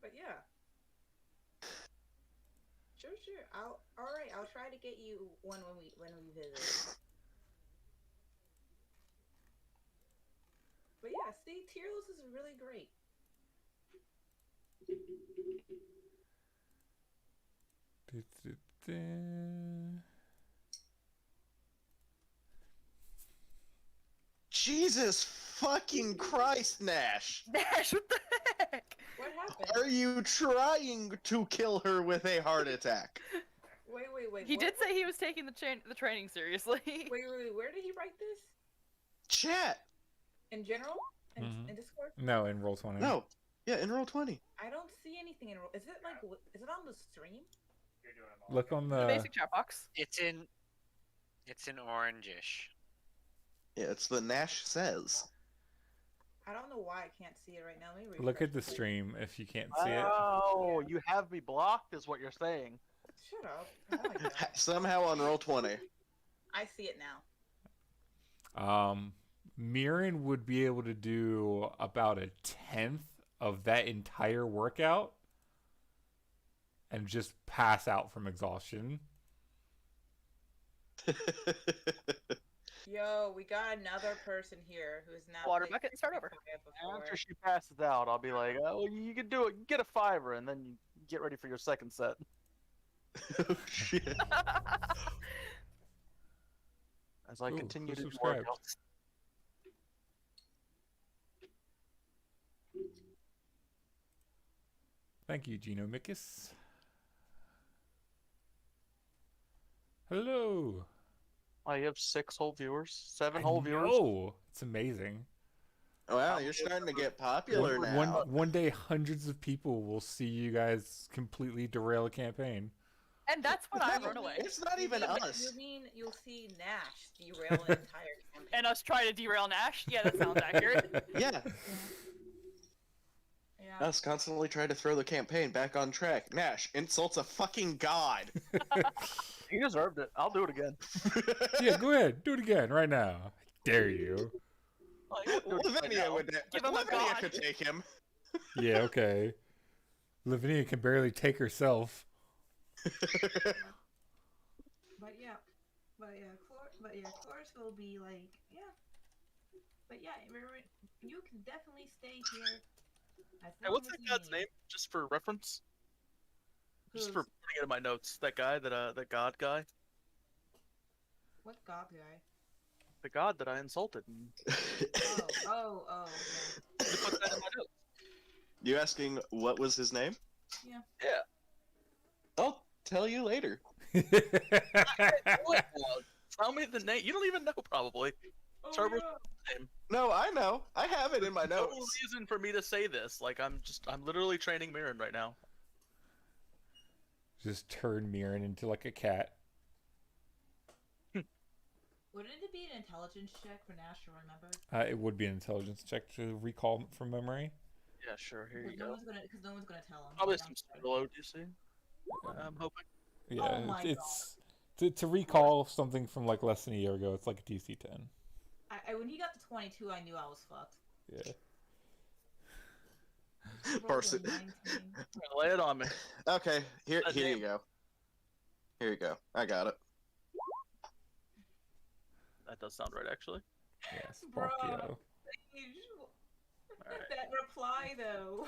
But yeah. Sure. I'll try to get you one when we visit. But yeah, see, Tearless is really great. Jesus fucking Christ, Nash! Nash, what the heck? What happened? Are you trying to kill her with a heart attack? Wait. He what- did say he was taking the training seriously. Wait. Where did he write this? Chat! In general? In, Mhm. in Discord? No, in Roll20. No. Yeah, in Roll20. I don't see anything in. Is it like? Is it on the stream? Look on The the. basic chat box. It's in orangish. Yeah, it's the Nash says. I don't know why I can't see it right now. Let me Look refresh at the it. stream if you can't see it. Oh, you have me blocked, is what you're saying. Shut up. Oh my God. Somehow on Roll20. I see it now. Mirren would be able to do about 1/10 of that entire workout and just pass out from exhaustion. Yo, we got another person here who's not Water played bucket and start over. before. After she passes out, I'll be like, oh, well, you can do it. Get a 5-er, and then you get ready for your second set. Oh shit. As I Ooh, continue who to do more subscribed? builds. Thank you, Genomicus. Hello. Oh, you have 6 whole viewers? 7 I whole viewers? know. It's amazing. Wow, you're starting to get popular now. One day, hundreds of people will see you guys completely derail a campaign. And that's when I run away. It's not even us. You mean you'll see Nash derail an entire campaign? And us try to derail Nash? Yeah, that sounds accurate. Yeah, Yeah. us constantly try to throw the campaign back on track. Nash insults a fucking god. He deserved it. I'll do it again. Yeah, go ahead. Do it again right now. I dare you. Lavinia would. Give him a Lavinia god. could take him. Yeah, okay. Lavinia can barely take herself. But yeah, Cloris will be like, yeah. But yeah, remember, you can definitely stay here. As Hey, long what's as that you god's need. name? Just for reference? Just for Who's- putting it in my notes. That guy, that god guy. What god guy? The god that I insulted. Oh. Yeah. Just put that in my notes. You asking what was his name? Yeah. Yeah. I'll tell you later. What? Tell me the name. You don't even know, probably. Oh, Cerberus' yeah. name. No, I know. I have it in my No notes. reason for me to say this. Like, I'm literally training Mirren right now. Just turn Mirren into like a cat. Wouldn't it be an intelligence check for Nash to remember? It would be an intelligence check to recall from memory. Yeah, sure. Here you Because no go. one's gonna tell him. Probably Like, some I'm solo DC. I'm hoping. Yeah, Oh my it's to recall something from like less than a year ago. It's like a DC 10. when he got to 22, I knew I was fucked. Yeah. Rolled a Parse it. 19. Lay it on me. Okay, here That you name. go. Here you go. I got it. That does sound right, actually. Yeah, Bruh. Sparkio. Alright. That reply though.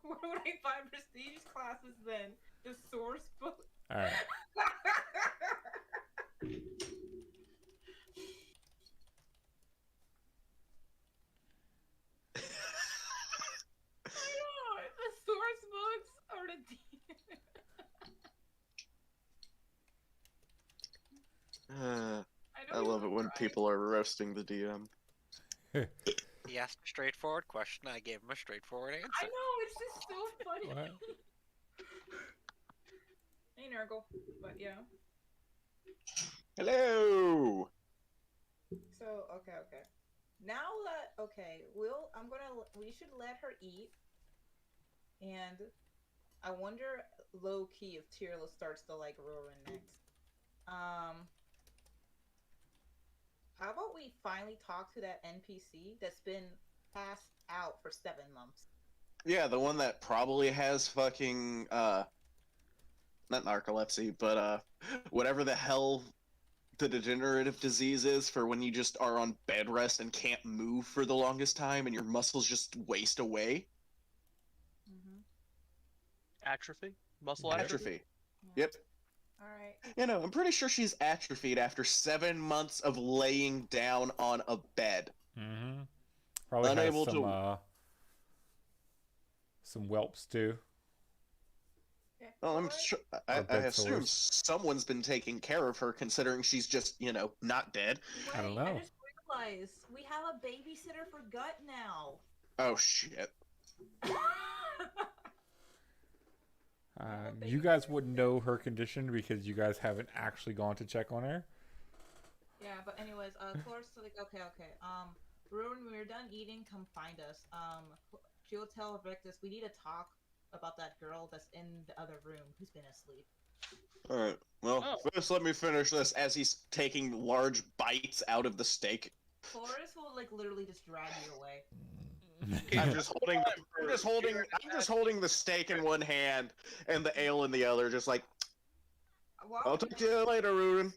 Where would I find prestige classes then? The source book. All right. I know, the source books are the I love it when people are roasting the DM. He asked a straightforward question. I gave him a straightforward answer. I know, it's just so funny. What? Hey, Nurgle. But yeah. Hello. So okay. Now that we should let her eat, and I wonder low key if Tearless starts to like ruin next. How about we finally talk to that NPC that's been passed out for 7 months? Yeah, the one that probably has fucking not narcolepsy, but whatever the hell the degenerative disease is for when you just are on bed rest and can't move for the longest time and your muscles just waste away. Atrophy? Muscle atrophy? Atrophy. Yep. All right. You know, I'm pretty sure she's atrophied after 7 months of laying down on a bed. Mm-hmm. Probably Unable has some whelps too. Well, I'm sure, I bed assume sores. someone's been taking care of her, considering she's just, not dead. I don't Wait, know. I just realized we have a babysitter for Gut now. Oh shit. You guys wouldn't know her condition because you guys haven't actually gone to check on her. Yeah, but anyways, Cloris, like, okay. Ruin, when we're done eating, come find us. She'll tell Victus we need to talk about that girl that's in the other room who's been asleep. Alright, well, first let me finish this as he's taking large bites out of the steak. Cloris will, like, literally just drag you away. I'm just holding the steak in one hand and the ale in the other, just like, While I'll we're talk to you later, Ruin.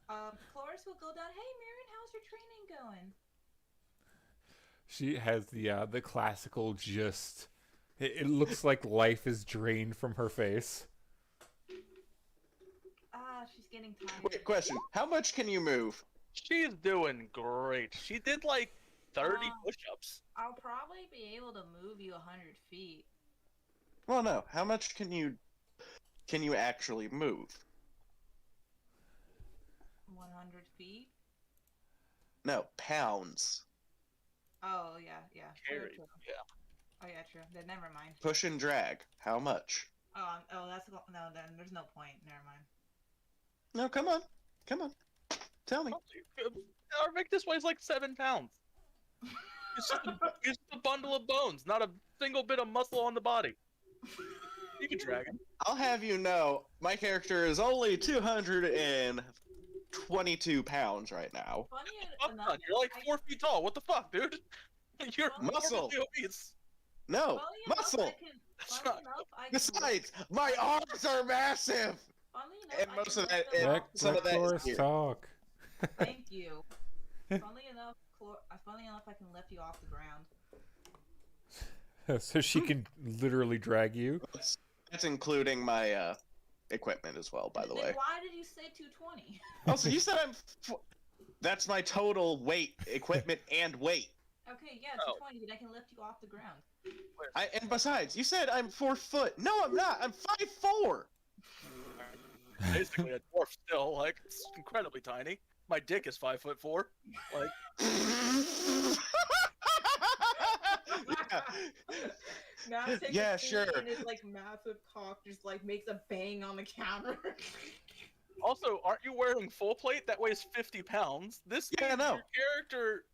Cloris Chloris will go down. Hey, Marion, how's your training going? She has the classical just. It looks like life is drained from her face. Ah, she's getting tired. Wait, question. How much can you move? She's doing great. She did like 30 push-ups. I'll probably be able to move you 100 feet. Well, no. How much can you actually move? 100 feet? No, pounds. Oh, yeah. Carry. True. Yeah. Oh, yeah, true. Then never mind. Push and drag. How much? That's no. Then there's no point. Never mind. No, come on. Come on. Tell me. Our Victus weighs like 7 pounds. It's just a bundle of bones, not a single bit of muscle on the body. You can drag him. I'll have you know, my character is only 222 pounds right now. Funny Fuck enough, on, you're like 4 feet tall. What the fuck, dude? You're Muscle. morbidly obese. No, muscle. Besides, my arms are massive. Funny enough, And most of that, lift them and off the some of that ground. is here. Talk. Thank you. Funny enough, I can lift you off the ground. So she can literally drag you. That's including my equipment as well, by the Then way. why did you say 220? Also, you said that's my total weight, equipment, and weight. Okay, yeah, 220. Then I can lift you off the ground. And besides, you said I'm 4 foot. No, I'm not. I'm 5'4". Basically a dwarf still, like, it's incredibly tiny. My dick is 5'4". Like, Now take Yeah, a seat sure. And his like massive cock just like makes a bang on the counter. also, aren't you wearing full plate? That weighs 50 pounds. This Yeah, means no. your character...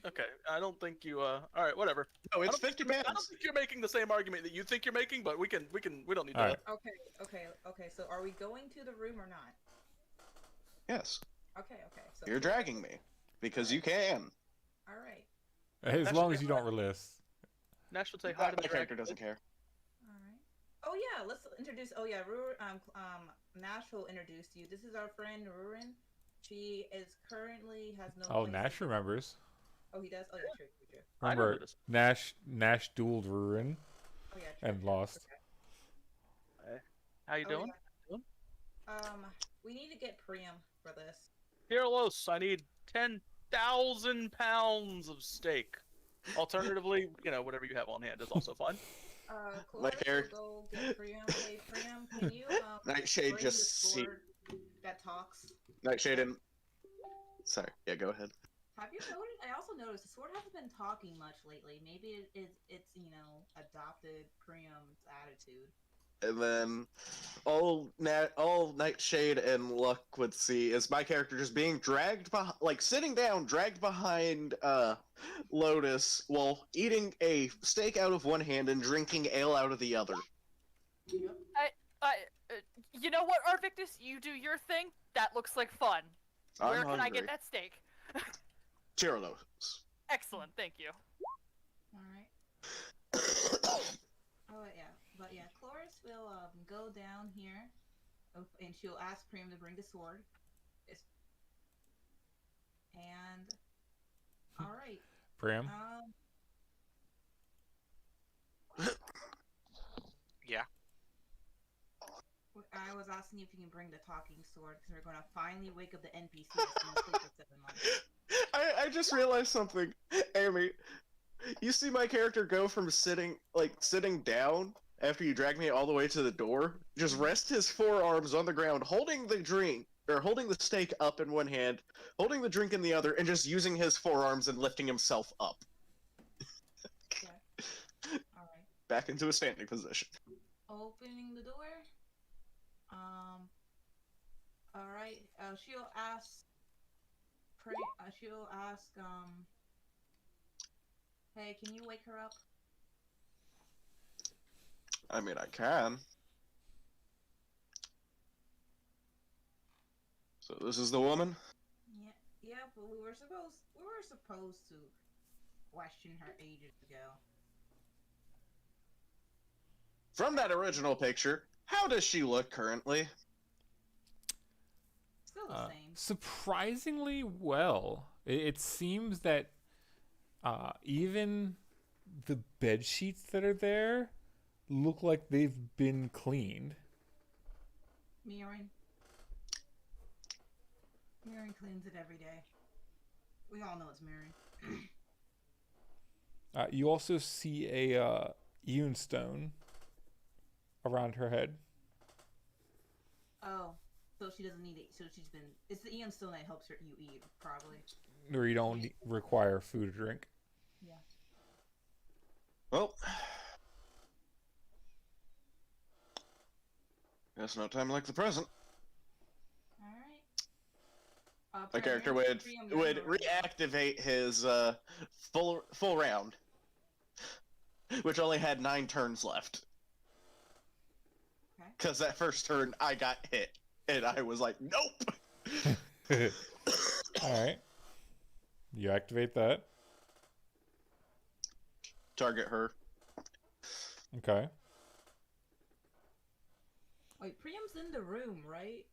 Okay, I don't think you, alright, whatever. No, I it's don't think 50 I don't pounds. think you're making the same argument that you think you're making, but we don't need All to... right. Okay. So are we going to the room or not? Yes, Okay. So you're dragging me because you can. All right. As That's long okay. as you don't release. Nash would say hi to My the character dragon. doesn't care. All right. Oh yeah, let's introduce. Oh yeah, Nash will introduce you. This is our friend Rurin. She is currently has no. Oh, place Nash to- remembers. Oh, he does. Oh yeah, true. I Remember, remember this. Nash dueled Ruin Oh yeah, true. and lost. Okay. How you Oh, doing? We need to get Priam for this. Kirilos, I need 10,000 pounds of steak. Alternatively, whatever you have on hand is also fine. Chloris character- will go get Priam. Hey, Priam, can you Nightshade bring just the see. sword that talks? Nightshade and. Sorry. Yeah, go ahead. Have you noticed? I also noticed the sword hasn't been talking much lately. Maybe it's adopted Priam's attitude. And then all Nightshade and Luck would see is my character just being dragged sitting down, dragged behind Lotus while eating a steak out of one hand and drinking ale out of the other. Yep. You know what, Arvictus? You do your thing. That looks like fun. Where I'm can I hungry. get that steak? Cheerios. Excellent, thank you. All right. Oh yeah, but yeah, Chloris will go down here, and she'll ask Priam to bring the sword. And all right. Priam? Yeah. I was asking if you can bring the talking sword because we're gonna finally wake up the NPC that's been asleep for 7 months. I just realized something, Amy. You see my character go from sitting down after you drag me all the way to the door, just rest his forearms on the ground, holding the steak up in one hand, holding the drink in the other, and just using his forearms and lifting himself up. Okay. All right. Back into a standing position. Opening the door. All right. She'll ask. Hey, can you wake her up? I mean, I can. So this is the woman? Yeah, but we were supposed to question her ages ago. From that original picture, how does she look currently? Still same. Surprisingly well. It seems that even the bed sheets that are there look like they've been cleaned. Mirroring. Mirroring cleans it every day. We all know it's mirroring. You also see a Ewan stone around her head. Oh, so she doesn't need it. So she's been. It's the Eon stone that helps you eat, probably. Or you don't require food or drink. Yeah. Well, guess no time like the present. All right. My character would reactivate his full round, which only had 9 turns left. Okay. Because that first turn I got hit, and I was like, nope. All right. You activate that. Target her. Okay. Wait, Priam's in the room, right?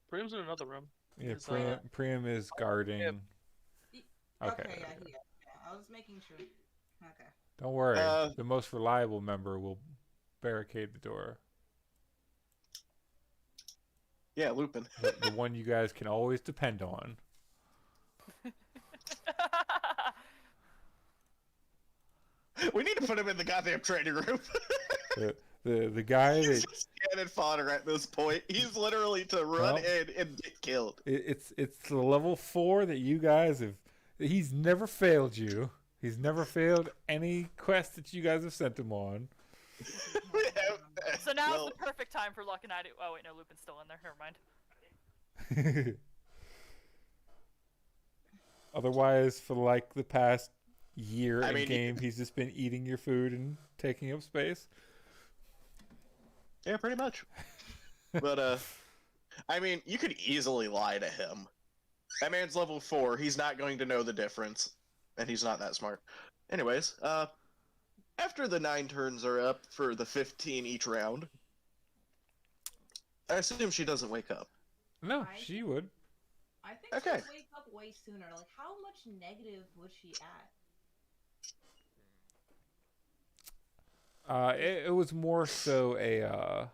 Priam's in another room. Yeah, Is, Priam is guarding. yeah. Okay. Okay, yeah. I was making sure. Okay. Don't worry. The most reliable member will barricade the door. Yeah, Lupin. The one you guys can always depend on. We need to put him in the goddamn training room. The guy He's that just cannon fodder at this point. He's literally to run in and get killed. it's the level 4 that you guys have. He's never failed you. He's never failed any quest that you guys have sent him on. So now is the perfect time for Luck and I to. Oh wait, no, Lupin's still in there. Never mind. Otherwise, for like the past year I in mean, game, he's just been eating your food and taking up space. Yeah, pretty much. But I mean, you could easily lie to him. That man's level 4. He's not going to know the difference, and he's not that smart. Anyways, after the 9 turns are up for the 15 each round, I assume she doesn't wake up. No, she would. I think Okay. she'll wake up way sooner. Like, how much negative was she at? It was more so a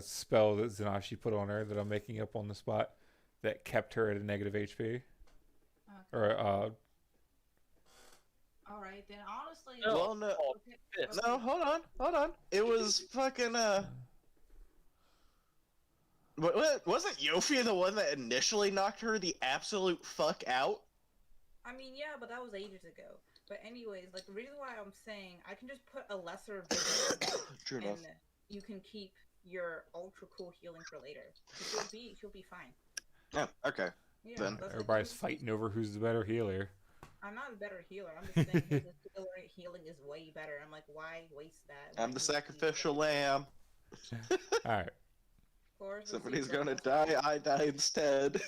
spell that Zanashi put on her that I'm making up on the spot that kept her at a negative HP. Okay. Or All right, then honestly. No. Well, no. Okay, Yes. No, hold on. It was fucking, wasn't Yofi the one that initially knocked her the absolute fuck out? I mean, yeah, but that was ages ago. But anyways, like, the reason why I'm saying I can just put a lesser vision True and enough. you can keep your ultra cool healing for later. She'll be fine. Yeah, okay. Yeah, Then that's everybody's fighting over who's the better healer. I'm not a better healer. I'm just saying his healing is way better. I'm like, why waste that? I'm the sacrificial lamb. Alright. Of course, Somebody's gonna die, I die instead.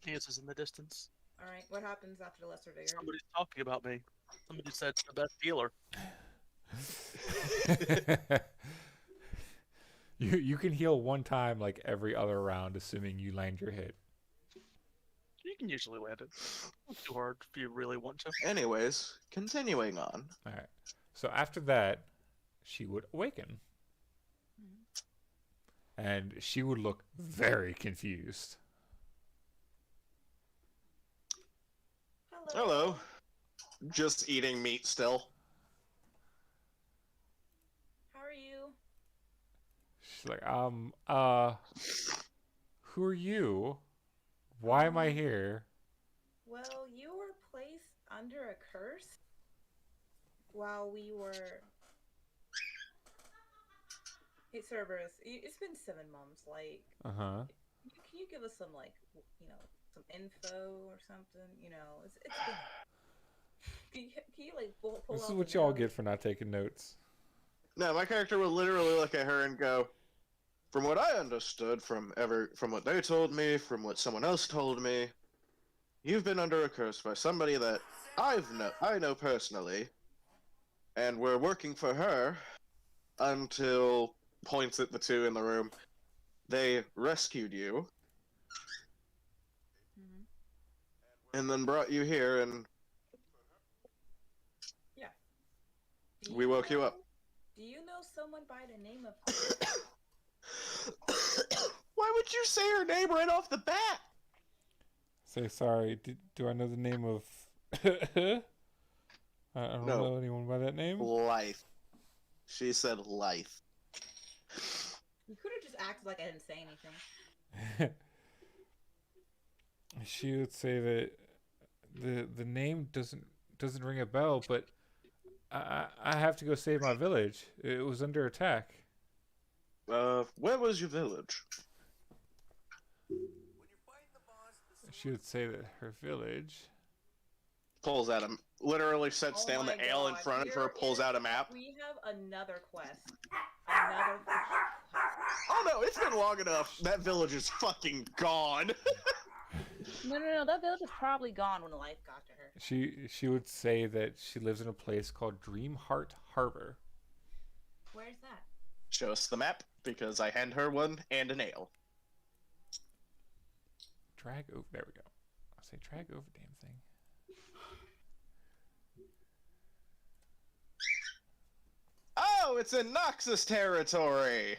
Jesus is in the distance. All right, what happens after the lesser vigor? Somebody's talking about me. Somebody said the best healer. You can heal one time like every other round, assuming you land your hit. You can usually land it. Not too hard if you really want to. Anyways, continuing on. Alright. So after that, she would awaken. And she would look very confused. Hello. Just eating meat still. How are you? She's like, who are you? Why am I here? Well, you were placed under a curse while we were. Hey, Cerberus, it's been 7 months. Like, Uh-huh. can you give us some, like, some info or something? It's been. Can you like pull This is out what the y'all notes? get for not taking notes. No, my character will literally look at her and go, from what I understood, from what they told me, from what someone else told me, you've been under a curse by somebody that I know personally, and we're working for her until points at the 2 in the room They rescued you Hmm. and then brought you here, and Yeah. we woke you up. Do you know someone by the name of? Why would you say her name right off the bat? Say sorry. Do I know the name of? I don't No. know anyone by that name. Life. She said life. You could have just acted like I didn't say anything. She would say that the name doesn't ring a bell, but I have to go save my village. It was under attack. Where was your village? She would say that her village. Pulls out a literally sets Oh down my the ale in God, front of her, here pulls is- out a map. We have another quest. Another. Oh no, it's been long enough. That village is fucking gone. No. That village is probably gone when the life got to her. She would say that she lives in a place called Dreamheart Harbor. Where's that? Show us the map, because I hand her one and an ale. Drag over. There we go. I'll say drag over damn thing. Oh, it's in Noxus territory!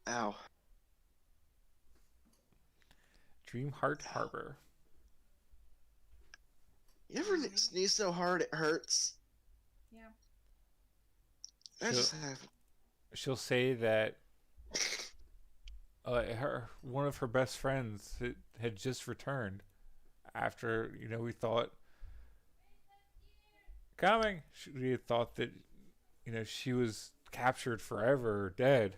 Ow. Dreamheart Harbor. You ever sneeze so hard it hurts? Yeah. I just Sure. have. She'll say that one of her best friends had just returned after we thought coming. We had thought that she was captured forever or dead,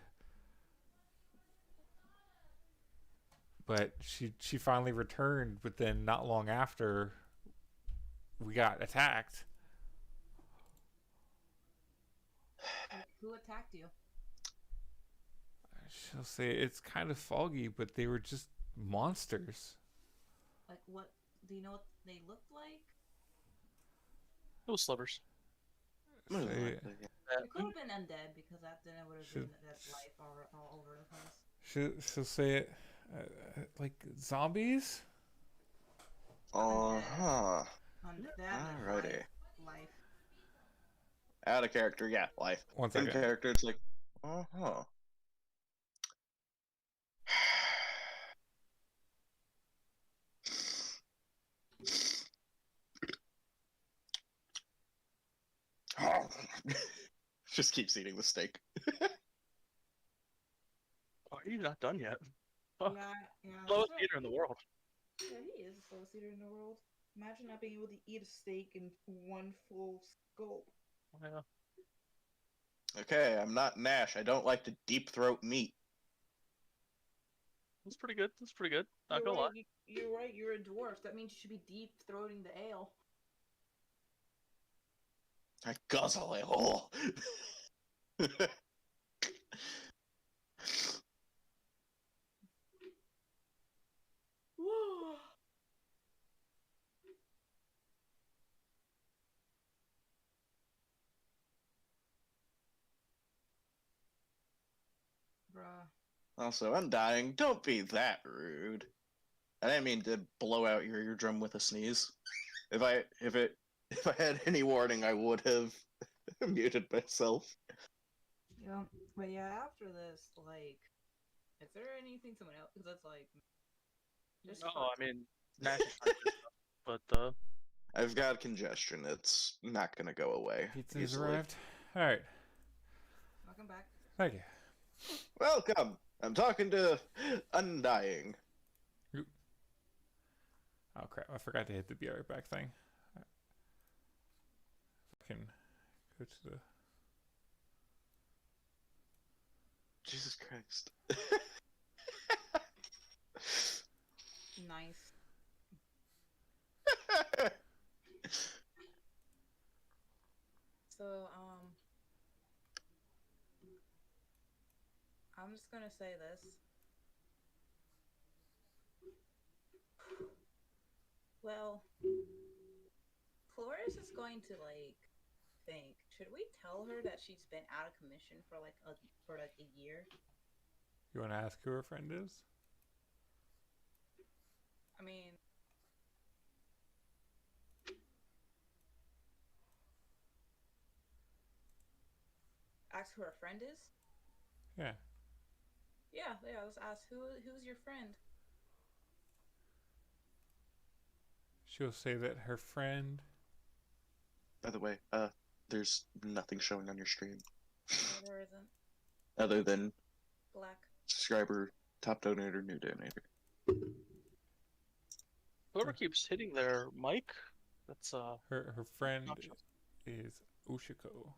but she finally returned. But then not long after, we got attacked. Who attacked you? She'll say it's kind of foggy, but they were just monsters. Like what? Do you know what they looked like? It was slivers. More than Say- likely, yeah. It could have been undead because then it would have Should- been that life all over the place. she'll say it like zombies. Uh-huh. Undead. Alrighty. Life. Out of character, yeah, life. One In second. character, it's like, uh-huh. Just keeps eating the steak. Are you not done yet? Oh, Yeah. slowest that's eater in the world. right. Yeah, he is the slowest eater in the world. Imagine not being able to eat a steak in one full gulp. Yeah. Okay, I'm not Nash. I don't like to deep throat meat. That's pretty good. That's pretty good. Not You're gonna lie. right. You're right. You're a dwarf. That means you should be deep throating the ale. I guzzle it all. Bruh. Also, Undying, don't be that rude. I didn't mean to blow out your eardrum with a sneeze. If I had any warning, I would have muted myself. Yeah, but yeah, after this, like, is there anything someone else? Because it's like, just No, fuck- I mean, Nash is trying to do stuff, but I've got congestion. It's not gonna go away. Pizza's easily. arrived. All right. welcome back. Thank you. Welcome. I'm talking to Undying. Oh crap! I forgot to hit the be right back thing. I can go to the. Jesus Christ. Nice. So, I'm just gonna say this. Well, going to think. Should we tell her that she's been out of commission for a year? You want to ask who her friend is? I mean, ask who her friend is. Yeah. Yeah. Let's ask who's your friend. She'll say that her friend. By the way, there's nothing showing on your stream No, there isn't. other than Black. subscriber, top donator, new donator. Whoever keeps hitting their mic, that's Her friend not just- is Ushiko.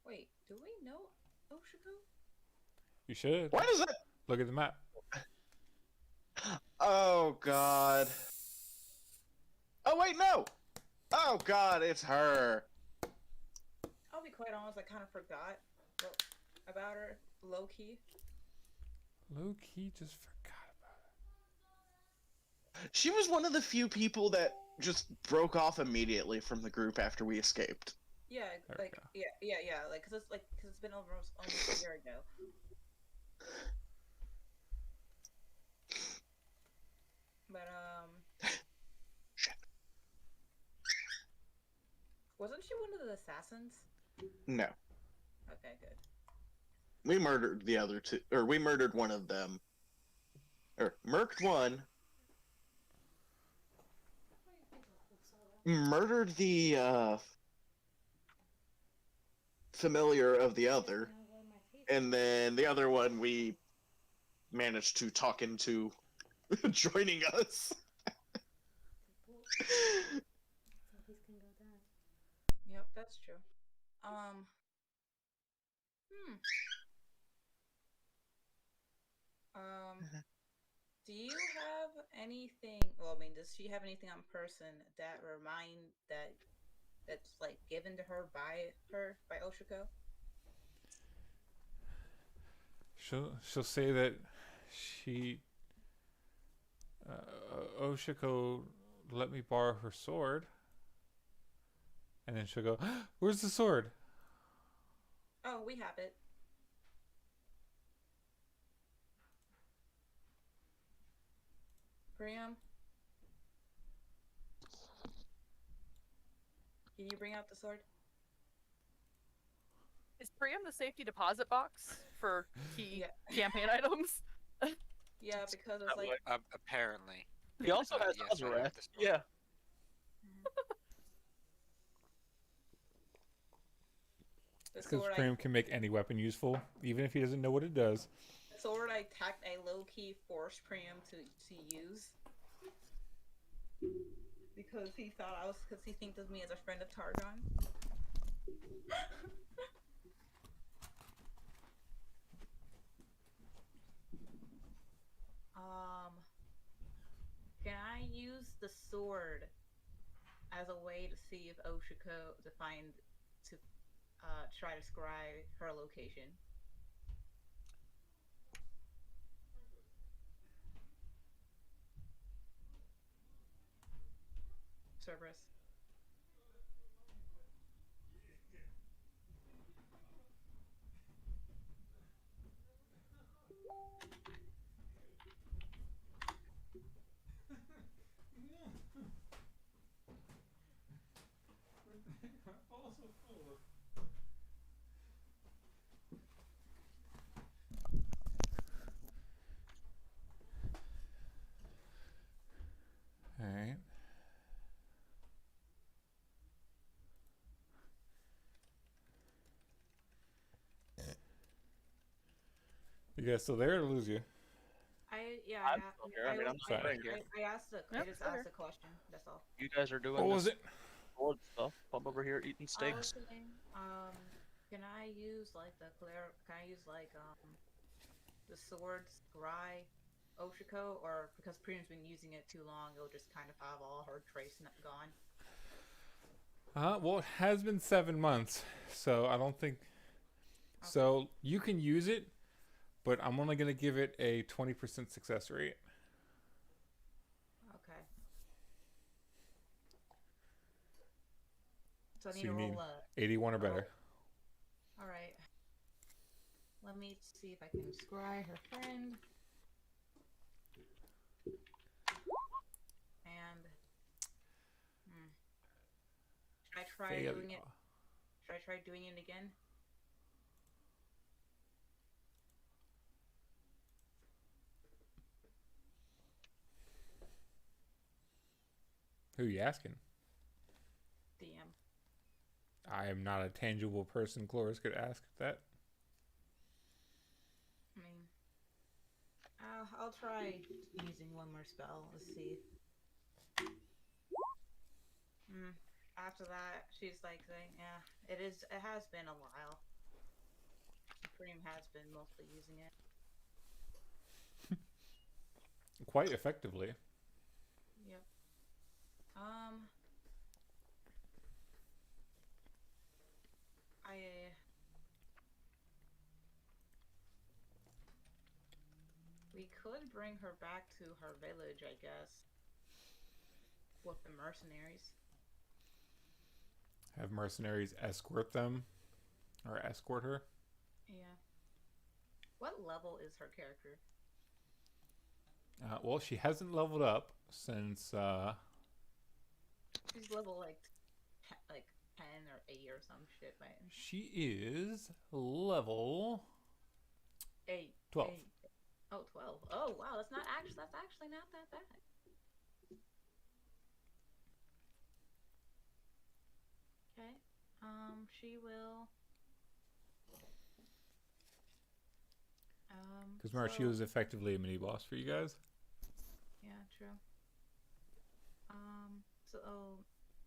Wait, do we know Oshiko? You should Why does that? look at the map. Oh God. Oh wait, no. Oh God, it's her. I'll be quite honest, I kind of forgot about her, low key. Low key, just forgot about it. She was one of the few people that just broke off immediately from the group after we escaped. Yeah, There we like go. yeah, cause it's been almost a year ago. But Shit. wasn't she one of the assassins? No, Okay, good. we murdered the other two, or we murdered one of them, or murked one, murdered the familiar of the other, and then the other one we managed to talk into joining us. Zombies can go down. Yep, that's true. Do you have anything? Well, I mean, does she have anything on person that's like given to her by Oshiko? She'll say that she Oshiko let me borrow her sword, and then she'll go, "Where's the sword?" Oh, we have it. Priam, can you bring out the sword? Is Priam the safety deposit box for key Yeah. campaign items? Yeah, because it's That like way. Apparently. He also has Yes, I have Azarath. this one. Yeah. the It's because sword. Priam can make any weapon useful, even if he doesn't know what it does. The sword I low key forced Priam to use because he thinks of me as a friend of Targon. Can I use the sword as a way to see if Oshiko to try to scry her location? Cerberus. All right. You guys still there or lose you? I'm still here. I mean, I'm not Sorry. staying here. I just asked a question. That's all. You guys are doing What was this it? sword stuff. I'm over here eating I was steaks. saying, can I use the sword scry Oshiko, or because Priam's been using it too long, it'll just kind of have all her trace gone? Well, it has been 7 months, so I don't think. Okay. So you can use it, but I'm only gonna give it a 20% success rate. Okay. So I So need you to need roll 81 or better. All right. Let me see if I can scry her friend. And should I try doing it? Should I try doing it again? Who are you asking? DM. I am not a tangible person. Cloris could ask that. I mean, I'll try using one more spell. Let's see. After that, she's like saying, "Yeah, it is. It has been a while. Supreme has been mostly using it." Quite effectively. Yep. We could bring her back to her village, I guess, with the mercenaries. Have mercenaries escort them, or escort her. Yeah. What level is her character? Well, she hasn't leveled up since. She's level like 10 or 8 or some shit, man. She is level 8. 12. 8. Oh, 12. Oh, wow. That's actually not that bad. Okay. She will. Because remember, she was effectively a mini boss for you guys. Yeah, true. So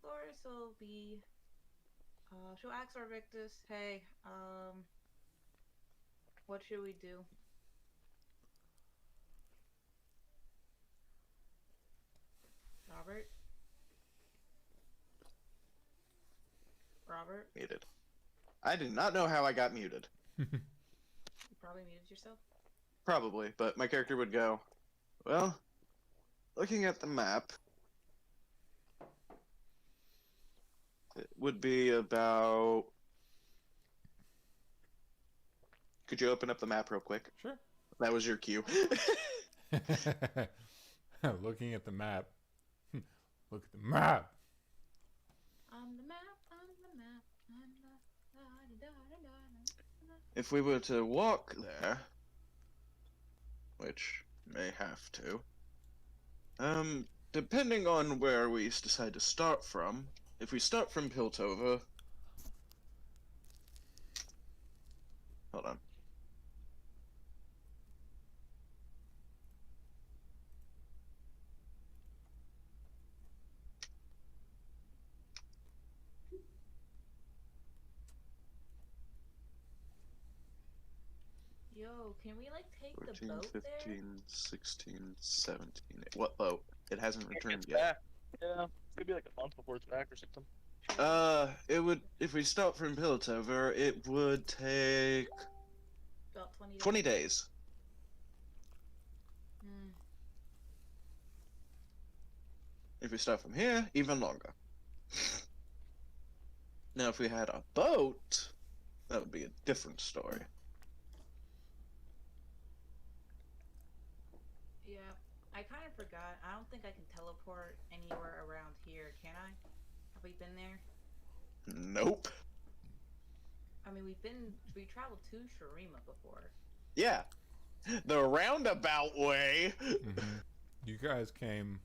Loris will be. She'll ask our Victus, "Hey, what should we do?" Robert? Robert? Muted. I did not know how I got muted. You probably muted yourself. Probably, but my character would go, well, looking at the map, it would be about... Could you open up the map real quick? Sure. That was your cue. Looking at the map. Look at the map. On the map. If we were to walk there, which may have to, depending on where we decide to start from, if we start from Piltover, hold on. Yo, can we like take 14, the boat 15, there? 16, 17. What boat? It hasn't returned It's yet. back. Yeah, it's gonna be like a month before it's back or something. It would, if we start from Piltover, it would take About 20 days. 20 days. If we start from here, even longer. Now, if we had a boat, that would be a different story. Yeah, I kind of forgot. I don't think I can teleport anywhere around here, can I? Have we been there? Nope. I mean, we traveled to Shurima before. Yeah. The roundabout way. Mm-hmm. You guys came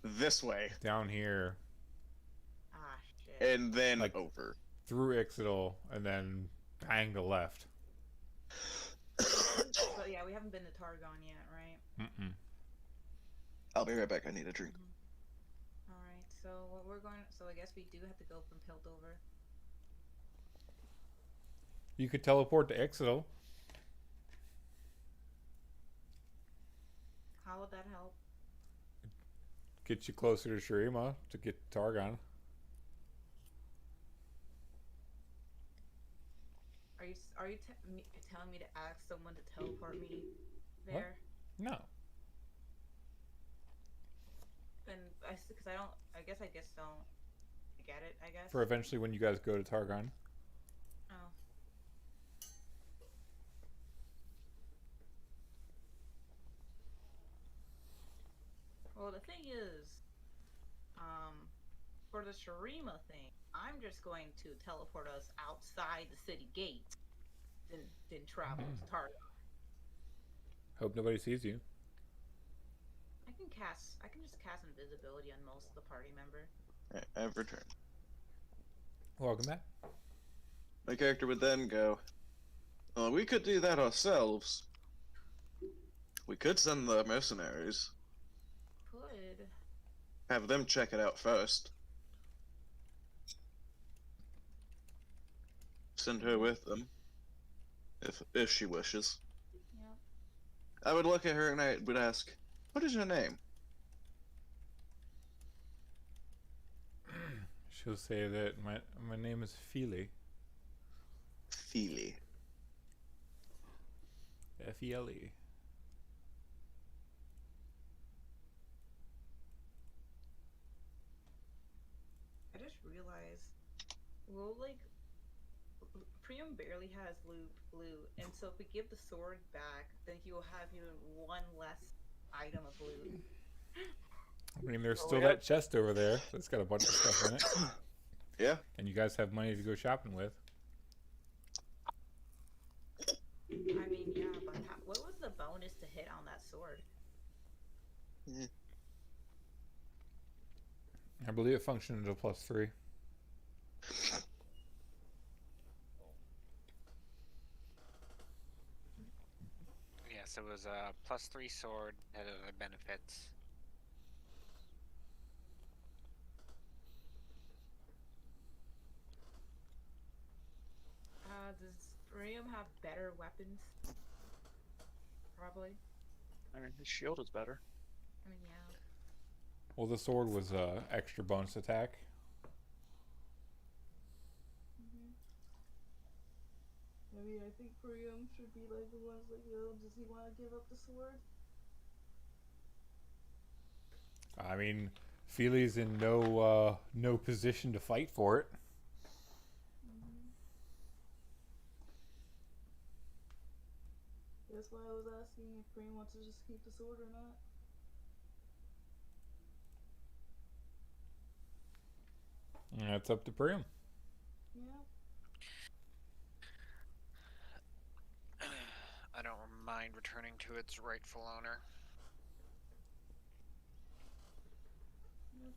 This way. down here Ah, shit. And then Like- over. through Ixodal and then bang to left. But yeah, we haven't been to Targon yet, right? Mm-mm. I'll be right back. I need a drink. Alright, so what we're going... So I guess we do have to go from Piltover. You could teleport to Ixodal. How would that help? Get you closer to Shurima to get to Targon. Are you telling me to ask someone to teleport me there? No. And because I guess don't. get it, I guess. For eventually when you guys go to Targon. Oh. Well, the thing is, for the Shurima thing, I'm just going to teleport us outside the city gates, then travel to Targon. Hope nobody sees you. I can just cast invisibility on most of the party member. I've returned. Welcome back. My character would then go, well, we could do that ourselves. We could send the mercenaries. Could. Have them check it out first. Send her with them. If she wishes. Yep. I would look at her and I would ask, what is your name? She'll say that my name is Feely. Feely. F-E-L-E. I just realized, well, like, Priam barely has loot, and so if we give the sword back, then he will have even one less item of loot. I mean, there's still that chest over there that's got a bunch of stuff in it. Yeah. And you guys have money to go shopping with. I mean, yeah, but what was the bonus to hit on that sword? I believe it functioned at a +3. Yes, it was a +3 sword, had other benefits. Does Priam have better weapons? Probably. I mean, his shield is better. I mean, yeah. Well, the sword was extra bonus attack. I mean, I think Priam should be like the ones like, yo, does he want to give up the sword? I mean, Feely's in no position to fight for it. That's why I was asking if Priam wants to just keep the sword or not. Yeah, it's up to Priam. Yeah. I don't mind returning to its rightful owner.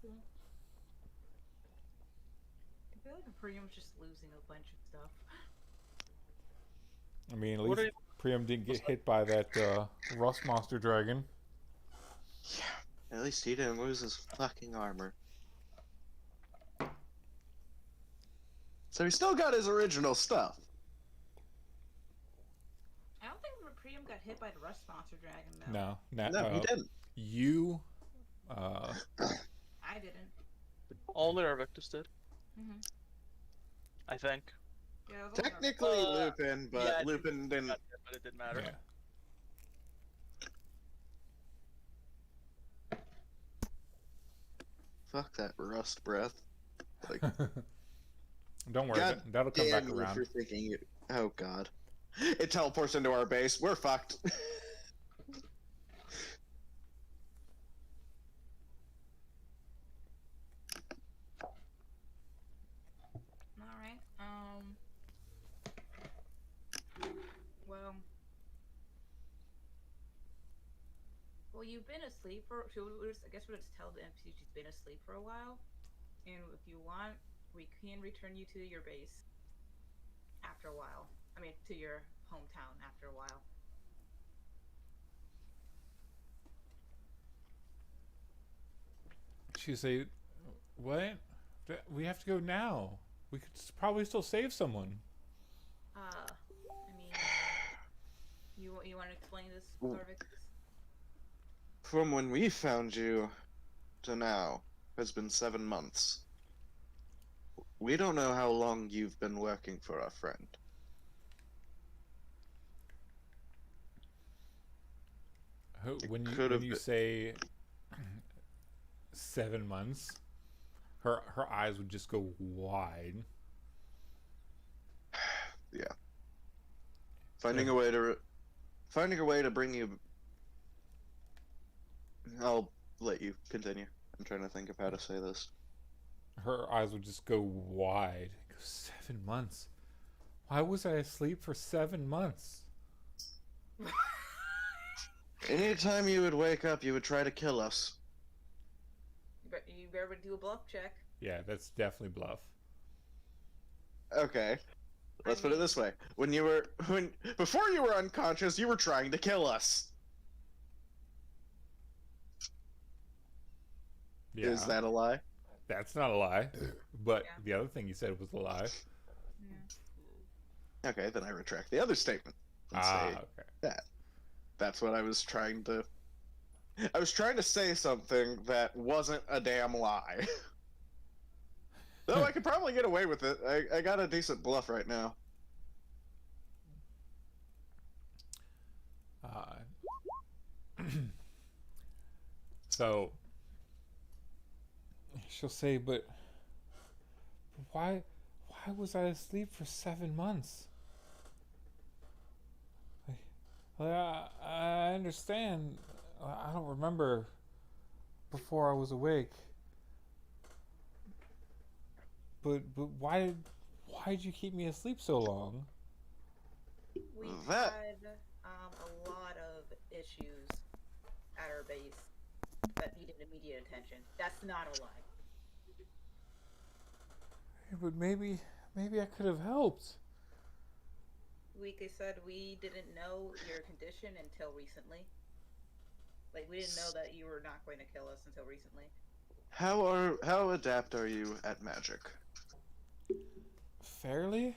Okay. I feel like Priam's just losing a bunch of stuff. I mean, at least Priam didn't get hit by that rust monster dragon. Yeah. At least he didn't lose his fucking armor. So he still got his original stuff. I don't think Priam got hit by the rust monster dragon, though. No, No, he didn't. You, I didn't. Only Arvictus did. I think. Yeah, it was only Technically Lupin, but yeah, Lupin didn't. But it didn't matter. yeah. Fuck that rust breath. Like, Don't worry, God that'll come back damn you around. for thinking it. Oh god. It teleports into our base. We're fucked. Alright, well, you've been asleep for, I guess we'll just tell the NPC she's been asleep for a while, and if you want, we can return you to your base after a while. I mean, to your hometown after a while. She say, "What? We have to go now. We could probably still save someone." I mean, you want to explain this, Corvix? From when we found you to now has been 7 months. We don't know how long you've been working for our friend. When Could've you been- say 7 months, Her eyes would just go wide. Yeah. Finding a way to bring you. I'll let you continue. I'm trying to think of how to say this. Her eyes would just go wide. It goes, 7 months. Why was I asleep for 7 months? Anytime you would wake up, you would try to kill us. You better do a bluff check. Yeah, that's definitely bluff. Okay. Let's put it this way. Before you were unconscious, you were trying to kill us. Yeah. Is that a lie? That's not a lie. But Yeah. the other thing you said was a lie. Okay, then I retract the other statement and say Okay. that. That's what I was trying to. I was trying to say something that wasn't a damn lie. Though I could probably get away with it. I got a decent bluff right now. So she'll say, but why was I asleep for 7 months? I understand. I don't remember before I was awake. But why did you keep me asleep so long? We've That- had a lot of issues at our base that needed immediate attention. That's not a lie. But maybe I could have helped. Like I said, we didn't know your condition until recently. Like, we didn't know that you were not going to kill us until recently. How adept are you at magic? Fairly?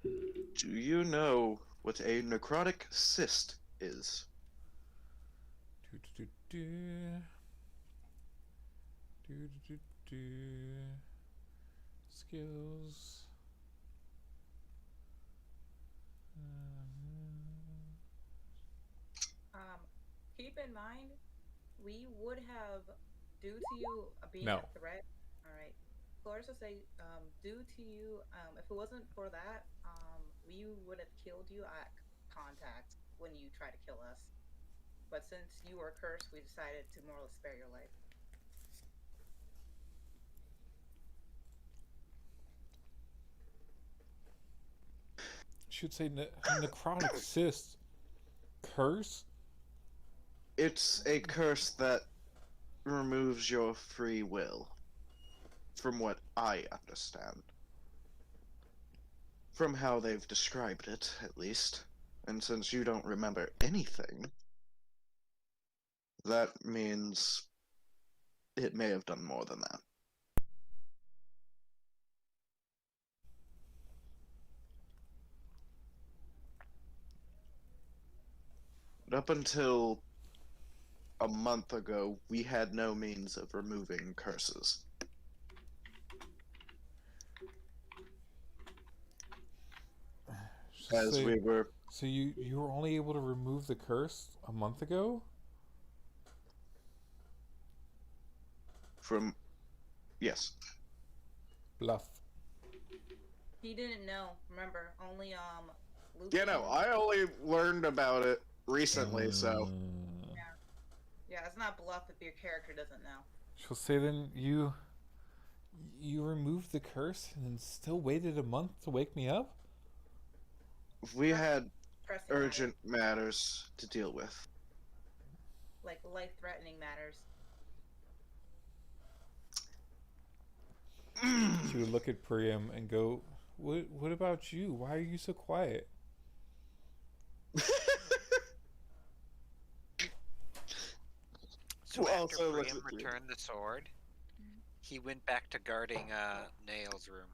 Do you know what a necrotic cyst is? Skills. Keep in mind, we would have, due to you being No. a threat. All right. Flores will say, due to you, if it wasn't for that, we would have killed you at contact when you tried to kill us. But since you were cursed, we decided to more or less spare your life. Should say necrotic cyst. Curse? It's a curse that removes your free will. From what I understand. From how they've described it, at least. And since you don't remember anything, that means it may have done more than that. But up until a month ago, we had no means of removing curses. As we were. So you were only able to remove the curse a month ago? From. Yes. Bluff. He didn't know. Remember, only Luke. Yeah, no, I only learned about it recently, so. Yeah, it's not bluff if your character doesn't know. She'll say then you removed the curse and then still waited a month to wake me up? We had Pressing urgent matters to deal with. like life-threatening matters. She would look at Priam and go, What about you? Why are you so quiet? So Well, after also, let's- Priam returned the sword, he went back to guarding Nail's room.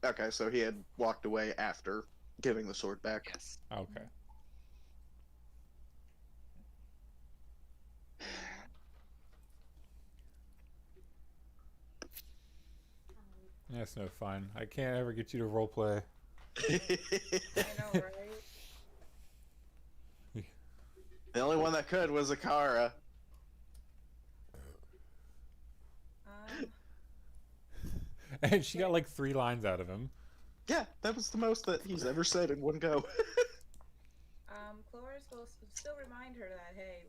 Okay, so he had walked away after giving the sword back. Yes. Okay. That's no fun. I can't ever get you to roleplay. I know, right? The only one that could was Akara. And she got like 3 lines out of him. Yeah, that was the most that he's ever said in one go. Cloris will still remind her that hey,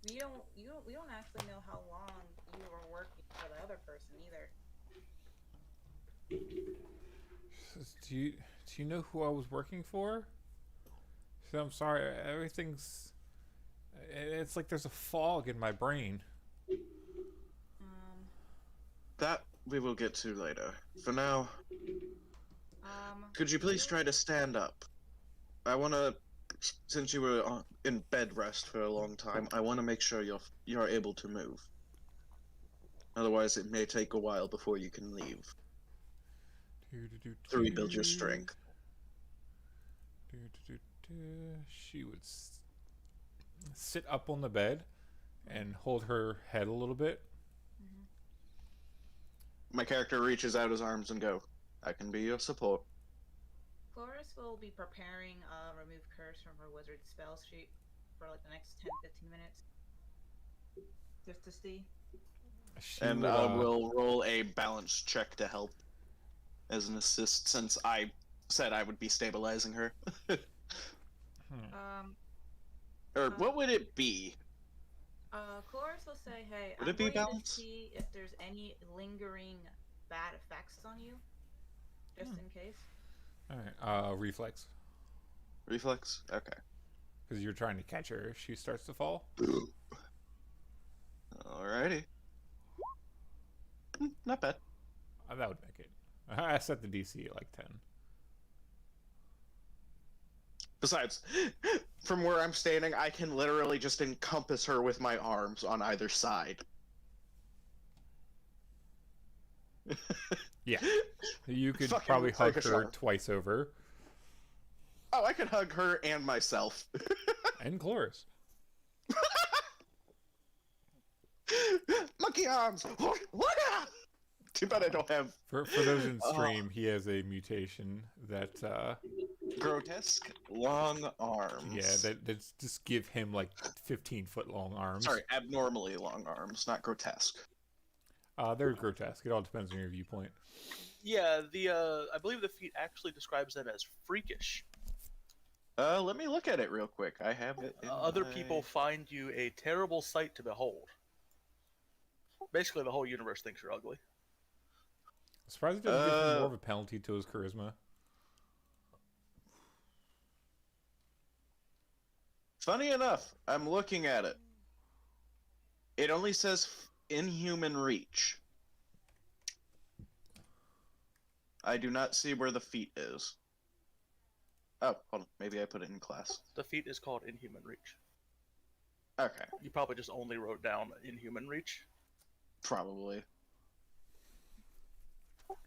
we don't actually know how long you were working for the other person either. Do you know who I was working for? So I'm sorry, everything's. It's like there's a fog in my brain. That we will get to later. For now, Um, could you please try to stand up? I want to, since you were in bed rest for a long time, I want to make sure you're able to move. Otherwise, it may take a while before you can leave to rebuild your strength. She would sit up on the bed and hold her head a little bit. My character reaches out his arms and go, I can be your support. Cloris will be preparing remove curse from her wizard spell sheet for like the next 10-15 minutes. Just to see. And we'll roll a balance check to help as an assist, since I said I would be stabilizing her. Or what would it be? Cloris will say, hey, Would I'm it be going balance? to see if there's any lingering bad effects on you. Just in case. Alright, reflex. Reflex? Okay. Because you're trying to catch her if she starts to fall. Alrighty. Not bad. That would make it. I set the DC at like 10. Besides, from where I'm standing, I can literally just encompass her with my arms on either side. Yeah. You could Fucking probably looks like hug a her shark. twice over. Oh, I can hug her and myself. And Cloris. Monkey arms! What? Too bad I don't have For those in stream, he has a mutation that grotesque long arms. that just give him like 15-foot long arms. Sorry, abnormally long arms, not grotesque. They're grotesque. It all depends on your viewpoint. Yeah, I believe the feat actually describes them as freakish. Let me look at it real quick. I have it. Other people find you a terrible sight to behold. Basically, the whole universe thinks you're ugly. I'm surprised it doesn't give him more of a penalty to his charisma. Funny enough, I'm looking at it. It only says inhuman reach. I do not see where the feat is. Oh, hold on. Maybe I put it in class. The feat is called Inhuman Reach. Okay, You probably just only wrote down Inhuman Reach. probably.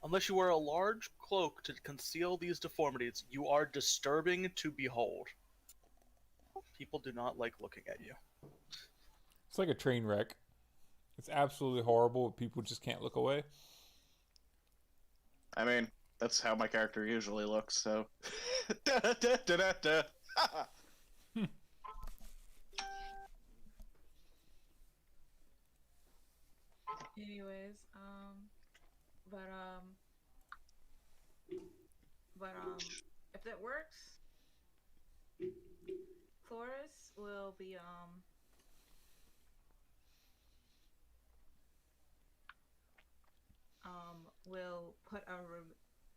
Unless you wear a large cloak to conceal these deformities, you are disturbing to behold. People do not like looking at you. It's like a train wreck. It's absolutely horrible, but people just can't look away. I mean, that's how my character usually looks, so. Da-da-da-da-da-da. Anyways, if that works, Cloris will be, will put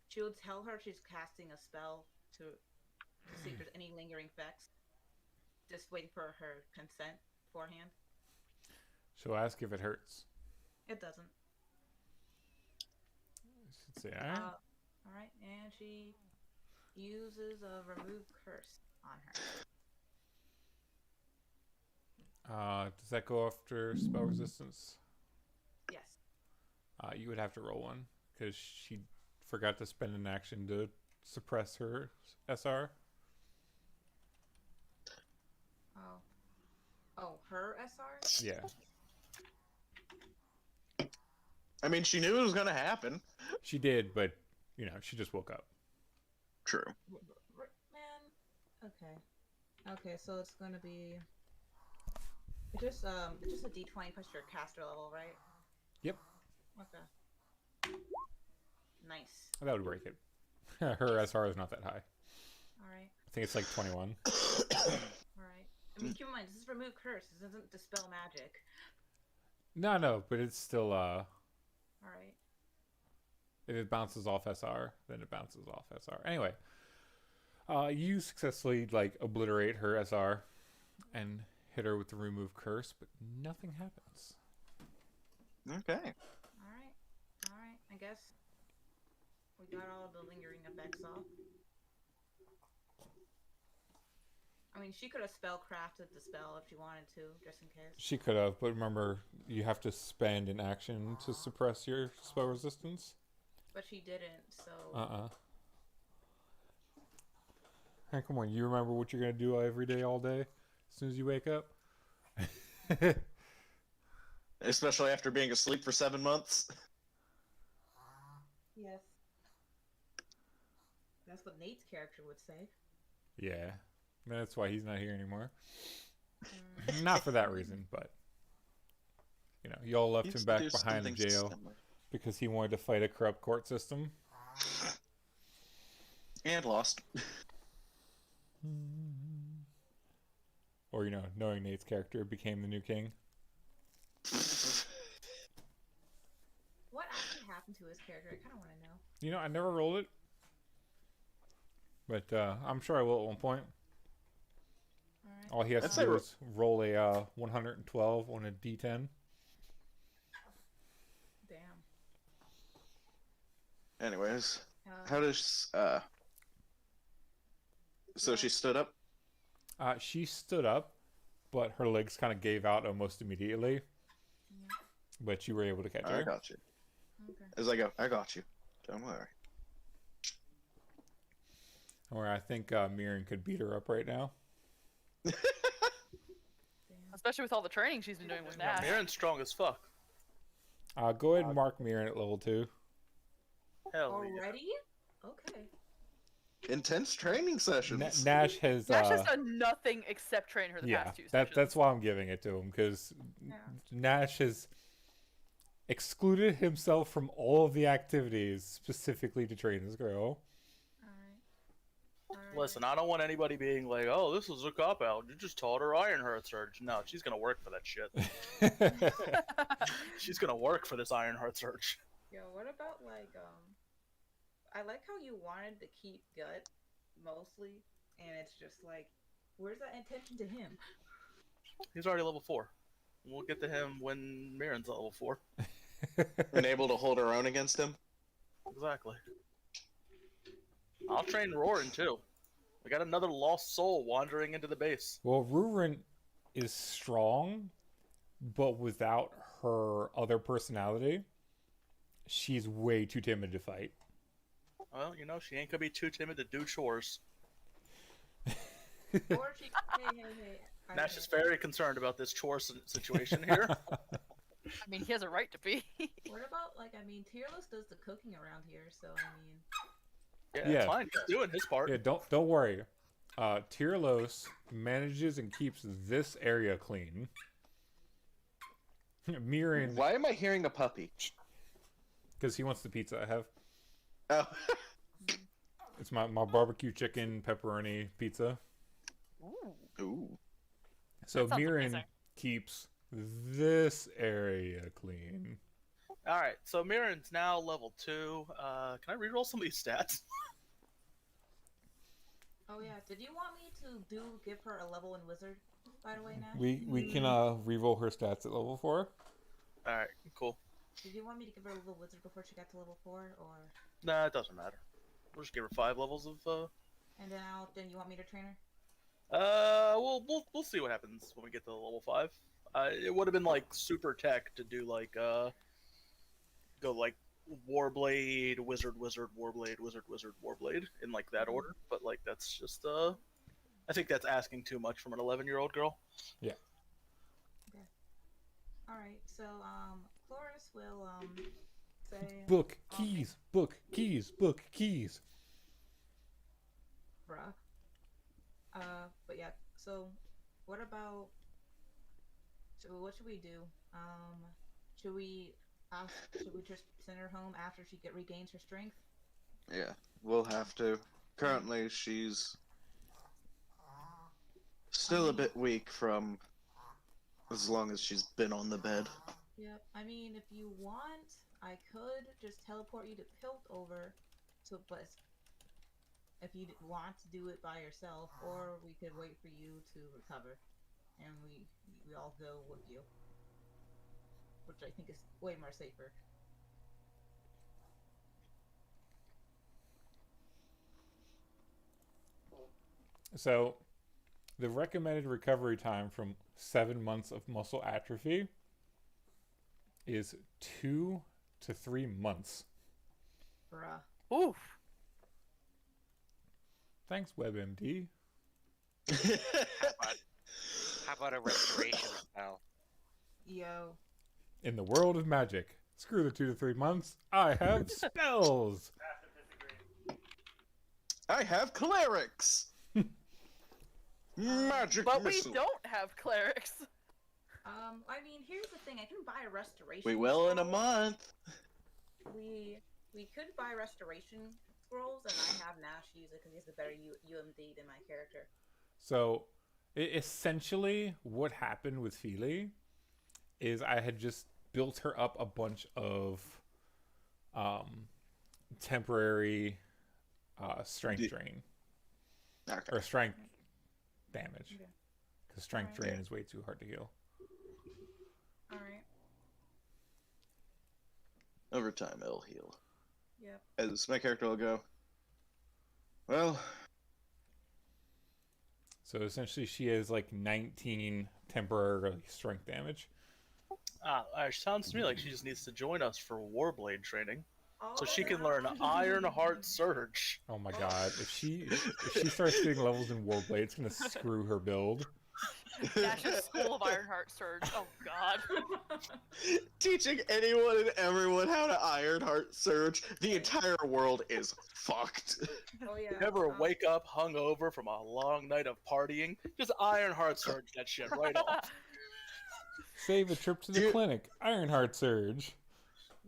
she'll tell her she's casting a spell to see if there's any lingering effects. Just waiting for her consent beforehand. She'll ask if it hurts. It doesn't. I should say, alright. Alright, and she uses a remove curse on her. Does that go after spell resistance? Yes. You would have to roll one, because she forgot to spend an action to suppress her SR. Oh, her SR? Yeah. I mean, she knew it was gonna happen. She did, but, she just woke up. True. Man, okay, so it's gonna be it's just a D20 plus your caster level, right? Yep. Okay. Nice. That would break it. Her SR is not that high. All right. I think it's like 21. All right. I mean, keep in mind, this is remove curse. This doesn't dispel magic. No, but it's still All right. if it bounces off SR, then it bounces off SR. Anyway, you successfully like obliterate her SR and hit her with the remove curse, but nothing happens. Okay. All right. All right. I guess we got all the lingering effects off. I mean, she could have spellcrafted the spell if she wanted to, just in case. She could have, but remember, you have to spend an action to suppress your spell resistance. But she didn't, so. Hey, come on, you remember what you're gonna do every day, all day, as soon as you wake up? Especially after being asleep for 7 months. Yes. That's what Nate's character would say. Yeah, that's why he's not here anymore. Not for that reason, but you know, y'all left him back behind the jail because he wanted to fight a corrupt court system. And lost. Or, you know, knowing Nate's character became the new king. What actually happened to his character? I kind of want to know. You know, I never rolled it. But I'm sure I will at one point. Alright. All he has That's to do like- is roll a 112 on a d10. Damn. Anyways, how does so she stood up? She stood up, but her legs kind of gave out almost immediately. Yeah. But you were able to catch I her. got you. Okay. As I go, I got you. Don't worry. Or I think Mirren could beat her up right now. Damn. Especially with all the training she's been doing with Nash. Marin's strong as fuck. Go ahead and mark Mirren at level 2. Hell yeah. Already? Okay. Intense training sessions. Nash has Nash has done nothing except train her the yeah, past two sessions. that's why I'm giving it to him, because Yeah. Nash has excluded himself from all of the activities specifically to train this girl. Alright. Listen, I don't want anybody being like, "Oh, this is a cop out. You just taught her Iron Heart Surge." No, she's gonna work for that shit. She's gonna work for this Iron Heart Surge. Yo, what about like I like how you wanted to keep Gut mostly, and it's just like, where's that intention to him? He's already level 4. We'll get to him when Mirren's level 4. And able to hold her own against him. Exactly. I'll train Roarin too. We got another lost soul wandering into the base. Well, Rurin is strong, but without her other personality, she's way too timid to fight. Well, you know, she ain't gonna be too timid to do chores. Or she, hey. Nash is very concerned about this chore situation here. I mean, he has a right to be. What about like Tearless does the cooking around here, so Yeah, Yeah. it's fine. He's doing his part. Yeah, don't worry. Tyrlos manages and keeps this area clean. Mirren, Why am I hearing a puppy? because he wants the pizza I have. Oh. It's my barbecue chicken pepperoni pizza. Ooh. So That sounds Mirren amazing. keeps this area clean. All right, so Mirren's now level 2. Can I reroll some of these stats? oh yeah, did you want me to give her a level in Wizard, by the way, Nash? We can reroll her stats at level 4. All right, cool. Did you want me to give her a level Wizard before she got to level 4, or? Nah, it doesn't matter. We'll just give her 5 levels of. And then you want me to train her? We'll see what happens when we get to level 5. It would have been like super tech to do like go like Warblade, Wizard, Warblade, Wizard, Warblade in like that order. But like that's just I think that's asking too much from an 11-year-old girl. Yeah. All right, so Chloris will say Book keys, book keys, book keys. bruh. But yeah, so what about, so what should we do? Should we, should we just send her home after she regains her strength? Yeah, we'll have to. Currently, she's still a bit weak from as long as she's been on the bed. Yep. I mean, if you want, I could just teleport you to Piltover. So, but if you want to do it by yourself, or we could wait for you to recover, and we all go with you, which I think is way more safer. So, the recommended recovery time from 7 months of muscle atrophy is 2 to 3 months. Bruh. Oof. Thanks, WebMD. How about a restoration spell? Yo. In the world of magic, screw the 2 to 3 months. I have spells. I have clerics. Magic But missile. we don't have clerics. I mean, here's the thing. I can buy a restoration. We will in a scroll. month. We could buy restoration scrolls, and I have Nash use it because he has a better UMD than my character. So, essentially, what happened with Feely is I had just built her up a bunch of temporary strength drain. Okay. Or strength damage. Okay. Because strength Alright. drain is way too hard to heal. All right. Over time, it'll heal. Yep. As my character will go. Well, So essentially, she has like 19 temporary strength damage. Sounds to me like she just needs to join us for Warblade training, so she can Oh. learn Ironheart Surge. Oh my god! If she starts getting levels in Warblade, it's gonna screw her build. Nash's School of Ironheart Surge. Oh god. teaching anyone and everyone how to Ironheart Surge, the entire world is fucked. Oh yeah. Never wake up hungover from a long night of partying. Just Ironheart Surge that shit right off. Save a trip to the clinic. Ironheart Surge.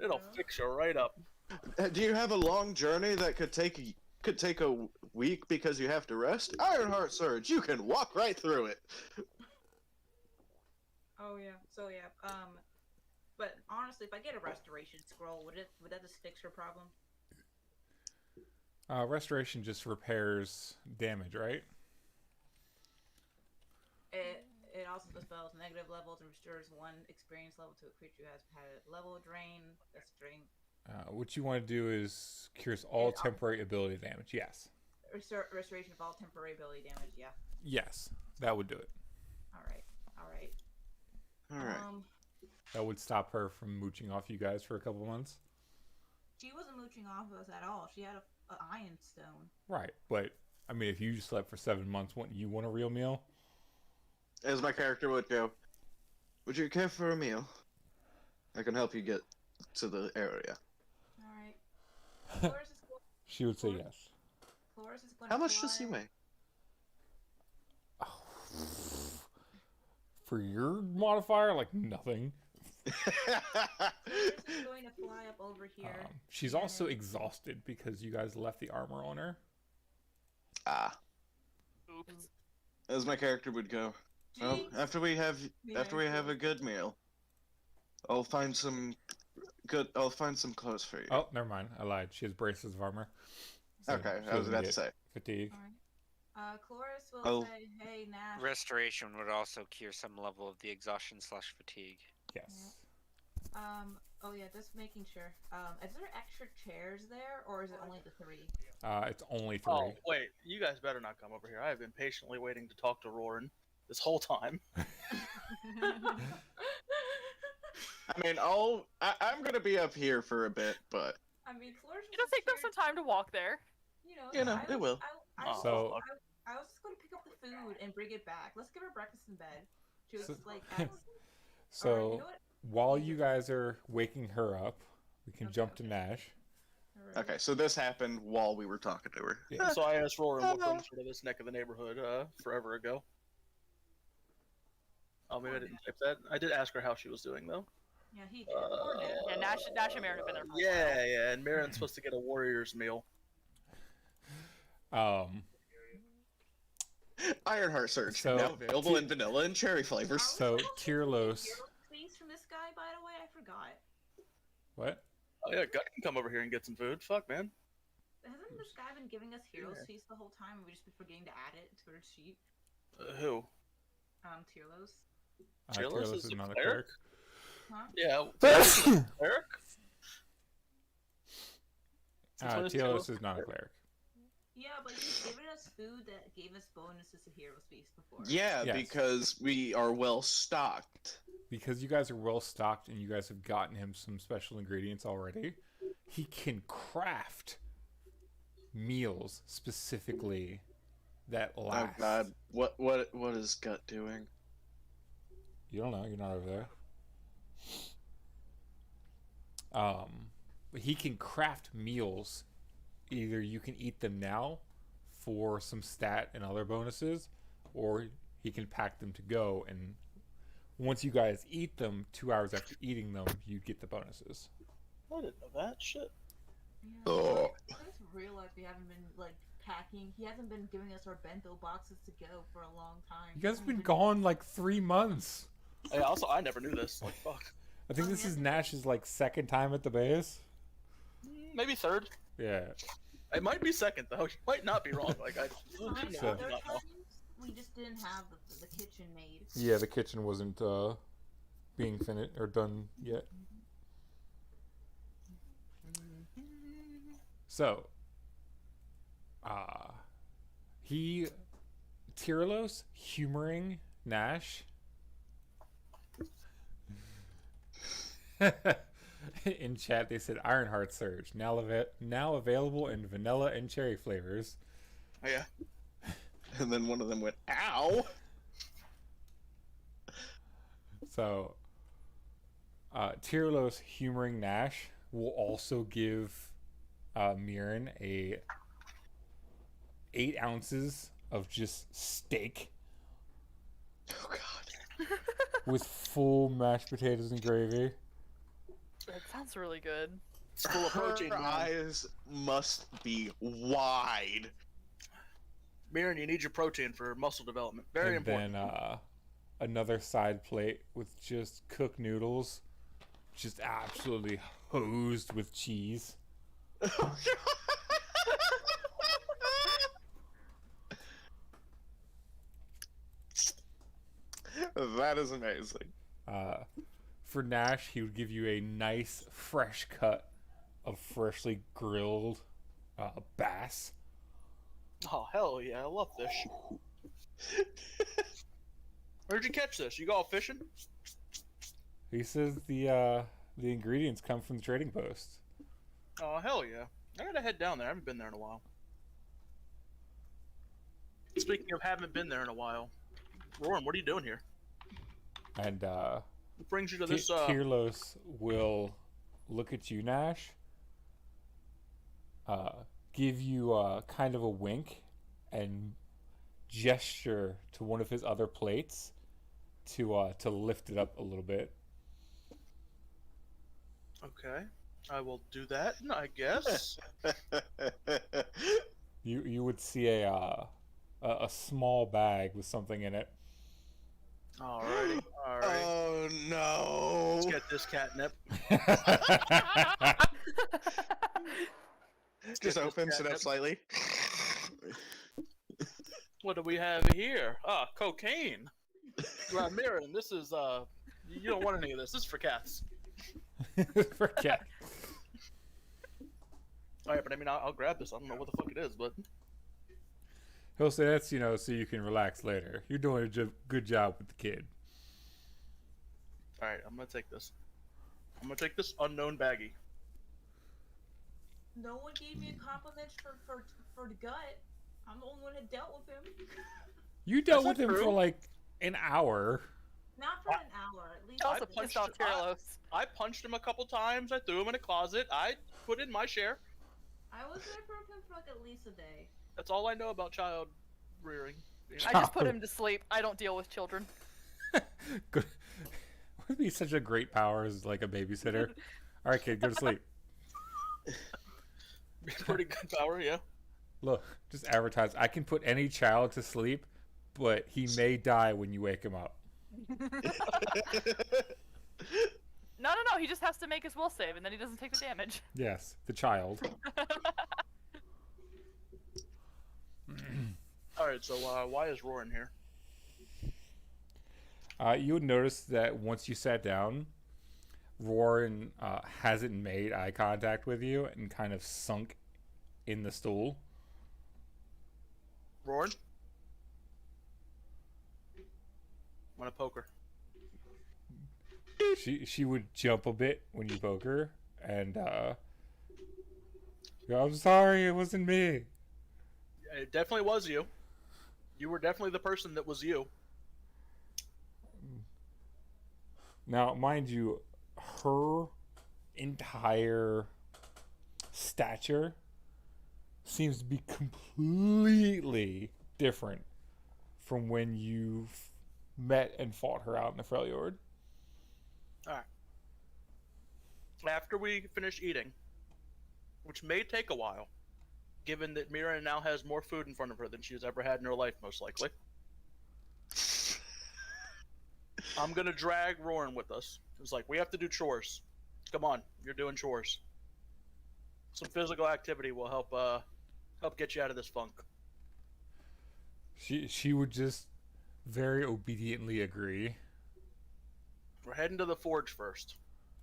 It'll fix you right up. Do you have a long journey that could take a week because you have to rest? Ironheart Surge, you can walk right through it. Oh yeah. So yeah. But honestly, if I get a restoration scroll, would that just fix her problem? Restoration just repairs damage, right? It also dispels negative levels and restores 1 experience level to a creature who has had a level drain. That's drain. What you want to do is cures all temporary ability damage. Yes. Restoration of all temporary ability damage. Yeah. Yes, that would do it. All right. All right. Alright. That would stop her from mooching off you guys for a couple months. She wasn't mooching off of us at all. She had a iron stone. Right, but I mean, if you slept for 7 months, wouldn't you want a real meal? As my character would go, would you care for a meal? I can help you get to the area. All right. Cloris is going. She would say yes. Cloris is going. How much does he weigh? For your modifier, like nothing. She's going to fly up over here. She's also exhausted because you guys left the armor on her. Oops. As my character would go, well, after we have a good meal, I'll find some clothes for you. Oh, never mind. I lied. She has braces of armor. So Okay, she I was doesn't about to get say. fatigue. Cloris will Oh. say, "Hey, Nash." Restoration would also cure some level of the exhaustion/fatigue. Yes. Oh yeah, just making sure. Is there extra chairs there, or is it only the 3? It's only 3. Oh, wait. You guys better not come over here. I have been patiently waiting to talk to Roran this whole time. I mean, I'm gonna be up here for a bit, but I mean, Cloris. It'll take them some time to walk there. it will. So- I was just going to pick up the food and bring it back. Let's give her breakfast in bed. She was So- like, So, Alright, you know what? while you guys are waking her up, we can jump to Nash. Alright. okay. So this happened while we were talking to her. Yeah. So I asked Roran what brings her to this neck of the neighborhood forever ago. Oh, maybe I didn't type that. I did ask her how she was doing, though. Yeah, he did. Poor Nash. Yeah, Nash and Marin have been there for a while. Yeah, and Marin's supposed to get a warrior's meal. Ironheart Surge, So- now available in vanilla and cherry flavors. So Tyrlos. Space from this guy, by the way, I forgot. What? Oh yeah, Gut can come over here and get some food. Fuck, man. Hasn't this guy been giving us heroes Yeah. feast the whole time? And we just been forgetting to add it to our sheet. Who? Tyrlos. Tyrlos Tyrlos is is a not a cleric? cleric. Huh? Yeah. Eric? Tyrlos is not a cleric. Yeah, but he's given us food that gave us bonuses to heroes feast before. Yeah, Yes. because we are well stocked. Because you guys are well stocked and you guys have gotten him some special ingredients already, he can craft meals specifically that last. Oh god, what is Gut doing? You don't know. You're not over there. But he can craft meals. Either you can eat them now for some stat and other bonuses, or he can pack them to go. And once you guys eat them, 2 hours after eating them, you get the bonuses. I didn't know that shit. Yeah. Oh. I just realized we haven't been like packing. He hasn't been giving us our bento boxes to go for a long time. You guys have been We've gone like 3 months. Hey, also, I never knew this. Like, fuck. I think this is Nash's like second time at the base. Maybe third. Yeah. It might be second though. You might not be wrong. Like I. Time So- other times, we just didn't have the kitchen made. Yeah, the kitchen wasn't being finished or done yet. So, Tyrlos humoring Nash. In chat, they said Ironheart Surge now available in vanilla and cherry flavors. Oh, yeah. And then one of them went, ow! So, Tyrlos humoring Nash will also give Mirren 8 ounces of just steak Oh god. with full mashed potatoes and gravy. That sounds really good. It's full of protein. Her eyes must be wide. Mirren, you need your protein for muscle development. Very And important. then another side plate with just cooked noodles, just absolutely hosed with cheese. That is amazing. For Nash, he would give you a nice fresh cut of freshly grilled bass. Oh hell yeah, I love fish. Where'd you catch this? You go out fishing? He says the ingredients come from the trading post. Oh hell yeah. I gotta head down there. I haven't been there in a while. Speaking of haven't been there in a while, Roran, what are you doing here? And What brings you to this? Tyrlos will look at you, Nash, give you kind of a wink, and gesture to one of his other plates to lift it up a little bit. Okay, I will do that. I guess. You would see a small bag with something in it. Alrighty. Alright. Oh no. Let's get this catnip. Just opens it up slightly. What do we have here? Ah, cocaine. Mirren, this is you don't want any of this. This is for cats. For cat. Alright, but I mean, I'll grab this. I don't know what the fuck it is, but He'll say that's so you can relax later. You're doing a good job with the kid. alright, I'm gonna take this. I'm gonna take this unknown baggie. No one gave me a compliment for the gut. I'm the only one that dealt with him. You dealt That's with not him for true. like an hour. Not for an hour, at least. Also punched pissed off him. Tyrlos. I punched him a couple times. I threw him in a closet. I put in my share. I was there for him for like at least a day. That's all I know about child rearing. I just put him to sleep. I don't deal with children. Good. Would it be be such a great power as like a babysitter. All right, kid, go to sleep. Pretty good power, yeah. Look, just advertise. I can put any child to sleep, but he may die when you wake him up. No. He just has to make his will save, and then he doesn't take the damage. Yes, the child. All right, so why is Roran here? You would notice that once you sat down, Roran hasn't made eye contact with you and kind of sunk in the stool. Roran? Want to poke her? She would jump a bit when you poke her, and go, I'm sorry, it wasn't me. It definitely was you. You were definitely the person that was you. Now, mind you, her entire stature seems to be completely different from when you met and fought her out in the Freljord. Alright. After we finish eating, which may take a while, given that Mira now has more food in front of her than she's ever had in her life, most likely, I'm gonna drag Roran with us. It's like, we have to do chores. Come on, you're doing chores. Some physical activity will help get you out of this funk. She would just very obediently agree. We're heading to the forge first.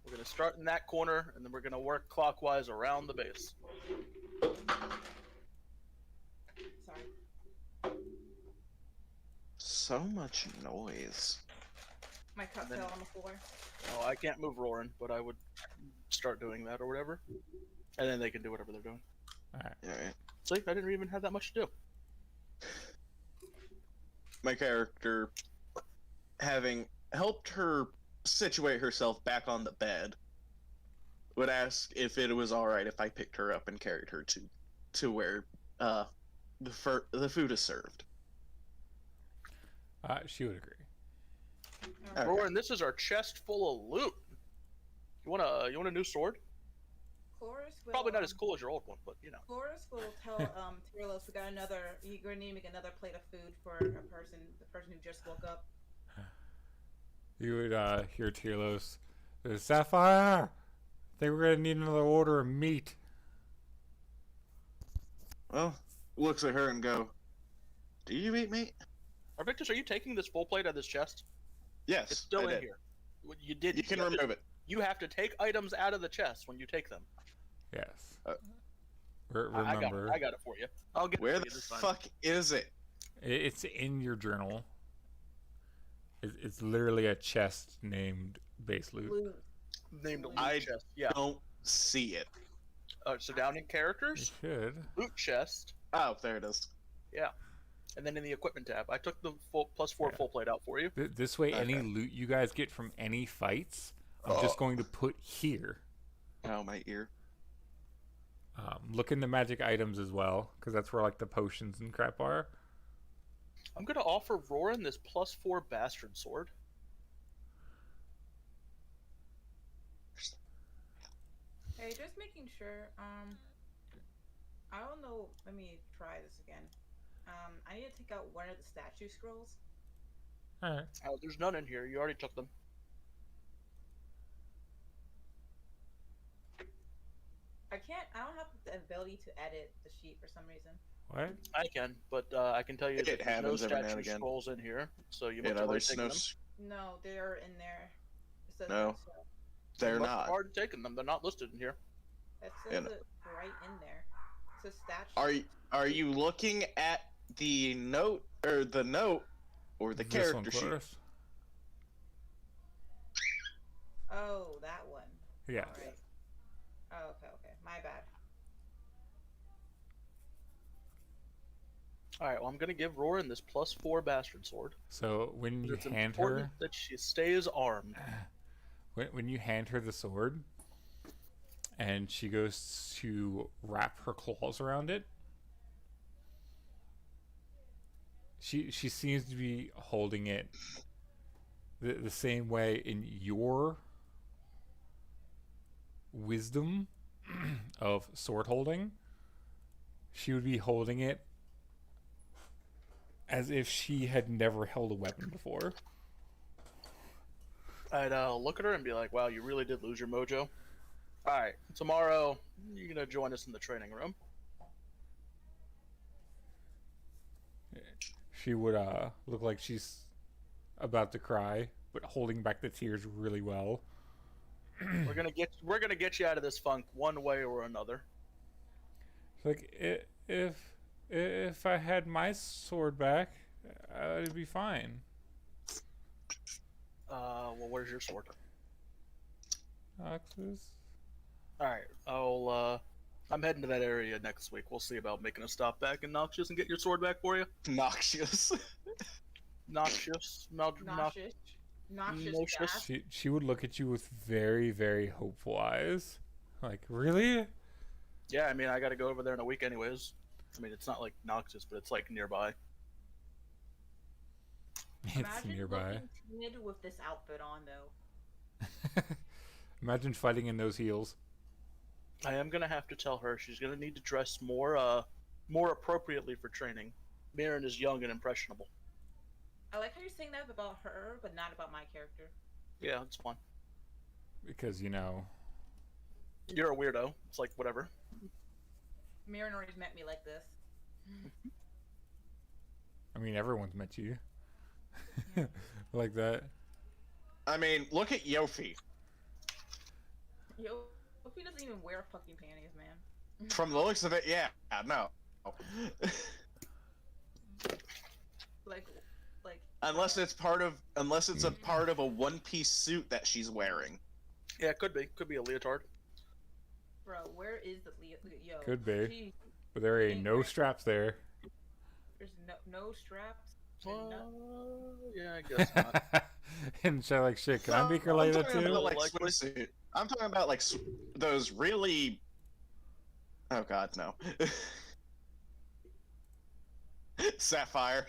We're gonna start in that corner, and then we're gonna work clockwise around the base. Sorry. So much noise. My cup fell on the floor. Oh, I can't move Roran, but I would start doing that or whatever. And then they can do whatever they're doing. Alright. Alright. See, I didn't even have that much to do. My character, having helped her situate herself back on the bed, would ask if it was alright if I picked her up and carried her to where the food is served. She would agree. Okay. Roran, this is our chest full of loot. You want a new sword? Chloris will, Probably not as cool as your old one, but you know. Chloris will tell Tyralos we got another. You're going to need to make another plate of food for the person who just woke up. You would hear Tyralos, Sapphire! I think we're gonna need another order of meat. Well, looks at her and go, do you eat meat? Arvictus, are you taking this full plate out of this chest? Yes, It's still I in did. here. You did. You can have to- remove it. You have to take items out of the chest when you take them. Yes. I Remember, I got it for you. I'll get Where it the for you this time. fuck is it? it's in your journal. It's literally a chest named base loot. Blue. Named loot I chest. Yeah. Don't see it. So down in You characters, should. loot chest, Oh, there it is. and then in the equipment tab, I took the full +4 Yeah. full plate out for you. This way, any Okay. loot you guys get from any fights, I'm just going to put here. Oh, my ear. Look into magic items as well, because that's where like the potions and crap are. I'm gonna offer Roran this +4 bastard sword. Hey, just making sure. I don't know. Let me try this again. I need to take out one of the statue scrolls. Alright. There's none in here. You already took them. I don't have the ability to edit the sheet for some reason. What? I can, but I can tell you It that there's no happens every now and statue again. scrolls in here, so you You must know, have already there's taken no. them. No, they're in there. It says No. it, so They're You must have not. already taken them. They're not listed in here. it Yeah, says no. it right in there. It says statue. Are you looking at the note or the This character one, sheet? Cloris? Oh, that one. Yeah. Alright. Oh, okay. My bad. Alright, well, I'm gonna give Roran this +4 bastard sword. So when you It's hand important her, that she stays armed. when you hand her the sword, and she goes to wrap her claws around it, she seems to be holding it the same way in your wisdom of sword holding, she would be holding it as if she had never held a weapon before. I'd look at her and be like, "Wow, you really did lose your mojo." All right, tomorrow you're gonna join us in the training room. She would look like she's about to cry, but holding back the tears really well. We're gonna get you out of this funk one way or another. Like if I had my sword back, it'd be fine. Well, where's your sword? Noxus. All right, I'm heading to that area next week. We'll see about making a stop back in Noxious and get your sword back for you. Noxious. Noxious, Noxious. Noxious gas. She would look at you with very, very hopeful eyes. Like, really? Yeah, I mean, I got to go over there in a week, anyways. I mean, it's not like Noxious, but it's like nearby. It's Imagine nearby. looking timid with this outfit on, though. Imagine fighting in those heels. I am gonna have to tell her she's gonna need to dress more appropriately for training. Mirren is young and impressionable. I like how you're saying that about her, but not about my character. Yeah, it's fine. Because, you know... You're a weirdo. It's like, whatever. Mirren already met me like this. I mean, everyone's met you. Like that. I mean, look at Yofi. Yo, hope he doesn't even wear fucking panties, man. From the looks of it, yeah, no. like, unless it's a part of a one-piece suit that she's wearing. Yeah, it could be. Could be a leotard. bro, where is the yo? Could be. She, But there ain't no straps there. there's no straps. Yeah, I guess not. And she's like, shit, can I make her I'm like that talking too? about, like, Likely. swimsuit. I'm talking about like those really. Oh God, no. Sapphire.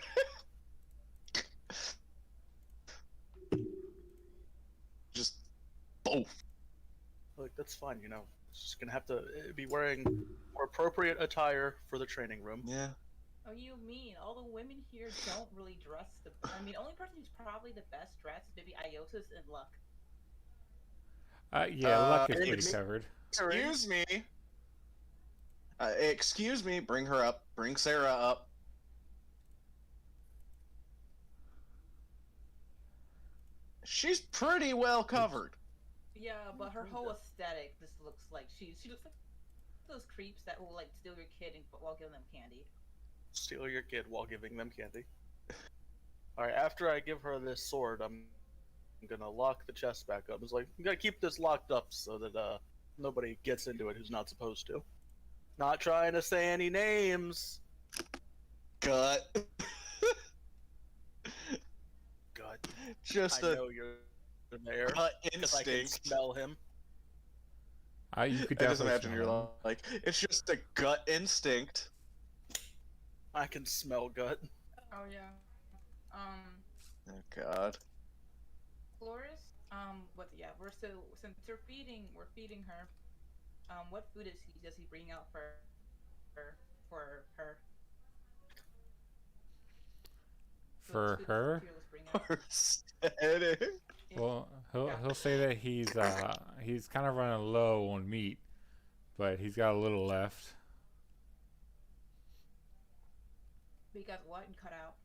Just both. Look, that's fine, you know. She's gonna have to be wearing more appropriate attire for the training room. Yeah. Oh, you mean all the women here don't really dress the? I mean, only person who's probably the best dressed is maybe Iosis and Luck. Yeah, Luck is Hey, pretty covered. Excuse me. Excuse me. Bring her up. Bring Sarah up. She's pretty well covered. Yeah, but her whole aesthetic just looks like she looks like those creeps that will like steal your kid and while giving them candy. Steal your kid while giving them candy. Alright, after I give her this sword, I'm gonna lock the chest back up. It's like, I'm gonna keep this locked up so that nobody gets into it who's not supposed to. Not trying to say any names. Gut. God, Just I a know you're there gut because I can instinct. smell him. You could I just definitely imagine smell you're him. like, it's just a gut instinct. I can smell gut. Oh yeah. Oh God. Floris. What? Yeah, since we're feeding her. What food does he bring out for her? For her? Prosthetic. Well, he'll say that he's kind of running low on meat, but he's got a little left. Because what and cut out.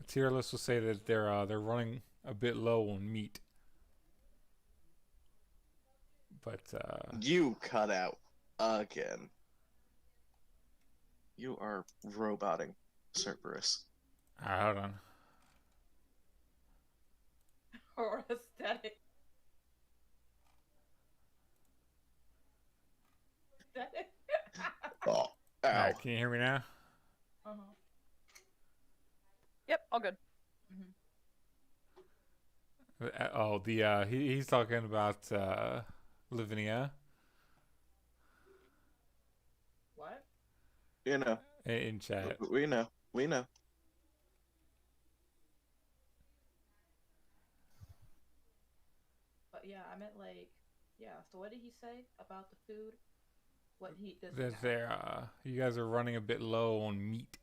Tearless will say that they're running a bit low on meat, but You cut out again. You are roboting, Cerberus. hold on. Or aesthetic. Aesthetic. Oh, All ow. right, can you hear me now? Uh-huh. Yep, all good. He's talking about Lavinia What? You know, in chat. we know. yeah, I meant like, yeah. So what did he say about the food? What he does? That you guys are running a bit low on meat.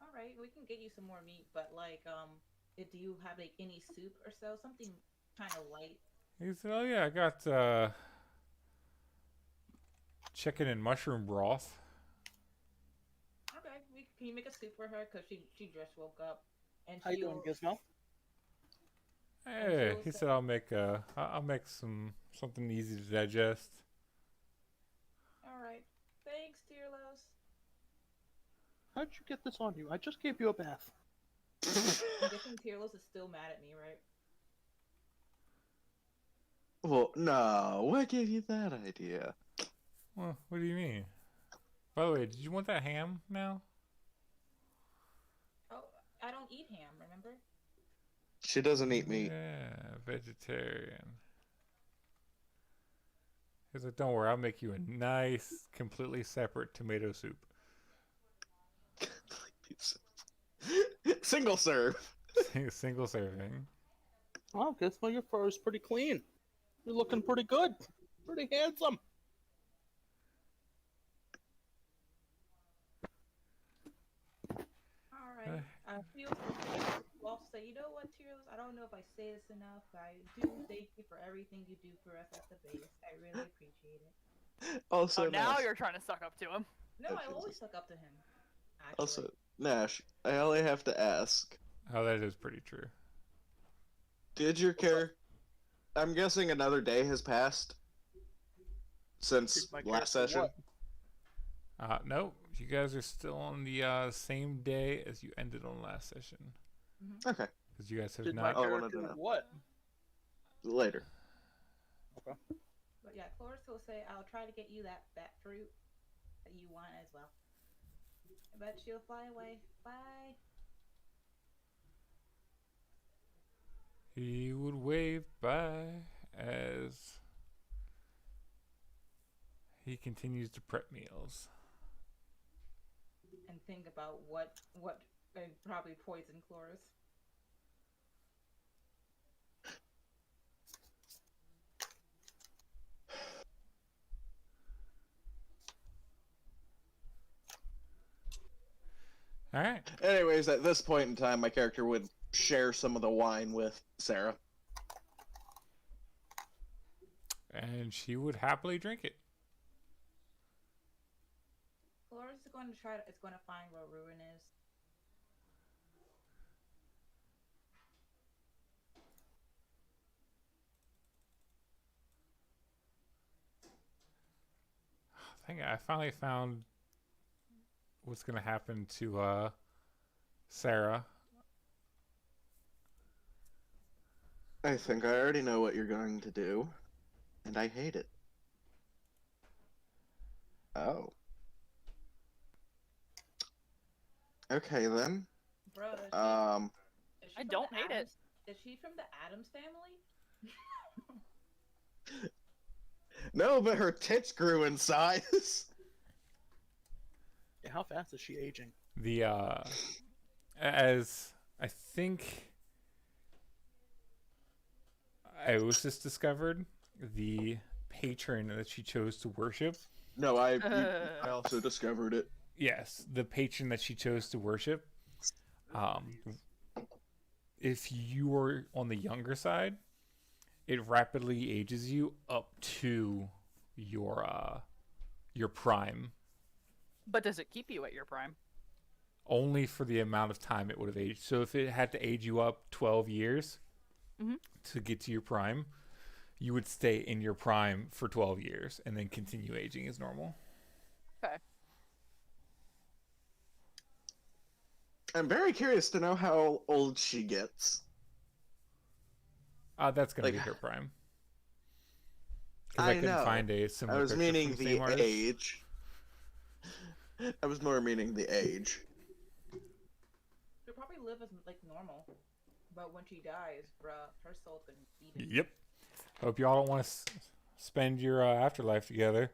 All right, we can get you some more meat, but like, do you have like any soup or so? Something kind of light. He said, "Oh yeah, I got chicken and mushroom broth." Okay, can you make a soup for her? Cause she just woke up, and How you doing, Gizmo? Hey, she'll he say- said, I'll make something easy to digest." All right, thanks, Tearlos. How'd you get this on you? I just gave you a bath. I'm guessing Tearlos is still mad at me, right? Well, no. What gave you that idea? Well, what do you mean? By the way, did you want that ham now? Oh, I don't eat ham. Remember? She doesn't eat meat. Yeah, vegetarian. He's like, don't worry, I'll make you a nice, completely separate tomato soup. Single serve. Single serving. Well, Gizmo, your fur is pretty clean. You're looking pretty good. Pretty handsome. All right. I feel well. So you know what, Tearlos? I don't know if I say this enough. But I do thank you for everything you do for us at the base. I really appreciate it. Also, Oh, now Nash. you're trying to suck up to him. No, Oh, I always Jesus. suck up to him. Actually. Also, Nash. I only have to ask. Oh, that is pretty true. Did your character? I'm guessing another day has passed since Did my last character session. what? No, you guys are still on the same day as you ended on last session. Okay, Because you guys have Did my not. I wanted character to know. what? later. But yeah, Cloris will say, "I'll try to get you that fruit that you want as well." But she'll fly away. Bye. He would wave bye as he continues to prep meals. And think about what and probably poison Cloris. All right. Anyways, at this point in time, my character would share some of the wine with Sarah. And she would happily drink it. Cloris is going to is going to find where Ruin is. I think I finally found what's going to happen to Sarah. I think I already know what you're going to do, and I hate it. Oh. Okay then. Bro, is she I from don't the hate it. Addams- Is she from the Adams family? No, but her tits grew in size. Yeah, how fast is she aging? The as I think I was just discovered, the patron that she chose to worship. No, I also discovered it. Yes, the patron that she chose to worship. If you were on the younger side, it rapidly ages you up to your prime. But does it keep you at your prime? Only for the amount of time it would have aged. So if it had to age you up 12 years to get to your prime, you would stay in your prime for 12 years and then continue aging as normal. Okay. I'm very curious to know how old she gets. That's going to be Like- her prime. Because I couldn't know. find a similar I was picture meaning from the same the artist. age. I was more meaning the age. She'll probably live as like normal, but when she dies, bruh, her soul's gonna be eaten. Yep. Hope y'all don't want to spend your afterlife together.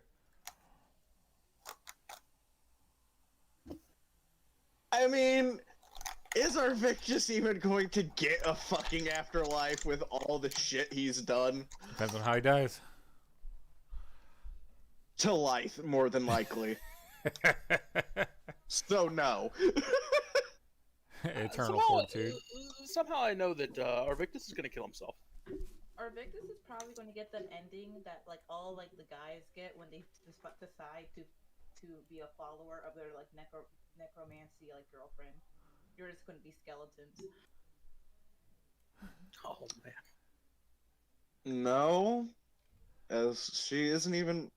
I mean, Is Arvictus even going to get a fucking afterlife with all the shit he's done? Depends on how he dies. To life, more than likely. So no. Eternal somehow, fortitude. Somehow I know that Arvictus is going to kill himself. Arvictus is probably going to get that ending that like all like the guys get when they decide to be a follower of their like necromancy like girlfriend. You're just going to be skeletons. Oh man. No. As she isn't even...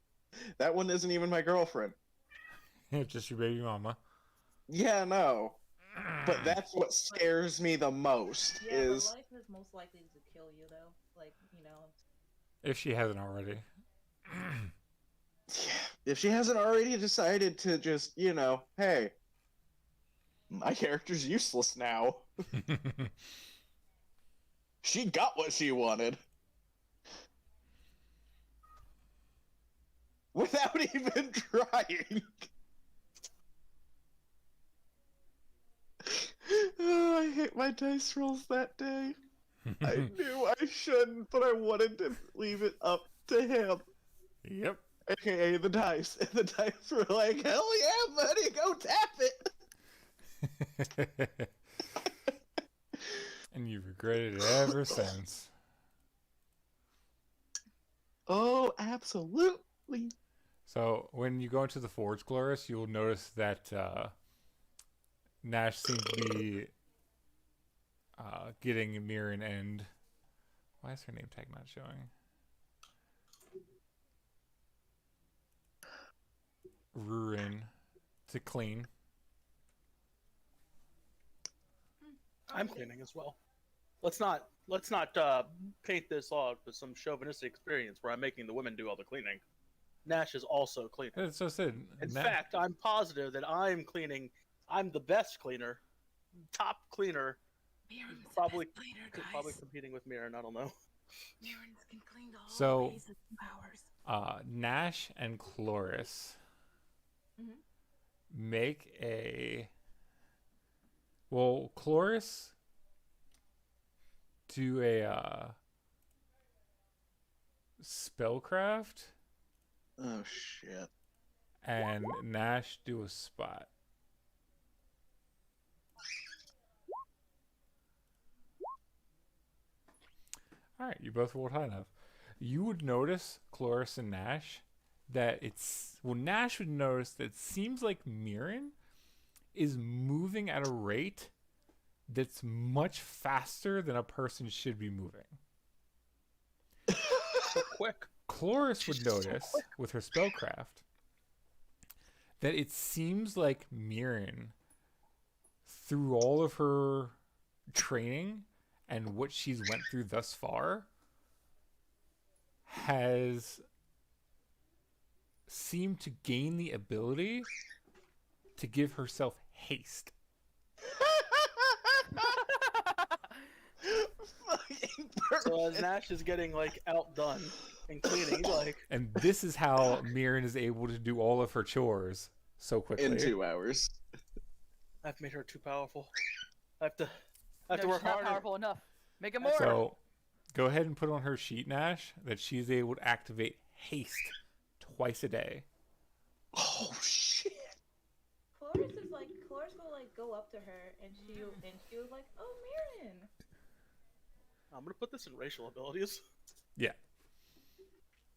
That one isn't even my girlfriend. Just your baby mama. Yeah, no. But that's what scares me the most, Yeah, is... but life is most likely to kill you though. Like, you know. If she hasn't already. If she hasn't already decided to just, you know, hey, my character's useless now. She got what she wanted. Without even trying. Oh, I hate my dice rolls that day. I knew I shouldn't, but I wanted to leave it up to him. Yep. AKA the dice. And the dice were like, hell yeah, buddy, go tap it. And you've regretted it ever since. Oh, absolutely. So when you go into the Forge Glorious, you'll notice that Nash seems to be getting Mirren and... Why is her name tag not showing? Ruin to clean. I'm cleaning as well. Let's not paint this off with some chauvinistic experience where I'm making the women do all the cleaning. Nash is also cleaning. That's what I said. In fact, I'm positive that I'm cleaning. I'm the best cleaner, top cleaner. Mirren's Probably, the best cleaner, guys. probably competing with Mirren. I don't know. Mirren can clean the whole So, base in 2 hours. Nash and Chloris Mhm. make a... Well, Chloris do a spellcraft, Oh, shit. and Nash do a spot. Alright, you both rolled high enough. You would notice, Chloris and Nash, that it's... Well, Nash would notice that it seems like Mirren is moving at a rate that's much faster than a person should be moving. So quick. Chloris would notice, with her spellcraft, that it seems like Mirren, through all of her training and what she's went through thus far, has seemed to gain the ability to give herself haste. Fucking So as perfect. Nash is getting like outdone and cleaning, he's like, And this is how Mirren is able to do all of her chores so quickly. In 2 hours. I've made her too powerful. I have to No, work she's not harder. powerful enough. Make it more. So, go ahead and put on her sheet, Nash, that she's able to activate haste twice a day. Oh, shit. Chloris will like go up to her and she was like, "Oh, Mirren." I'm gonna put this in racial abilities. Yeah.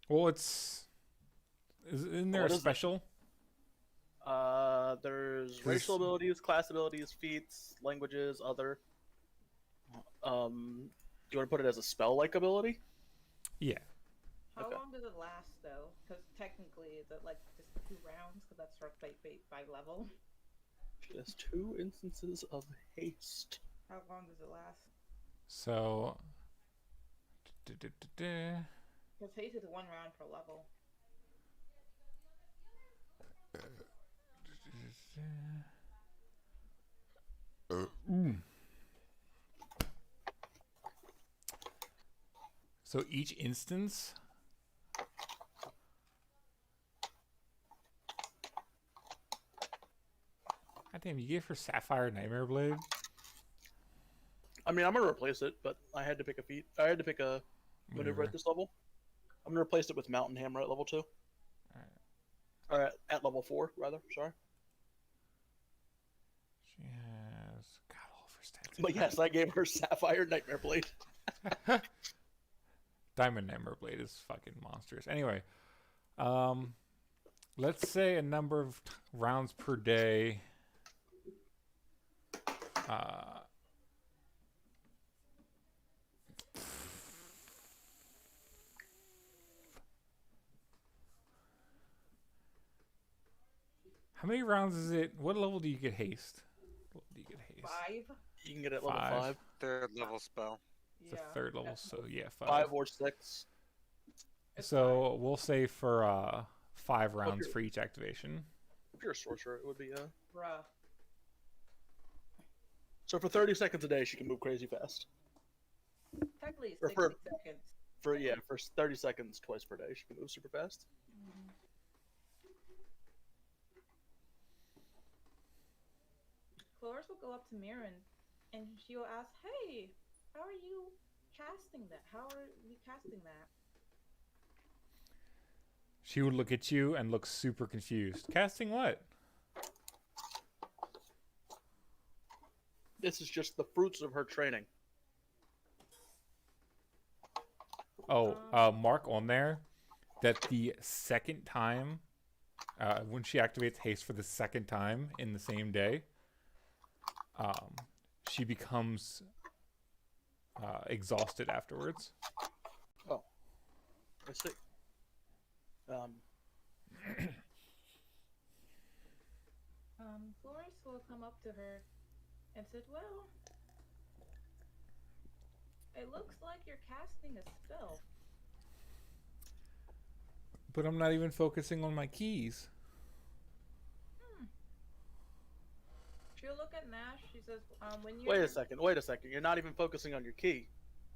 Well, isn't there What a is it? special? There's This- racial abilities, class abilities, feats, languages, other. Do you want to put it as a spell-like ability? Yeah. How Okay. long does it last though? Because technically, is it like just 2 rounds? Because that starts by level. There's 2 instances of haste. How long does it last? So. Because haste is 1 round per level. So each instance. God damn, you gave her Sapphire Nightmare Blade? I mean, I'm gonna replace it, but I had to pick a feat. I had to pick a maneuver at this level. I'm gonna replace it with Mountain Hammer at level 2. Or at level 4, rather. Sorry. She has got all of her stats. But yes, I gave her Sapphire Nightmare Blade. Diamond Nightmare Blade is fucking monstrous. Anyway, let's say a number of rounds per day. How many rounds is it? What level do you get haste? What level do you get haste? 5. You can get it at level 5. 5. Third level spell. It's a third level, so yeah, 5. 5 or 6. So we'll say for 5 rounds for each activation. If you're a sorcerer, it would be Bruh. So for 30 seconds a day, she can move crazy fast. Technically, Or 60 for- seconds. For 30 seconds twice per day, she can move super fast. Cloris will go up to Mirren, and she will ask, "Hey, how are you casting that? How are we casting that?" She would look at you and look super confused. Casting what? This is just the fruits of her training. Oh, mark on there that the second time, when she activates haste for the second time in the same day, she becomes exhausted afterwards. Oh, I see. Florence will come up to her and said, "Well, it looks like you're casting a spell." But I'm not even focusing on my keys. She'll look at Nash. She says, "When you..." Wait a second. You're not even focusing on your key.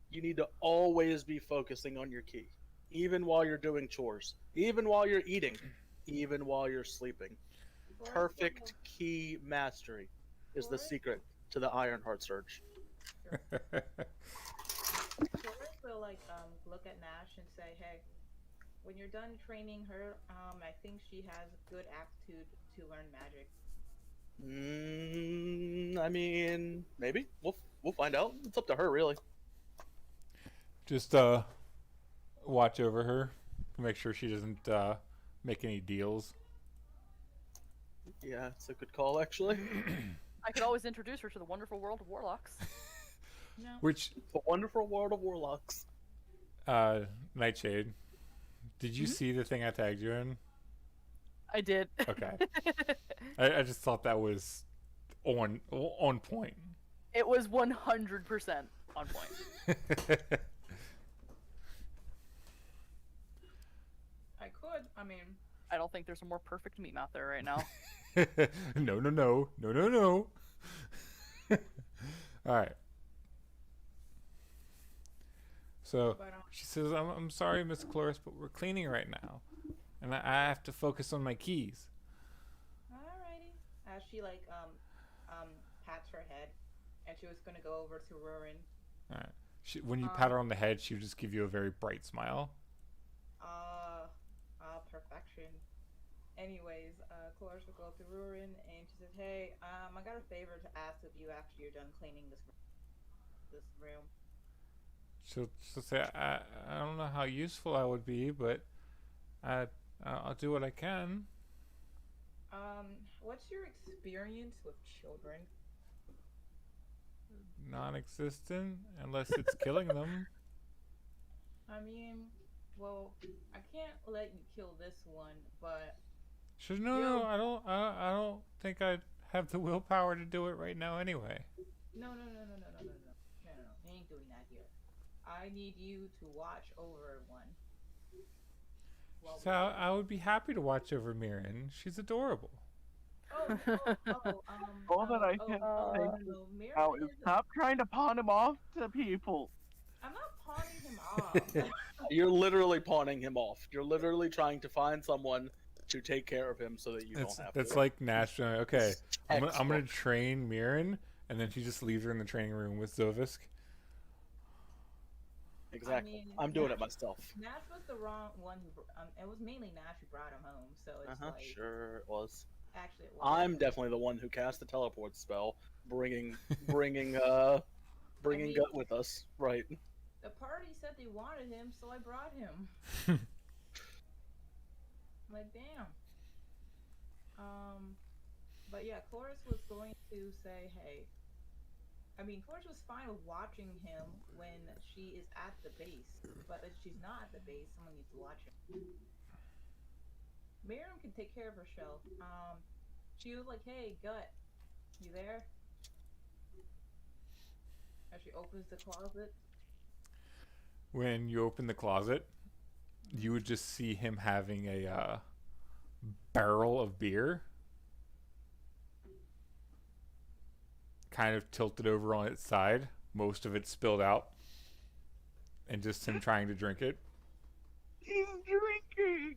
You need to always be focusing on your key. Even while you're doing chores. Even while you're eating. Even while you're sleeping. Perfect key mastery is the secret to the Ironheart Surge. Florence will look at Nash and say, "Hey, when you're done training her, I think she has good aptitude to learn magic." I mean, maybe we'll find out. It's up to her, really. Just watch over her, make sure she doesn't make any deals. Yeah, it's a good call, actually. I could always introduce her to the wonderful world of warlocks. No. Which The wonderful world of warlocks. Nightshade, did you see the thing I tagged you in? I did. Okay. I just thought that was on point. It was 100% on point. I could. I mean, I don't think there's a more perfect meme out there right now. No. All right. So but she says, "I'm sorry, Miss Cloris, but we're cleaning right now, and I have to focus on my keys." alrighty. As she pats her head, and she was gonna go over to Rurin. All right. When you pat her on the head, she would just give you a very bright smile. Perfection. Anyways, Cloris will go up to Rurin, and she says, "Hey, I got a favor to ask of you after you're done cleaning this room." She'll say, I don't know how useful I would be, but I'll do what I can." What's your experience with children? Non-existent, unless it's killing them. I mean, well, I can't let you kill this one, but No, I don't think I have the willpower to do it right now anyway. no, you ain't doing that here. I need you to watch over one. So I would be happy to watch over Mirren. She's adorable. All that I can say now is stop trying to pawn him off to people. I'm not pawning him off. You're literally pawning him off. You're literally trying to find someone to take care of him so that you don't have That's to. like Nash. Okay, I'm gonna train Mirren, and then she just leaves her in the training room with Zovisk. Exactly. I mean, I'm doing it Nash- myself. Nash was the wrong one who. It was mainly Nash who brought him home, so it's like. Sure it was. Actually, it was. I'm definitely the one who cast the teleport spell, bringing mean- Gut with us. Right. The party said they wanted him, so I brought him. Like, damn. But yeah, Chloris was going to say, hey. I mean, Chloris was fine with watching him when she is at the base, but if she's not at the base, someone needs to watch him. Miriam can take care of herself. She was like, hey, Gut, you there? As she opens the closet. When you open the closet, you would just see him having a barrel of beer kind of tilted over on its side, most of it spilled out, and just him trying to drink it. He's drinking.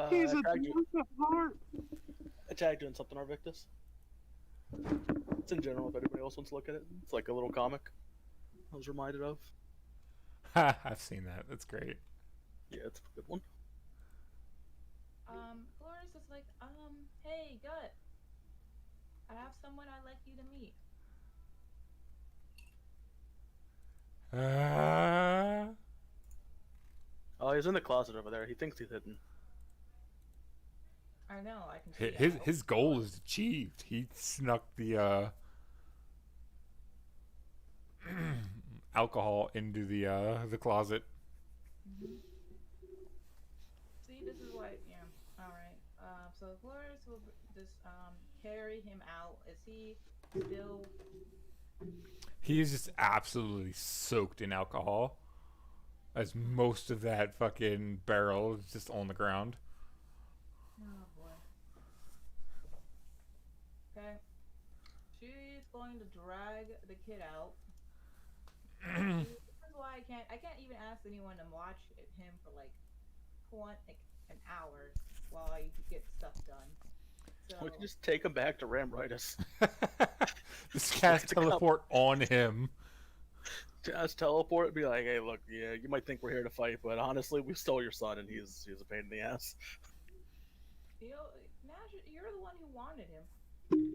He's a Tag piece of heart. Tag doing something, Arvictus. It's in general if anybody else wants to look at it. It's like a little comic I was reminded of. Ha! I've seen that. That's great. Yeah, it's a good one. Chloris is like, hey, Gut. I have someone I'd like you to meet. Oh, he's in the closet over there. He thinks he's hidden. I know, I can see that. His goal is achieved. He snuck the alcohol into the closet. Mm-hmm. See, this is why, yeah. Alright. So Chloris will just carry him out. Is he still... He is just absolutely soaked in alcohol, as most of that fucking barrel is just on the ground. Oh boy. Okay. She's going to drag the kid out. This is why I can't even ask anyone to watch him for like an hour while I get stuff done. So We can just take him back to Rambritus. Just cast teleport on him. Just teleport and be like, hey, look, yeah, you might think we're here to fight, but honestly, we stole your son, and he's a pain in the ass. you know, Nash, you're the one who wanted him.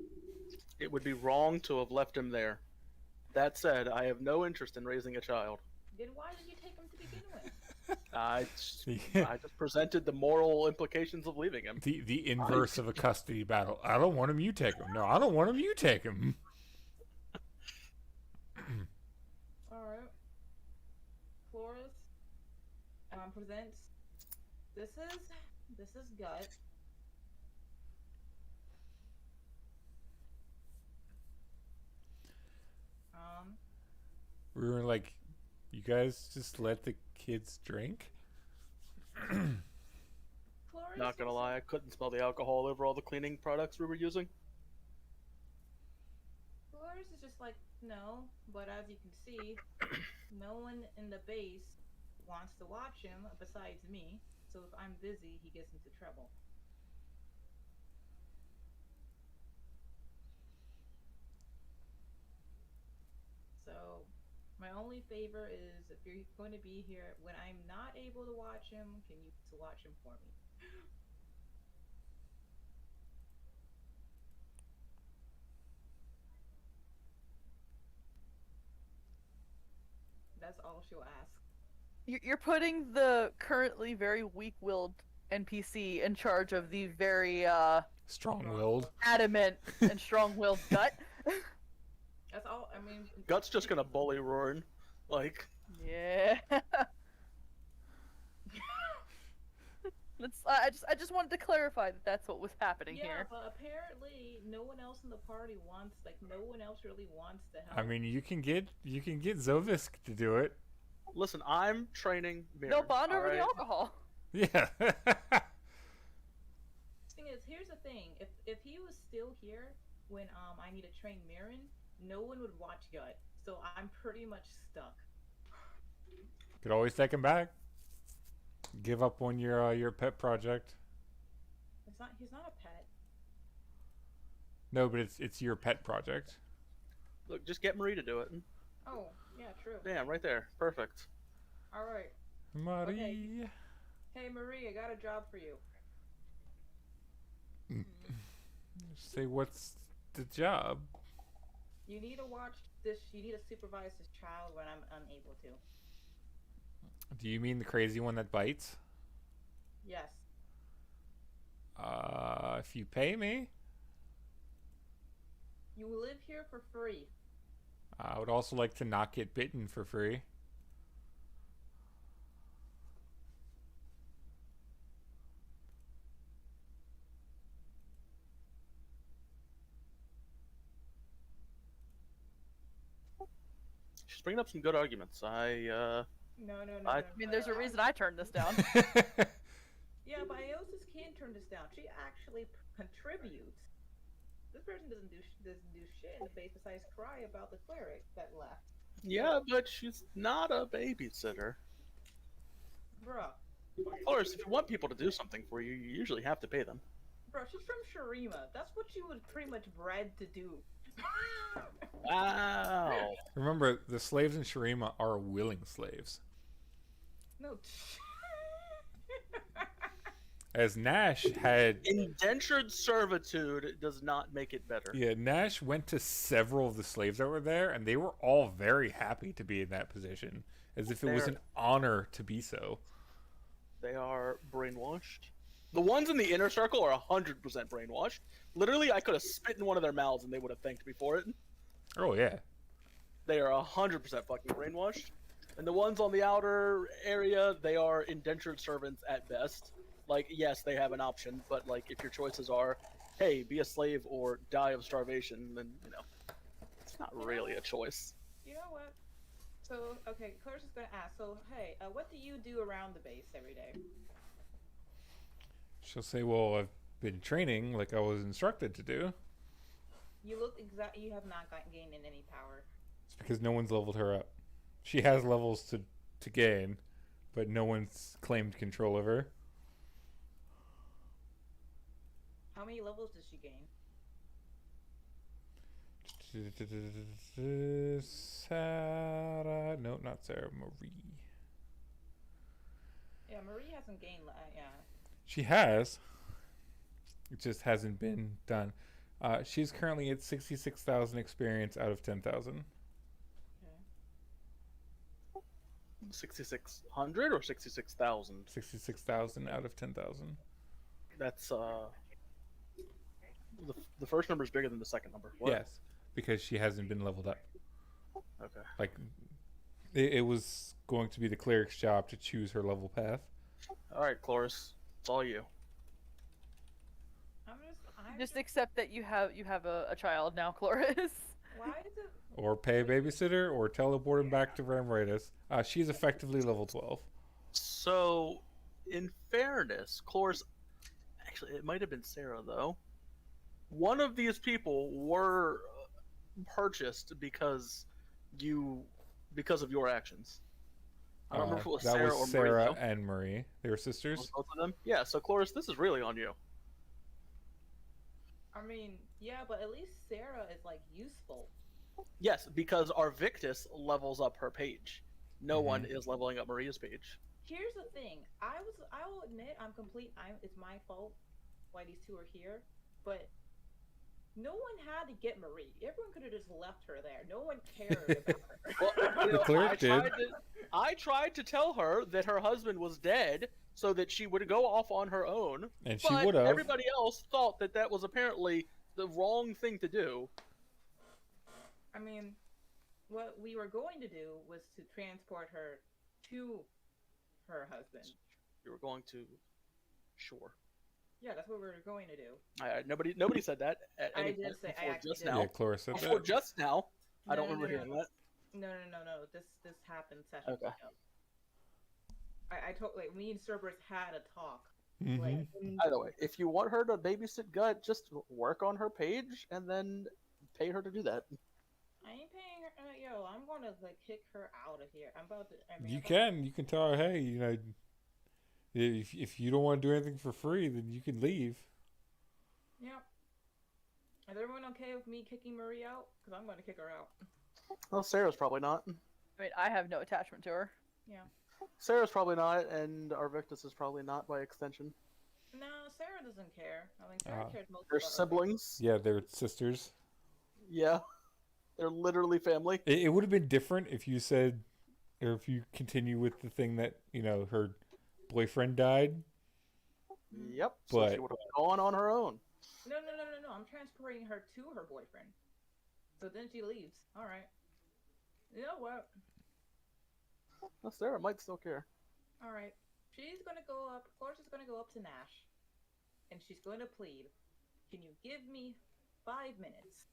It would be wrong to have left him there. That said, I have no interest in raising a child. Then why did you take him to begin with? I just presented the moral implications of leaving him. The inverse of a custody battle. I don't want him, you take him. No, I don't want him, you take him. Alright. Chloris presents this is Gut. We were like, you guys just let the kids drink? Chloris Not gonna is- lie, I couldn't smell the alcohol over all the cleaning products we were using. Chloris is just like, no, but as you can see, no one in the base wants to watch him besides me, so if I'm busy, he gets into trouble. So, my only favor is if you're going to be here when I'm not able to watch him, can you to watch him for me? That's all she'll ask. You're putting the currently very weak-willed NPC in charge of the very Strong-willed. adamant and strong-willed Gut. That's all. I mean, Gut's just gonna bully Roran. Like, Yeah. I just wanted to clarify that that's what was happening yeah, here. but apparently no one else in the party wants. Like, no one else really wants to help. I mean, you can get Zovisk to do it. listen, I'm training Mirror. They'll bond over the alright? alcohol. Yeah. Thing is, here's the thing: if he was still here when I need to train Mirren, no one would watch Gut. So I'm pretty much stuck. Could always take him back. Give up on your pet project. It's not. He's not a pet. No, but it's your pet project. Look, just get Marie to do it. Oh, yeah, true. Damn, right there. Perfect. All right. Marie. Okay. Hey, Marie, I got a job for you. Say what's the job? You need to watch this. You need to supervise this child when I'm unable to. Do you mean the crazy one that bites? Yes. If you pay me. You will live here for free. I would also like to not get bitten for free. She's bringing up some good arguments. No. I mean, there's a reason I turned this down. Yeah, but Iosis can turn this down. She actually contributes. This person doesn't do shit in the base besides cry about the cleric that left. Yeah, but she's not a babysitter. Bruh. Of course, if you want people to do something for you, you usually have to pay them. Bro, she's from Shurima. That's what she was pretty much bred to do. Wow. Remember, the slaves in Shurima are willing slaves. No. As Nash had... Indentured servitude does not make it better. Yeah, Nash went to several of the slaves that were there, and they were all very happy to be in that position, as if it was an honor to be so. They are brainwashed. The ones in the inner circle are 100% brainwashed. Literally, I could have spit in one of their mouths and they would have thanked me for it. Oh, yeah. They are 100% fucking brainwashed. And the ones on the outer area, they are indentured servants at best. Like, yes, they have an option, but, like, if your choices are, hey, be a slave or die of starvation, then, you know, it's not really a choice. You know what? So, okay, Clarissa is gonna ask, so, hey, what do you do around the base every day? She'll say, well, I've been training like I was instructed to do. You look you have not gained in any power. It's because no one's leveled her up. She has levels to gain, but no one's claimed control of her. How many levels does she gain? Sarah, no, not Sarah, Marie. Yeah, Marie hasn't gained, yeah. She has. It just hasn't been done. She's currently at 66,000 experience out of 10,000. 6,600 or 66,000? 66,000 out of 10,000. That's the first number is bigger than the second number. What? Yes, because she hasn't been leveled up. Okay. Like, it was going to be the cleric's job to choose her level path. All right, Cloris, it's all you. Just accept that you have a child now, Cloris. Why is it? Or pay a babysitter, or teleport him back to Ramritis. She's effectively level 12. So, in fairness, Cloris, actually, it might have been Sarah though. One of these people were purchased because of your actions. I don't remember if it was that Sarah was or Sarah Marie. and Marie. They were sisters. Was both of them? Yeah. So, Cloris, this is really on you. I mean, yeah, but at least Sarah is, like, useful. Yes, because our Victus levels up her page. No one is leveling up Maria's page. Here's the thing. I will admit it's my fault why these two are here, but no one had to get Marie. Everyone could have just left her there. No one cared about her. Well, you know, The cleric did. I tried to tell her that her husband was dead so that she would go off on her own. And she but would have. Everybody else thought that was apparently the wrong thing to do. I mean, what we were going to do was to transport her to her husband. You were going to... Sure. Yeah, that's what we were going to do. Nobody said that at any I point did say before I actually just did. now. Yeah, Cloris said Before that. just now. I don't No, remember hearing that. No. This happened sessions Okay. ago. I told, like, me and Cerberus had a talk. Mhm. Like, Either way, if you want her to babysit Gut, just work on her page and then pay her to do that. I ain't paying her. Yo, I'm gonna, like, kick her out of here. I'm about to. You can tell her, hey, If you don't want to do anything for free, then you can leave. Yep. Is everyone okay with me kicking Marie out? Because I'm going to kick her out. Well, Sarah's probably not. I mean, I have no attachment to her. Yeah. Sarah's probably not, and Arvictus is probably not by extension. No, Sarah doesn't care. I mean, Sarah cares most They're about siblings. Yeah, they're sisters. Yeah. They're literally family. It would have been different if you said, or if you continue with the thing that, her boyfriend died. Yep. So But- she would have gone on her own. No. I'm transporting her to her boyfriend. So then she leaves. All right. You know what? Well, Sarah might still care. All right. She's going to go up. Florence is going to go up to Nash. And she's going to plead. Can you give me 5 minutes?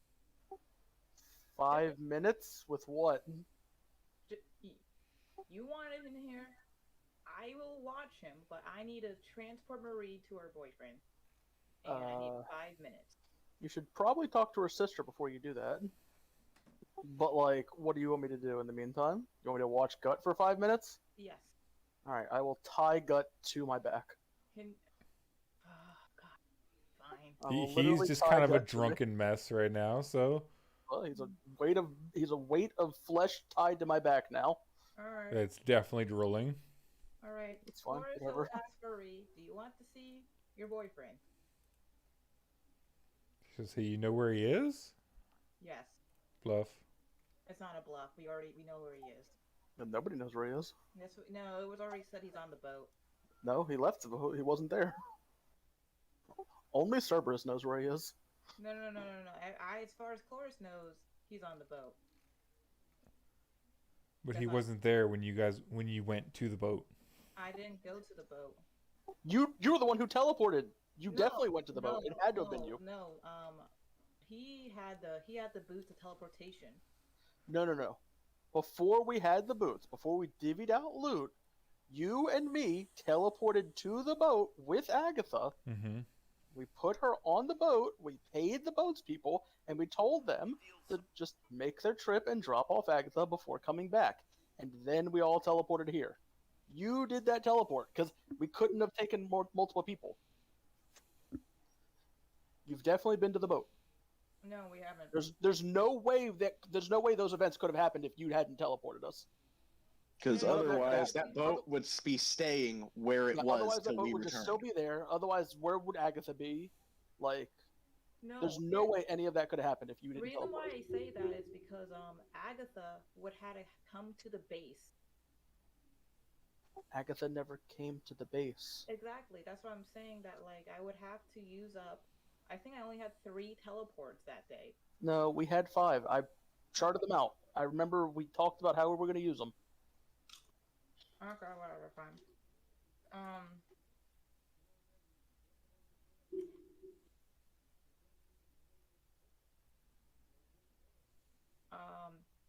5 minutes with what? You want him in here? I will watch him, but I need to transport Marie to her boyfriend. And I need 5 minutes. You should probably talk to her sister before you do that. But, like, what do you want me to do in the meantime? You want me to watch Gut for 5 minutes? Yes. Alright, I will tie Gut to my back. Can... Oh, God. Fine. I will He's literally just tie kind of a Gut to me. drunken mess right now, so Well, he's a weight of flesh tied to my back now. Alright. it's definitely drooling. Alright. It's fine, Flores whatever. will ask Marie, do you want to see your boyfriend? So you know where he is? Yes. Bluff. It's not a bluff. We know where he is. And nobody knows where he is. No, it was already said he's on the boat. No, he left the boat. He wasn't there. Only Cerberus knows where he is. No. I as far as Cloris knows, he's on the boat. But That's he not- wasn't there when you went to the boat. I didn't go to the boat. You were the one who teleported. You definitely went to the boat. It had to have been you. No. He had the boots of teleportation. No. Before we had the boots, before we divvied out loot, you and me teleported to the boat with Agatha. Mm-hmm. We put her on the boat, we paid the boats people, and we told them to just make their trip and drop off Agatha before coming back. And then we all teleported here. You did that teleport, because we couldn't have taken multiple people. You've definitely been to the boat. No, we haven't. There's no way those events could have happened if you hadn't teleported us. Because Yeah, otherwise, that boat would be staying where it was Otherwise, that till boat we would just returned. still be there. Otherwise, where would Agatha be? Like, No. there's no way any of that could have happened if you The didn't reason teleport. why I say that is because Agatha would have to come to the base. Agatha never came to the base. Exactly. That's what I'm saying. That like I would have to use up. I think I only had 3 teleports that day. No, we had 5. I charted them out. I remember we talked about how we were going to use them. Okay, whatever, fine.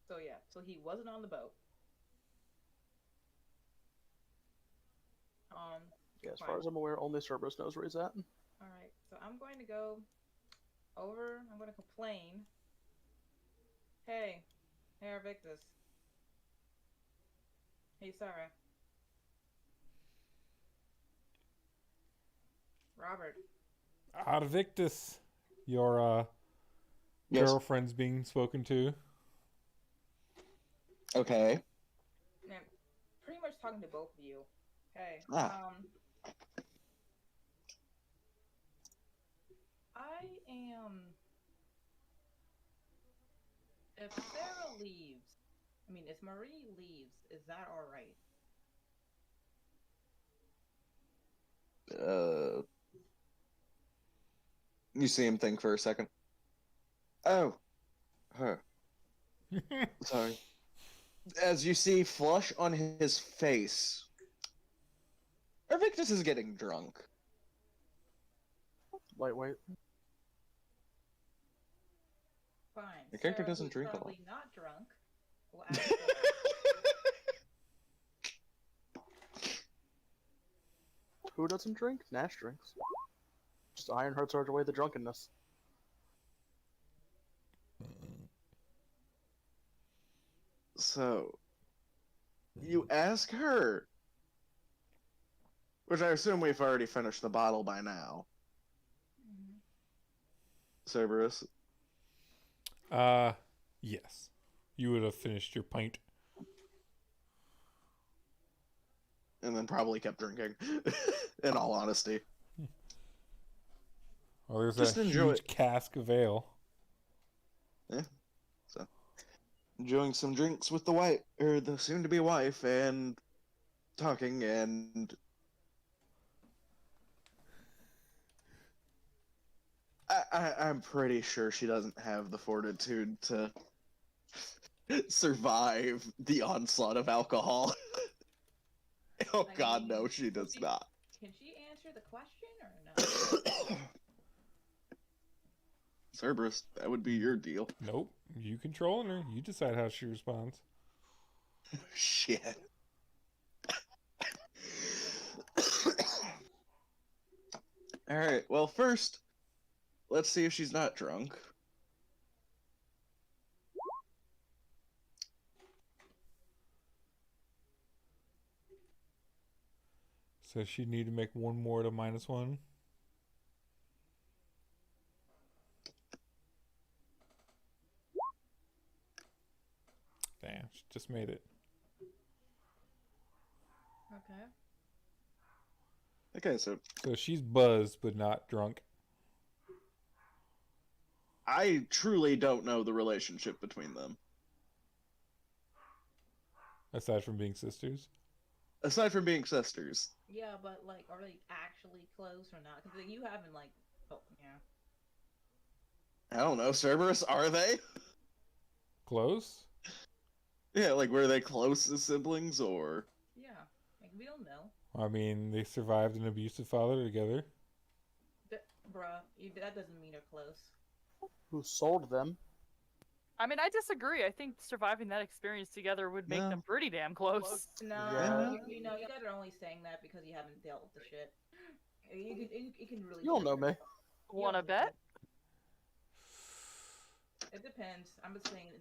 So yeah, so he wasn't on the boat. Yeah, as Fine. far as I'm aware, only Cerberus knows where he's at. Alright, so I'm going to go over, I'm going to complain. Hey, Arvictus. Hey, Sarah. Robert. Arvictus, your Yes. girlfriend's being spoken to. Okay. Yeah, pretty much talking to both of you. Hey, Ah. I am. If Sarah leaves, if Marie leaves, is that alright? You see him think for a second. Oh, her. Sorry. As you see flush on his face, Arvictus is getting drunk. Lightweight. Fine. The character Sarah, doesn't who's drink a lot. probably not drunk. Will ask her, Who doesn't drink? Nash drinks. Just iron hurts away the drunkenness. So, you ask her, Which I assume we've already finished the bottle by now. Cerberus. Yes. You would have finished your pint. And then probably kept drinking. In all honesty. Well, there's Just a enjoy huge it. cask of ale. Yeah. So enjoying some drinks with the wife or the soon to be wife and talking and I'm pretty sure she doesn't have the fortitude to survive the onslaught of alcohol. Oh I God, mean, no, she does not. Can she answer the question or no? Cerberus, that would be your deal. Nope. You controlling her. You decide how she responds. Shit. Alright, well, first, let's see if she's not drunk. So she'd need to make one more to -1. Damn, she just made it. Okay. Okay, so So she's buzzed but not drunk. I truly don't know the relationship between them. Aside from being sisters. Aside from being sisters. Yeah, but like, are they actually close or not? Because you haven't like, oh yeah. I don't know, Cerberus, are they? Close? Yeah, like, were they close as siblings, or? Yeah, like we don't know. I mean, they survived an abusive father together. Bruh, that doesn't mean they're close. Who sold them? I mean, I disagree. I think surviving that experience together would make No. them pretty damn close. No, Yeah. you know, you guys are only saying that because you haven't dealt with the shit. You can really. You don't know me. Wanna bet? It depends. I'm just saying.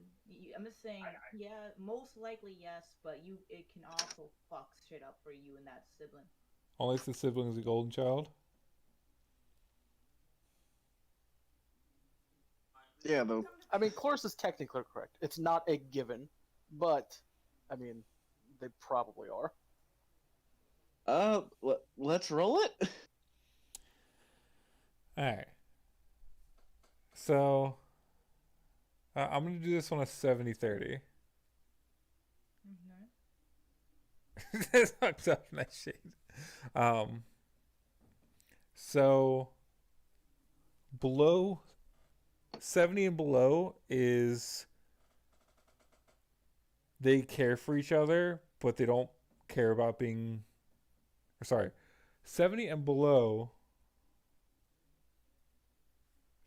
Yeah, most likely yes, but it can also fuck shit up for you and that sibling. Only if the sibling's a golden child. Yeah, though. I mean, Cloris is technically correct. It's not a given, but I mean, they probably are. Let's roll it. Alright. So, I'm going to do this on a 70-30. That's not tough, nice shade. So, below 70 and below is they care for each other, but they don't care about being. Or sorry, 70 and below.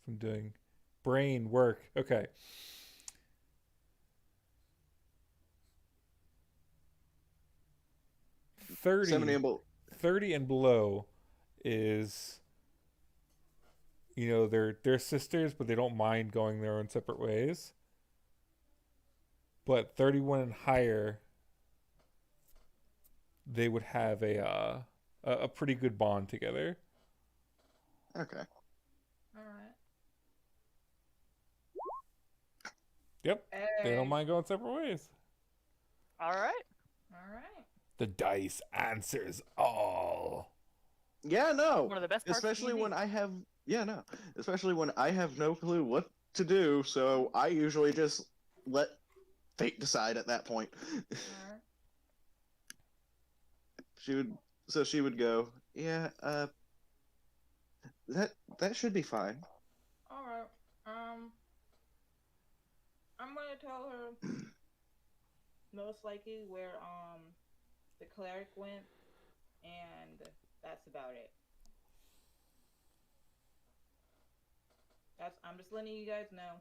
I'm doing brain work. Okay. Thirty 70 and 30 and below is, you know, they're sisters, but they don't mind going their own separate ways. But 31 and higher, they would have a pretty good bond together. Okay. Alright. Yep. They don't mind going separate ways. Alright. Alright. The dice answers all. Yeah, no. One of the best parts of Especially D&D. when I have Especially when I have no clue what to do, so I usually just let fate decide at that point. Alright. She would go, yeah, that should be fine. Alright. I'm gonna tell her most likely where the cleric went, and that's about it. I'm just letting you guys know.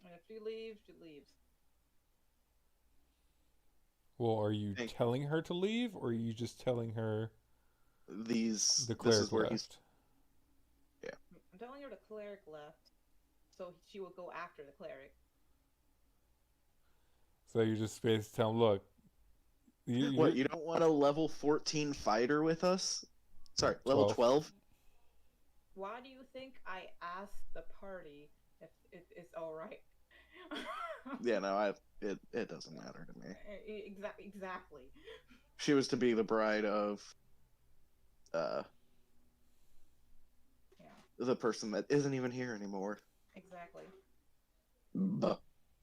And if she leaves, she leaves. Well, are you Thank- telling her to leave, or are you just telling her the This cleric is where left? I'm telling her the cleric left, so she will go after the cleric. So you're just basically telling, look, What, you don't want a level 14 fighter with us? Sorry, level 12. 12? Why do you think I asked the party if it's all right? Yeah, no, it doesn't matter to me. Exactly. She was to be the bride of Yeah, the person that isn't even here anymore. exactly. But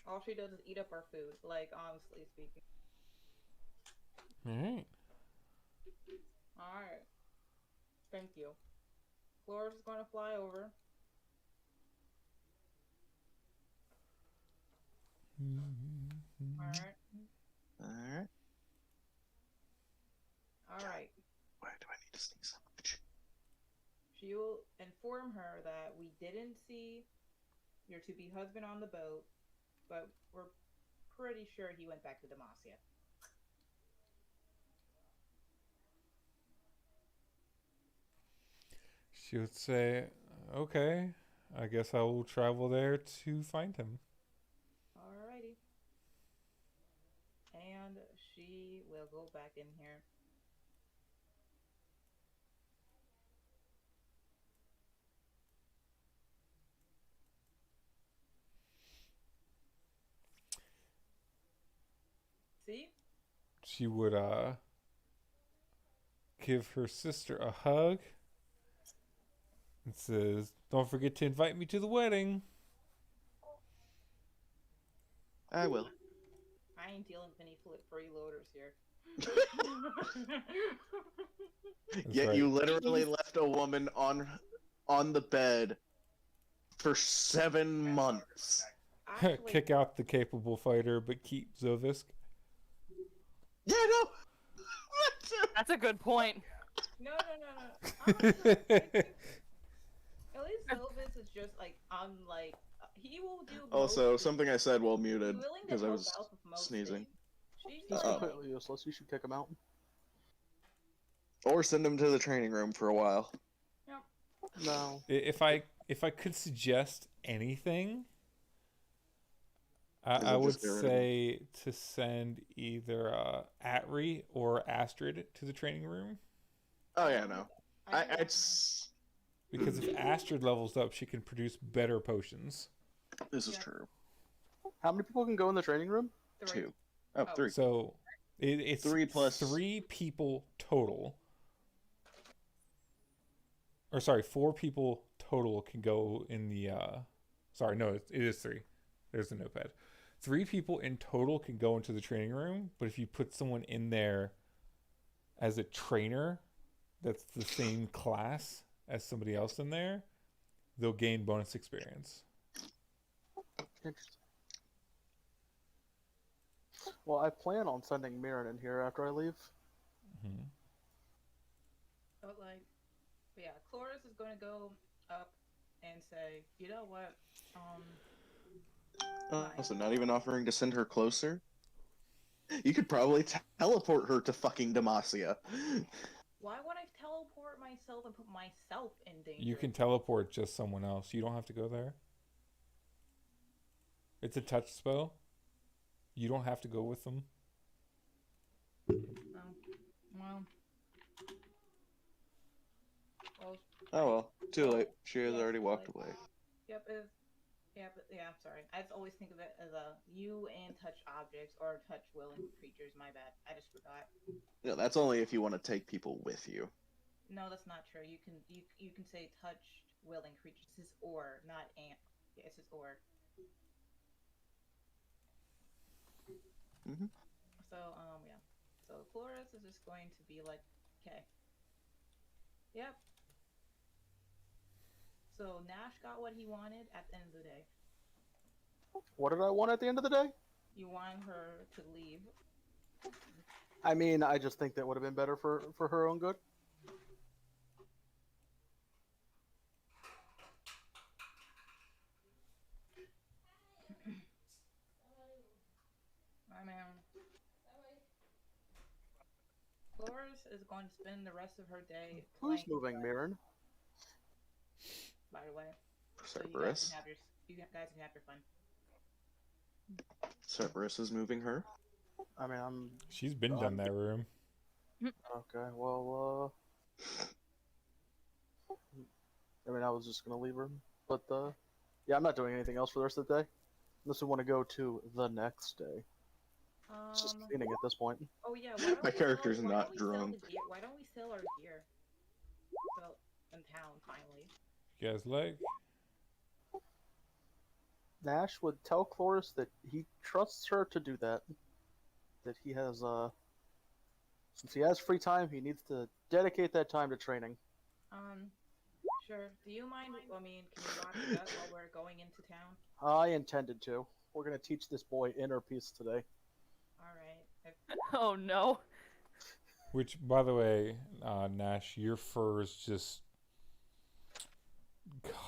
All she does is eat up our food, like, honestly speaking. Alright. Alright. Thank you. Flora's is gonna fly over. Alright. alright. Alright. Why do I need to sneak so much? She will inform her that we didn't see your to-be husband on the boat, but we're pretty sure he went back to Demacia. She would say, okay, I guess I will travel there to find him. Alrighty. And she will go back in here. See? She would give her sister a hug and says, don't forget to invite me to the wedding. I will. I ain't dealing with any freeloaders here. Yet right. you literally left a woman on the bed for 7 months. Actually, Kick out the capable fighter, but keep Zovisk. Yeah, no. That's a good point. no. Honestly, at least Elvis is just like unlike. He will do. Also, most something I things. said while He's muted willing to because I help was out with most sneezing. things. She's He's like, completely useless. You should kick him out. Or send him to the training room for a while. No. If I could suggest anything, Is I it would just get rid of him? say to send either Atri or Astrid to the training room. Oh yeah, no. I It's Because if Astrid levels up, she can produce better potions. this is Yeah. true. How many people can go in the training room? 2. Oh, Oh. 3. So it's 3 plus 3 people total. Or sorry, 4 people total can go in the. Sorry, no, it is 3. There's the notepad. 3 people in total can go into the training room, but if you put someone in there as a trainer that's the same class as somebody else in there, they'll gain bonus experience. Interesting. Well, I plan on sending Mirren in here after I leave. Mm-hmm. But like, but yeah, Cloris is going to go up and say, you know what? Also, not even offering to send her closer. You could probably teleport her to fucking Demacia. Why would I teleport myself and put myself in danger? You can teleport just someone else. You don't have to go there. It's a touch spell. You don't have to go with them. Well. Oh well, too late. She has Yeah, already too walked late. away. Yep. I'm sorry. I just always think of it as a you and touch objects or touch willing creatures. My bad. I just forgot. Yeah, that's only if you want to take people with you. No, that's not true. You can say touch willing creatures. This is or, not and. Yeah, it's just or. Mhm. So yeah. So Cloris is just going to be like, okay. Yep. So Nash got what he wanted at the end of the day. What did I want at the end of the day? You want her to leave. I mean, I just think that would have been better for her own good. I mean, Cloris is going to spend the rest of her day Who's playing. moving, Mirren? By the way, so Cerberus. you guys can have your fun. Cerberus is moving her. I mean, She's been done that room. okay. Well, I mean, I was just gonna leave her, but yeah, I'm not doing anything else for the rest of the day, unless we want to go to the next day. It's just cleaning at this point. Oh yeah, why don't My we character's sell, why not don't we sell drunk. the gear? Why don't we sell our gear? So in town finally. You guys like? Nash would tell Cloris that he trusts her to do that. That he has, since he has free time, he needs to dedicate that time to training. Sure. Do you mind? I mean, can you watch us while we're going into town? I intended to. We're gonna teach this boy inner peace today. All right. Oh no. Which, by the way, Nash, your fur is just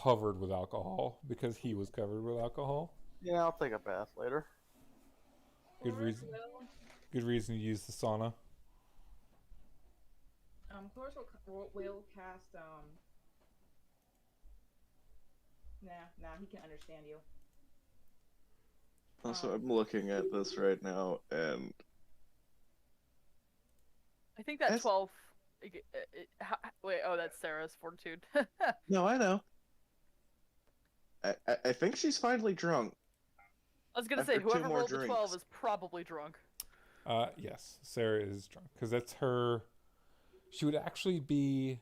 covered with alcohol because he was covered with alcohol. Yeah, I'll take a bath later. Good reason. Good reason to use the sauna. Cloris will cast Nah, he can understand you. Also, I'm looking at this right now, and I think that That's- 12. Wait, oh, that's Sarah's fortitude. no, I know. I think she's finally drunk. I was gonna After say, 2 whoever more rolled the 12 drinks. is probably drunk. Yes, Sarah is drunk because that's her. She would actually be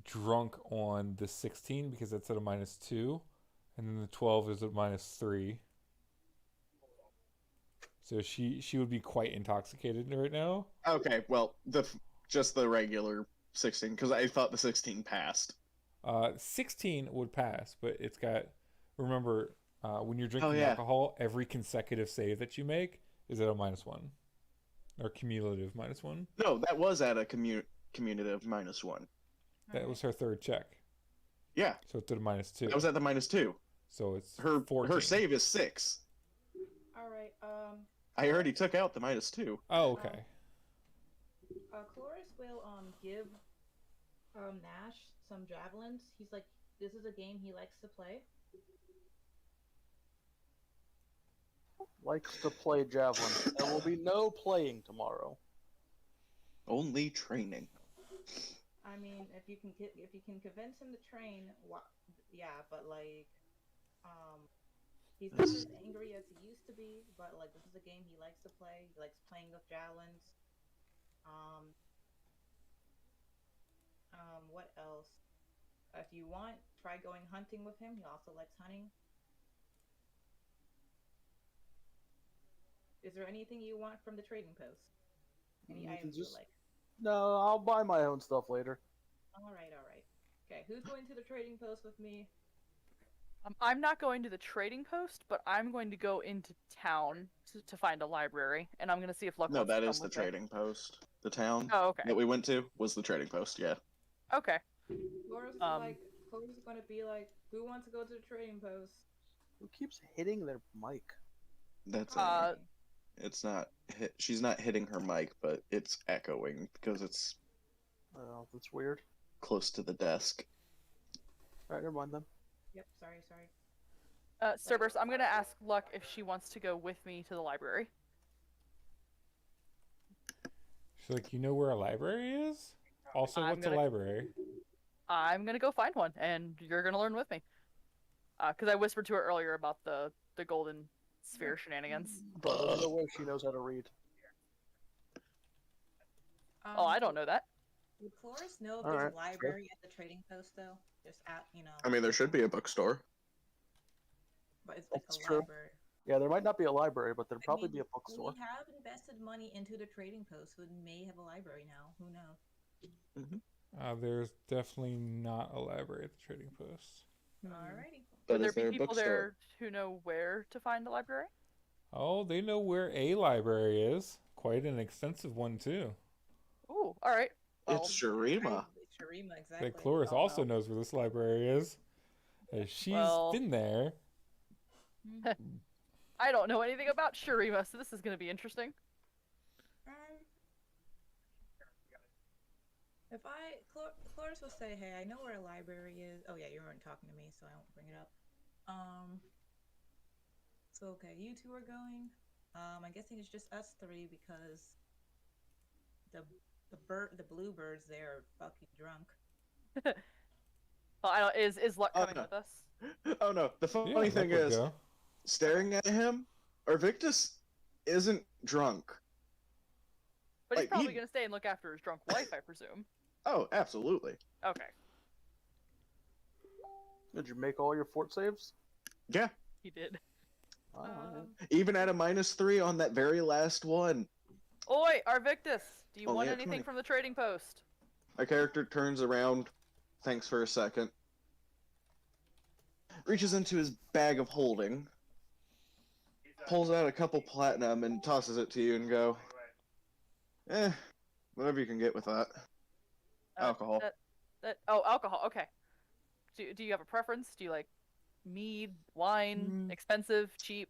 drunk on the 16 because that's at a -2, and then the 12 is at -3. So she would be quite intoxicated right now. Okay, well, just the regular 16, because I thought the 16 passed. 16 would pass, but it's got. Remember, when you're drinking yeah. alcohol, every consecutive save that you make is at a -1, or cumulative -1. No, that was at a commutative -1. That was her third check, Yeah, so it's at a -2. that was at the -2. So it's Her 14. her save is 6. All right. I already took out the -2. Oh, okay. Cloris will give Nash some javelins. He's like, this is a game he likes to play. Likes to play javelin. There will be no playing tomorrow. Only training. I mean, if you can convince him to train, yeah, but like, he's not as angry as he used to be. But like, this is a game he likes to play. He likes playing with javelins. What else? If you want, try going hunting with him. He also likes hunting. Is there anything you want from the trading post? Any items you like? No, I'll buy my own stuff later. All right. Okay, who's going to the trading post with me? I'm not going to the trading post, but I'm going to go into town to find a library, and I'm going to see if Luck No, wants to that come is the with me. trading post. The town Oh, okay. that we went to was the trading post, yeah. Okay. Laura's Chloe's gonna be like, who wants to go to the trading post? Who keeps hitting their mic? That's it's not she's not hitting her mic, but it's echoing because it's Oh, that's weird. close to the desk. Alright, never mind then. Yep, sorry. Cerberus, I'm going to ask Luck if she wants to go with me to the library. She's like, you know where a library is? Also, what's a library? I'm going to go find one, and you're going to learn with me. Because I whispered to her earlier about the golden sphere shenanigans. But there's no way she knows how to read. Oh, I don't know that. Would Cloris know if All there's right, a library at the trading post, though? Just at, I mean, there should be a bookstore. But it's like That's a true. library. Yeah, there might not be a library, but there'd probably I be mean, a bookstore. We have invested money into the trading post, so it may have a library now. Who knows? There's definitely not a library at the trading post. Alrighty. But Would there is there be a people bookstore? there who know where to find a library? Oh, they know where a library is. Quite an extensive one, too. Ooh, alright. It's Shurima. Shurima, exactly. That Cloris also knows where this library is. She's been there. I don't know anything about Shurima, so this is going to be interesting. If Cloris will say, hey, I know where a library is. Oh yeah, you weren't talking to me, so I won't bring it up. So okay, you two are going. I'm guessing it's just us three because the bluebirds there are fucking drunk. Well, I don't. Is Luck Oh, coming no. with us? Oh no, the funny Yeah, thing Luck would is, go. staring at him, Arvictus isn't drunk. But he's Like, probably he- gonna stay and look after his drunk wife, I presume. Oh, absolutely. Okay, Did you make all your fort saves? Yeah, he did. even at a -3 on that very last one. Oi, Arvictus, do you Only want at anything 20. from the trading post? My character turns around, thinks for a second, reaches into his bag of holding, pulls out a couple platinum and tosses it to you and go, whatever you can get with that. Alcohol. Alcohol. Okay. Do you have a preference? Do you like mead, wine, expensive, cheap,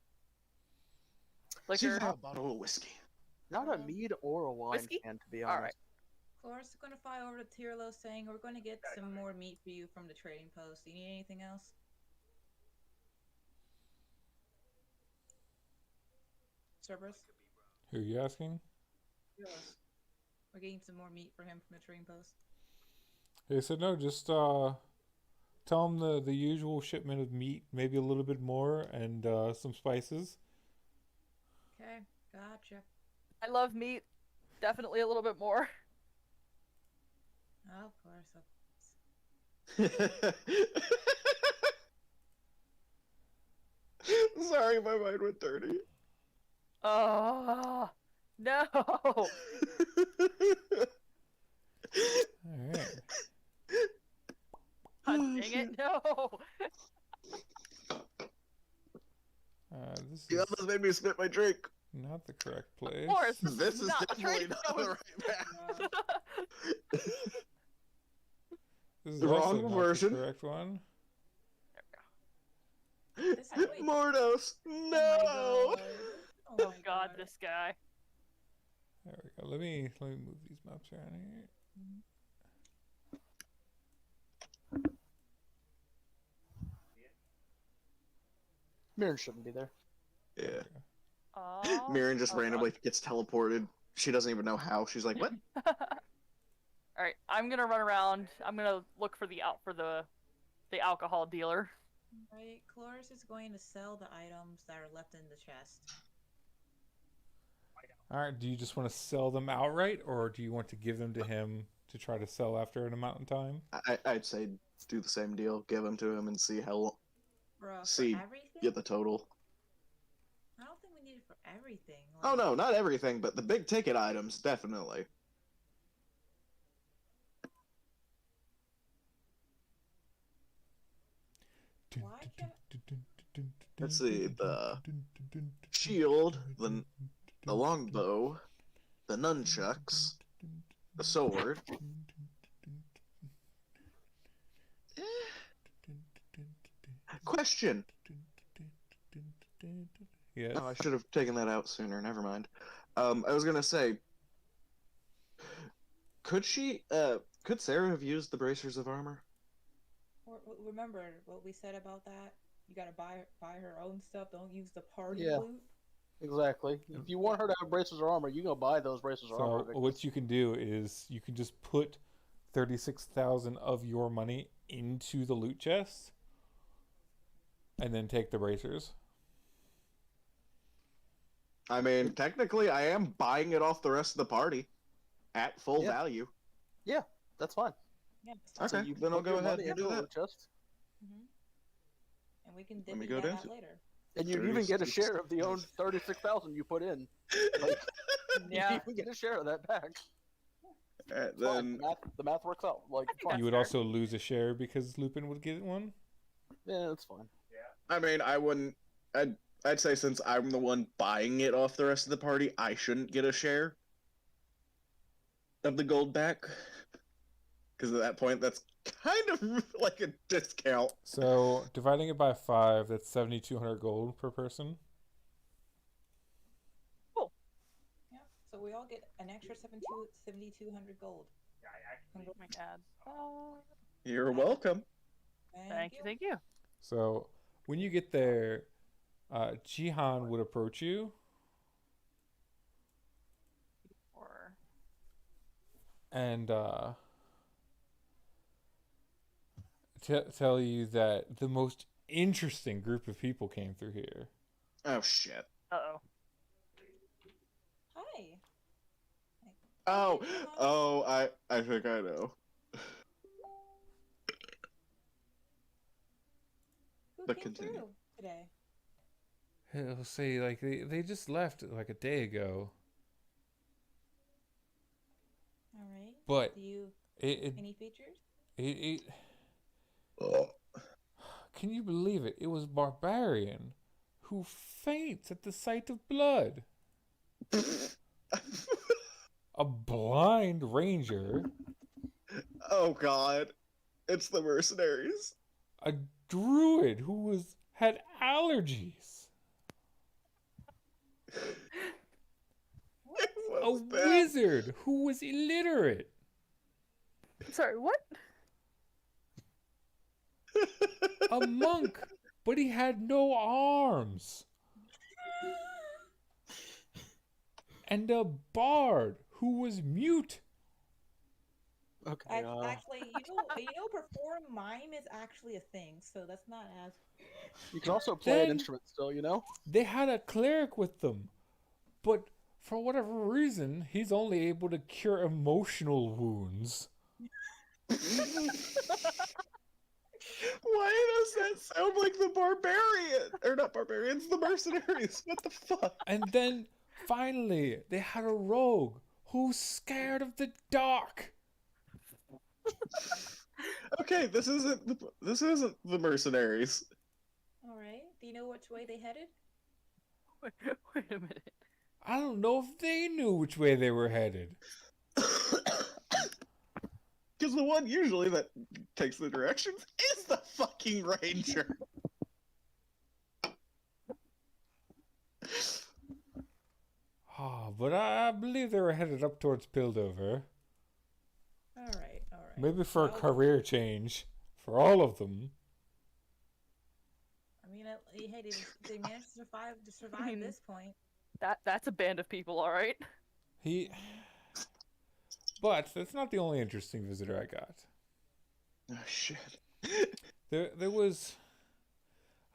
See liquor? a bottle of whiskey. Not a mead or a wine Whiskey? can, to be All honest. right. Cloris is gonna fly over to Tyrlo saying we're gonna get some more meat for you from the trading post. Do you need anything else? Cerberus? Who are you asking? Tyrlos. We're getting some more meat for him from the trading post. He said no. Just tell him the usual shipment of meat, maybe a little bit more, and some spices. Okay, gotcha. I love meat. Definitely a little bit more. Oh, of course. Sorry, my mind went dirty. Oh no! All right. God dang it! No. This You is almost made me spit my drink. not the correct place. Of course, This is not the definitely trading not the post. right path. This is The also wrong not version. the correct one. This is wait. Mordos, no! Oh Oh my God, this guy. There we go. Let me move these maps around here. Mirren shouldn't be there. Yeah. Oh. Mirren just Oh, God. randomly gets teleported. She doesn't even know how. She's like, what? All right, I'm gonna run around. I'm gonna look for the alcohol dealer. Right, Cloris is going to sell the items that are left in the chest. All right. Do you just want to sell them outright, or do you want to give them to him to try to sell after an amount of time? I'd say do the same deal. Give them to him and see how. For See, everything? get the total. I don't think we need it for everything. Oh no, not everything, but the big ticket items, definitely. Why can't- Let's see, the shield, the longbow, the nunchucks, the sword. Question. Yes. Oh, I should have taken that out sooner. Never mind. I was gonna say, could Sarah have used the bracers of armor? Remember what we said about that? You gotta buy her own stuff. Don't use the party Yeah. loot. Exactly. If you want her to have braces of armor, you go buy those braces of armor. So what you can do is you can just put 36,000 of your money into the loot chest, and then take the bracers. I mean, technically, I am buying it off the rest of the party at full Yeah. value. That's fine. Yeah. Okay, So you then I'll put go your ahead money and do into that. the chest, And we can Let me divvy go that down out to- later. and you even get a 36. share of the own 36,000 you put in. Like, Yeah. you even get a share of that back. Alright, It's fine. then The math works out. Like, I think fine. that's You would fair. also lose a share because Lupin would get one. Yeah, it's fine. I mean, I wouldn't. I'd say since I'm the one buying it off the rest of the party, I shouldn't get a share of the gold back. Because at that point, that's kind of like a discount. So dividing it by 5, that's 7,200 gold per person. Yeah. So we all get an extra 7,200 gold. Oh my God. Oh, You're welcome. thank you, thank you. So when you get there, Jihan would approach you and tell you that the most interesting group of people came through here. Oh shit. Uh-oh. Hi. Oh, I think I know. Who But came continue. through today? He'll say like they just left like a day ago, All right. but Do you it any features? it can you believe it? It was Barbarian who faints at the sight of blood. A blind ranger, Oh god. It's the mercenaries. a druid who had allergies, It a was them. wizard who was illiterate, Sorry, what? a monk but he had no arms, and a bard who was mute. Okay. Actually, perform mime is actually a thing, so that's not as. You can also play an Then- instrument still, you know? They had a cleric with them, but for whatever reason, he's only able to cure emotional wounds. Why does that sound like the barbarian? Or not barbarians, the mercenaries. What the fuck? And then, finally, they had a rogue who's scared of the dark. Okay, this isn't the mercenaries. All right. Do you know which way they headed? Wait a minute. I don't know if they knew which way they were headed. Because the one usually that takes the directions is the fucking ranger. But I believe they were headed up towards Pildover. All right. All right. Maybe for a Well, career change. For all of them. I mean, hey, they managed to survive mean- this point. That's a band of people, all right. But that's not the only interesting visitor I got. Oh shit. There was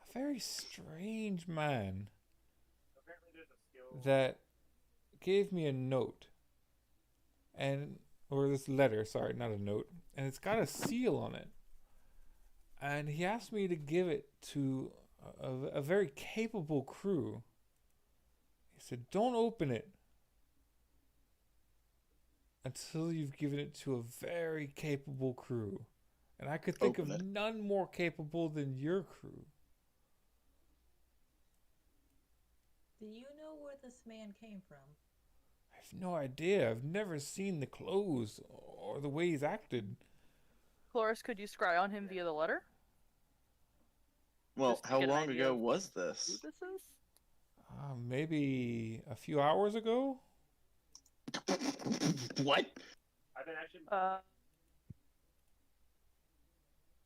a very strange man that gave me a note, or this letter, sorry, not a note, and it's got a seal on it. And he asked me to give it to a very capable crew. He said, "Don't open it until you've given it to a very capable crew." And I could think Open of it. none more capable than your crew. Do you know where this man came from? I have no idea. I've never seen the clothes or the way he's acted. Cloris, could you scry on him via the letter? Well, Just to how get an long idea ago of was Who this? this is? Maybe a few hours ago? What?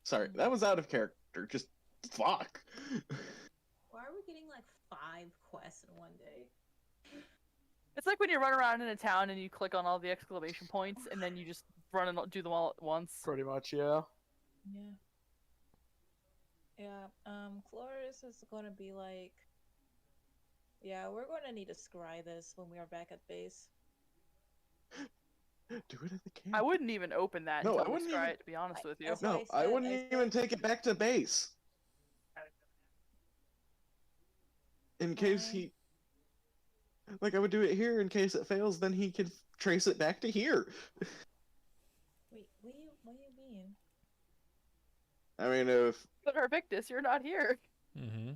Sorry, that was out of character. Just fuck. Why are we getting like 5 quests in one day? It's like when you run around in a town and you click on all the exclamation points and then you just run and do them all at once. Pretty much, yeah. Yeah. Yeah. Cloris is gonna be like, yeah, we're gonna need to scry this when we are back at base. Do it in the camp. I wouldn't even open that No, I until we wouldn't scry even- it, to be honest with you. That's No, why I wouldn't I even said- take it back to base. In case Fine. he... Like, I would do it here in case it fails, then he can trace it back to here. Wait, what do you mean? I mean, if... But Harvictus, you're not here. Mm-hmm.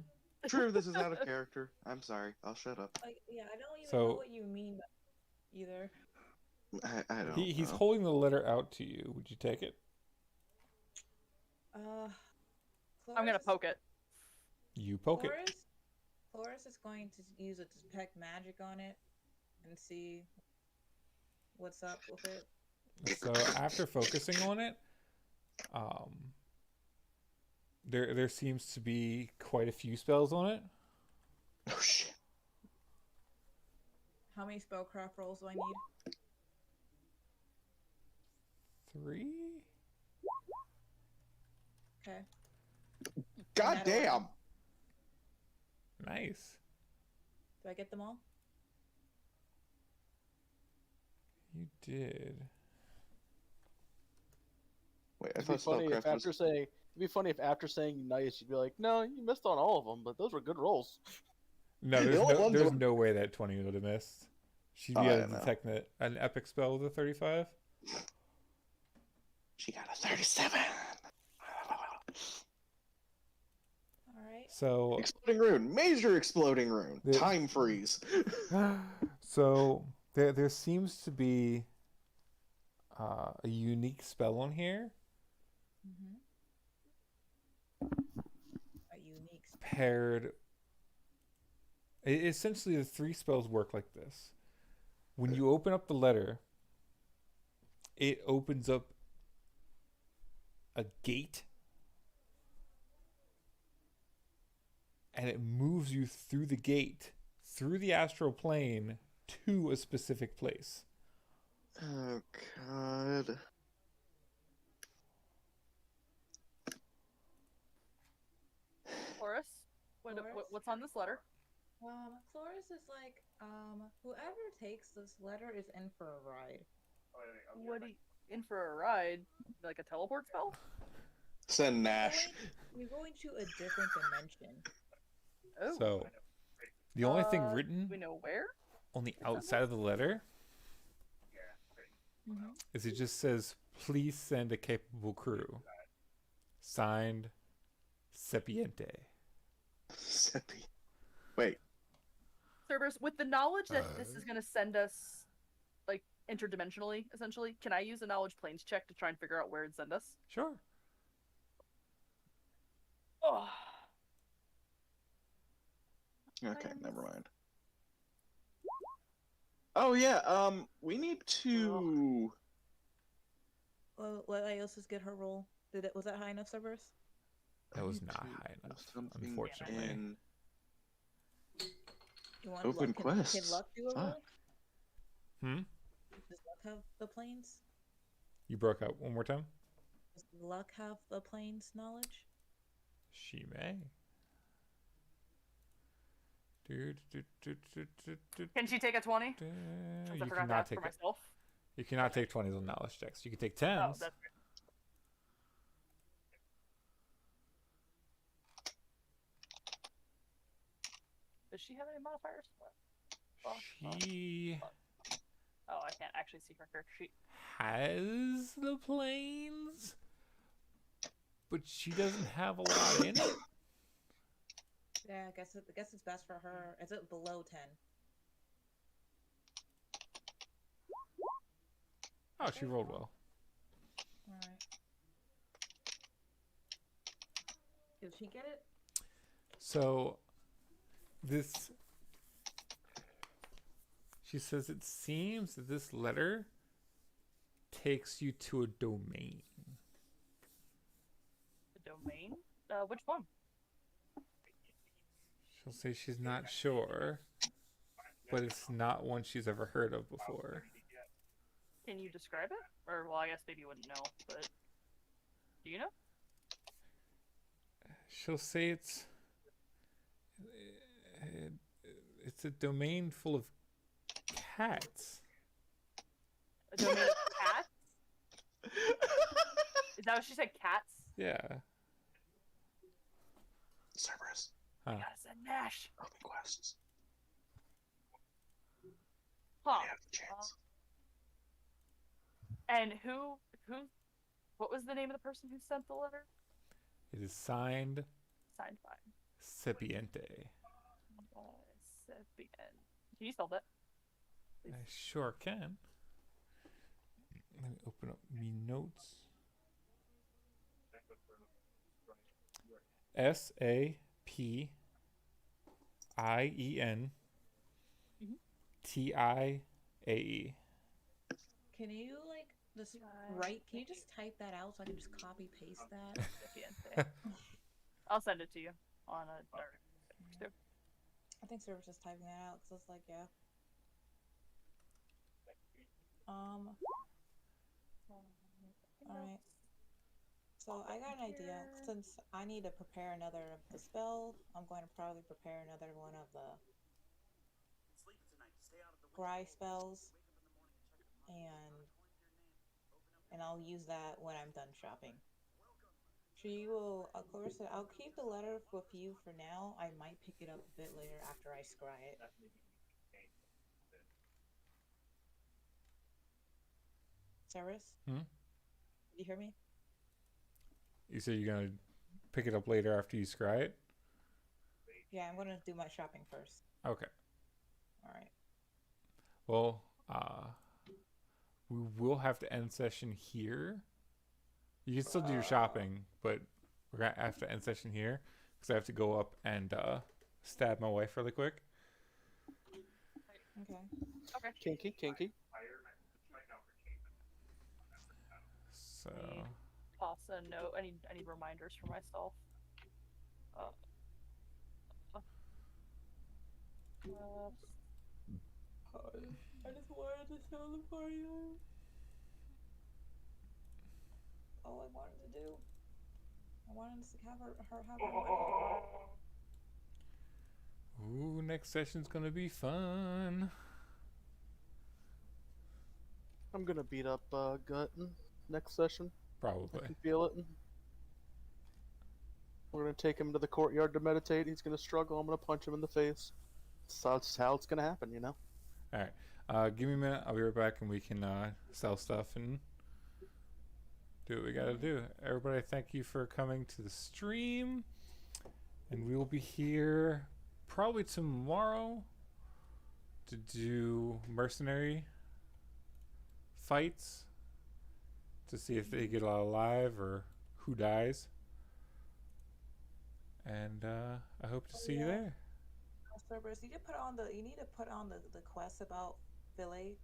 True, this is out of character. I'm sorry. I'll shut up. Like, yeah, I don't even So- know what you mean either. I don't He's know. holding the letter out to you. Would you take it? I'm gonna Cloris- poke it. You poke it. Cloris is going to use a detect magic on it and see what's up with it. So after focusing on it, there seems to be quite a few spells on it. Oh shit. How many spellcraft rolls do I need? 3. Okay. God In that order. damn! Nice. Do I get them all? You did. Wait, I It'd be thought funny if spellcraft was. after saying nice, you'd be like, no, you missed on all of them, but those were good rolls. No, The only ones there's were- no way that 20 would have missed. She'd be Oh, I able to know. detect an epic spell with a 35. She got a 37. All right. So, Exploding rune, major exploding rune, The- time freeze. so there seems to be a unique spell on here Mm-hmm. A unique. paired. Essentially, the 3 spells work like this. When you open up the letter, it opens up a gate and it moves you through the gate, through the astral plane to a specific place. Oh god. Chloris, what's on this letter? Chloris is like, whoever takes this letter is in for a ride. What are you in for a ride? Like a teleport spell? Send Nash. You're going to a different dimension. Oh. So, the only thing do written we know where? on the outside of the letter Mm-hmm. is it just says, please send a capable crew. Signed, Sepiente. Seppi. Wait. Cerberus, with the knowledge that this is going to send us, like, interdimensionally, essentially, can I use a knowledge planes check to try and figure out where it'd send us? Sure. Oh. Okay, never mind. Oh yeah, we need to. Well, let Iosis get her roll. Was that high enough, Cerberus? That was need not to high enough, something unfortunately. in- You want Open Luck? Can quests. Luck do a Fuck. roll? Hmm? Does Luck have the planes? You broke out one more time? Does Luck have the planes knowledge? She may. Can she take a 20? Since I You forgot to cannot ask take for myself. You cannot take 20s on knowledge checks. You can take 10s. Oh, that's great. Does she have any modifiers? She Oh, I can't actually see her character sheet. has the planes, but she doesn't have a lot in it. Yeah, I guess it's best for her. Is it below 10? Oh, she rolled well. Alright. Did she get it? So, she says it seems that this letter takes you to a domain. The domain? Which one? She'll say she's not sure, but it's not one she's ever heard of before. Can you describe it? Or, well, I guess maybe you wouldn't know, but... Do you know? She'll say it's a domain full of cats. A domain of cats? Is that what she said? Cats? Yeah. Cerberus. Huh. Gotta send Nash. Open quests. Huh. We have the chance. And what was the name of the person who sent the letter? It is signed Signed by. Sepiente. Can you spell that? I sure can. Let me open up me notes. SAPIENTIAE. Can you just Can you just type that out so I can just copy paste that? I'll send it to you on a. I think Server's just typing that out because it's like, yeah. Alright. So I got an idea. Since I need to prepare another of the spell, I'm going to probably prepare another one of the Gry spells, and I'll use that when I'm done shopping. She will, of course, I'll keep the letter with you for now. I might pick it up a bit later after I scry it. Cyrus? Hmm? You hear me? You said you're gonna pick it up later after you scry it? Yeah, I'm gonna do my shopping first. Okay. Alright. Well, we will have to end session here. You can still do your shopping, but we're gonna have to end session here because I have to go up and stab my wife really quick. Okay. Okay. Kinky, kinky. So Toss a note. I need reminders for myself. I just wanted to tell the party all I wanted to do. I wanted to have her have her money. ooh, next session's gonna be fun. I'm gonna beat up Gutton next session. I Probably. can feel it. We're gonna take him to the courtyard to meditate. He's gonna struggle. I'm gonna punch him in the face. That's how it's gonna happen, you know. All right. Give me a minute. I'll be right back, and we can sell stuff and do what we gotta do. Everybody, thank you for coming to the stream, and we will be here probably tomorrow to do mercenary fights to see if they get alive or who dies. And I hope to see you there. Cerberus, you need to put on the quest about Billy.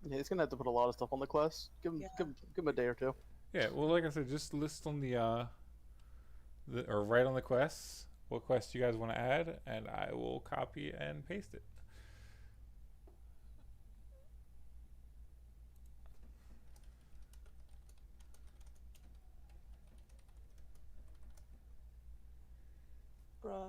Yeah, he's gonna have to put a lot of stuff on the quest. Give him a day or two. Yeah, well, like I said, just list on the or write on the quests what quest you guys want to add, and I will copy and paste it.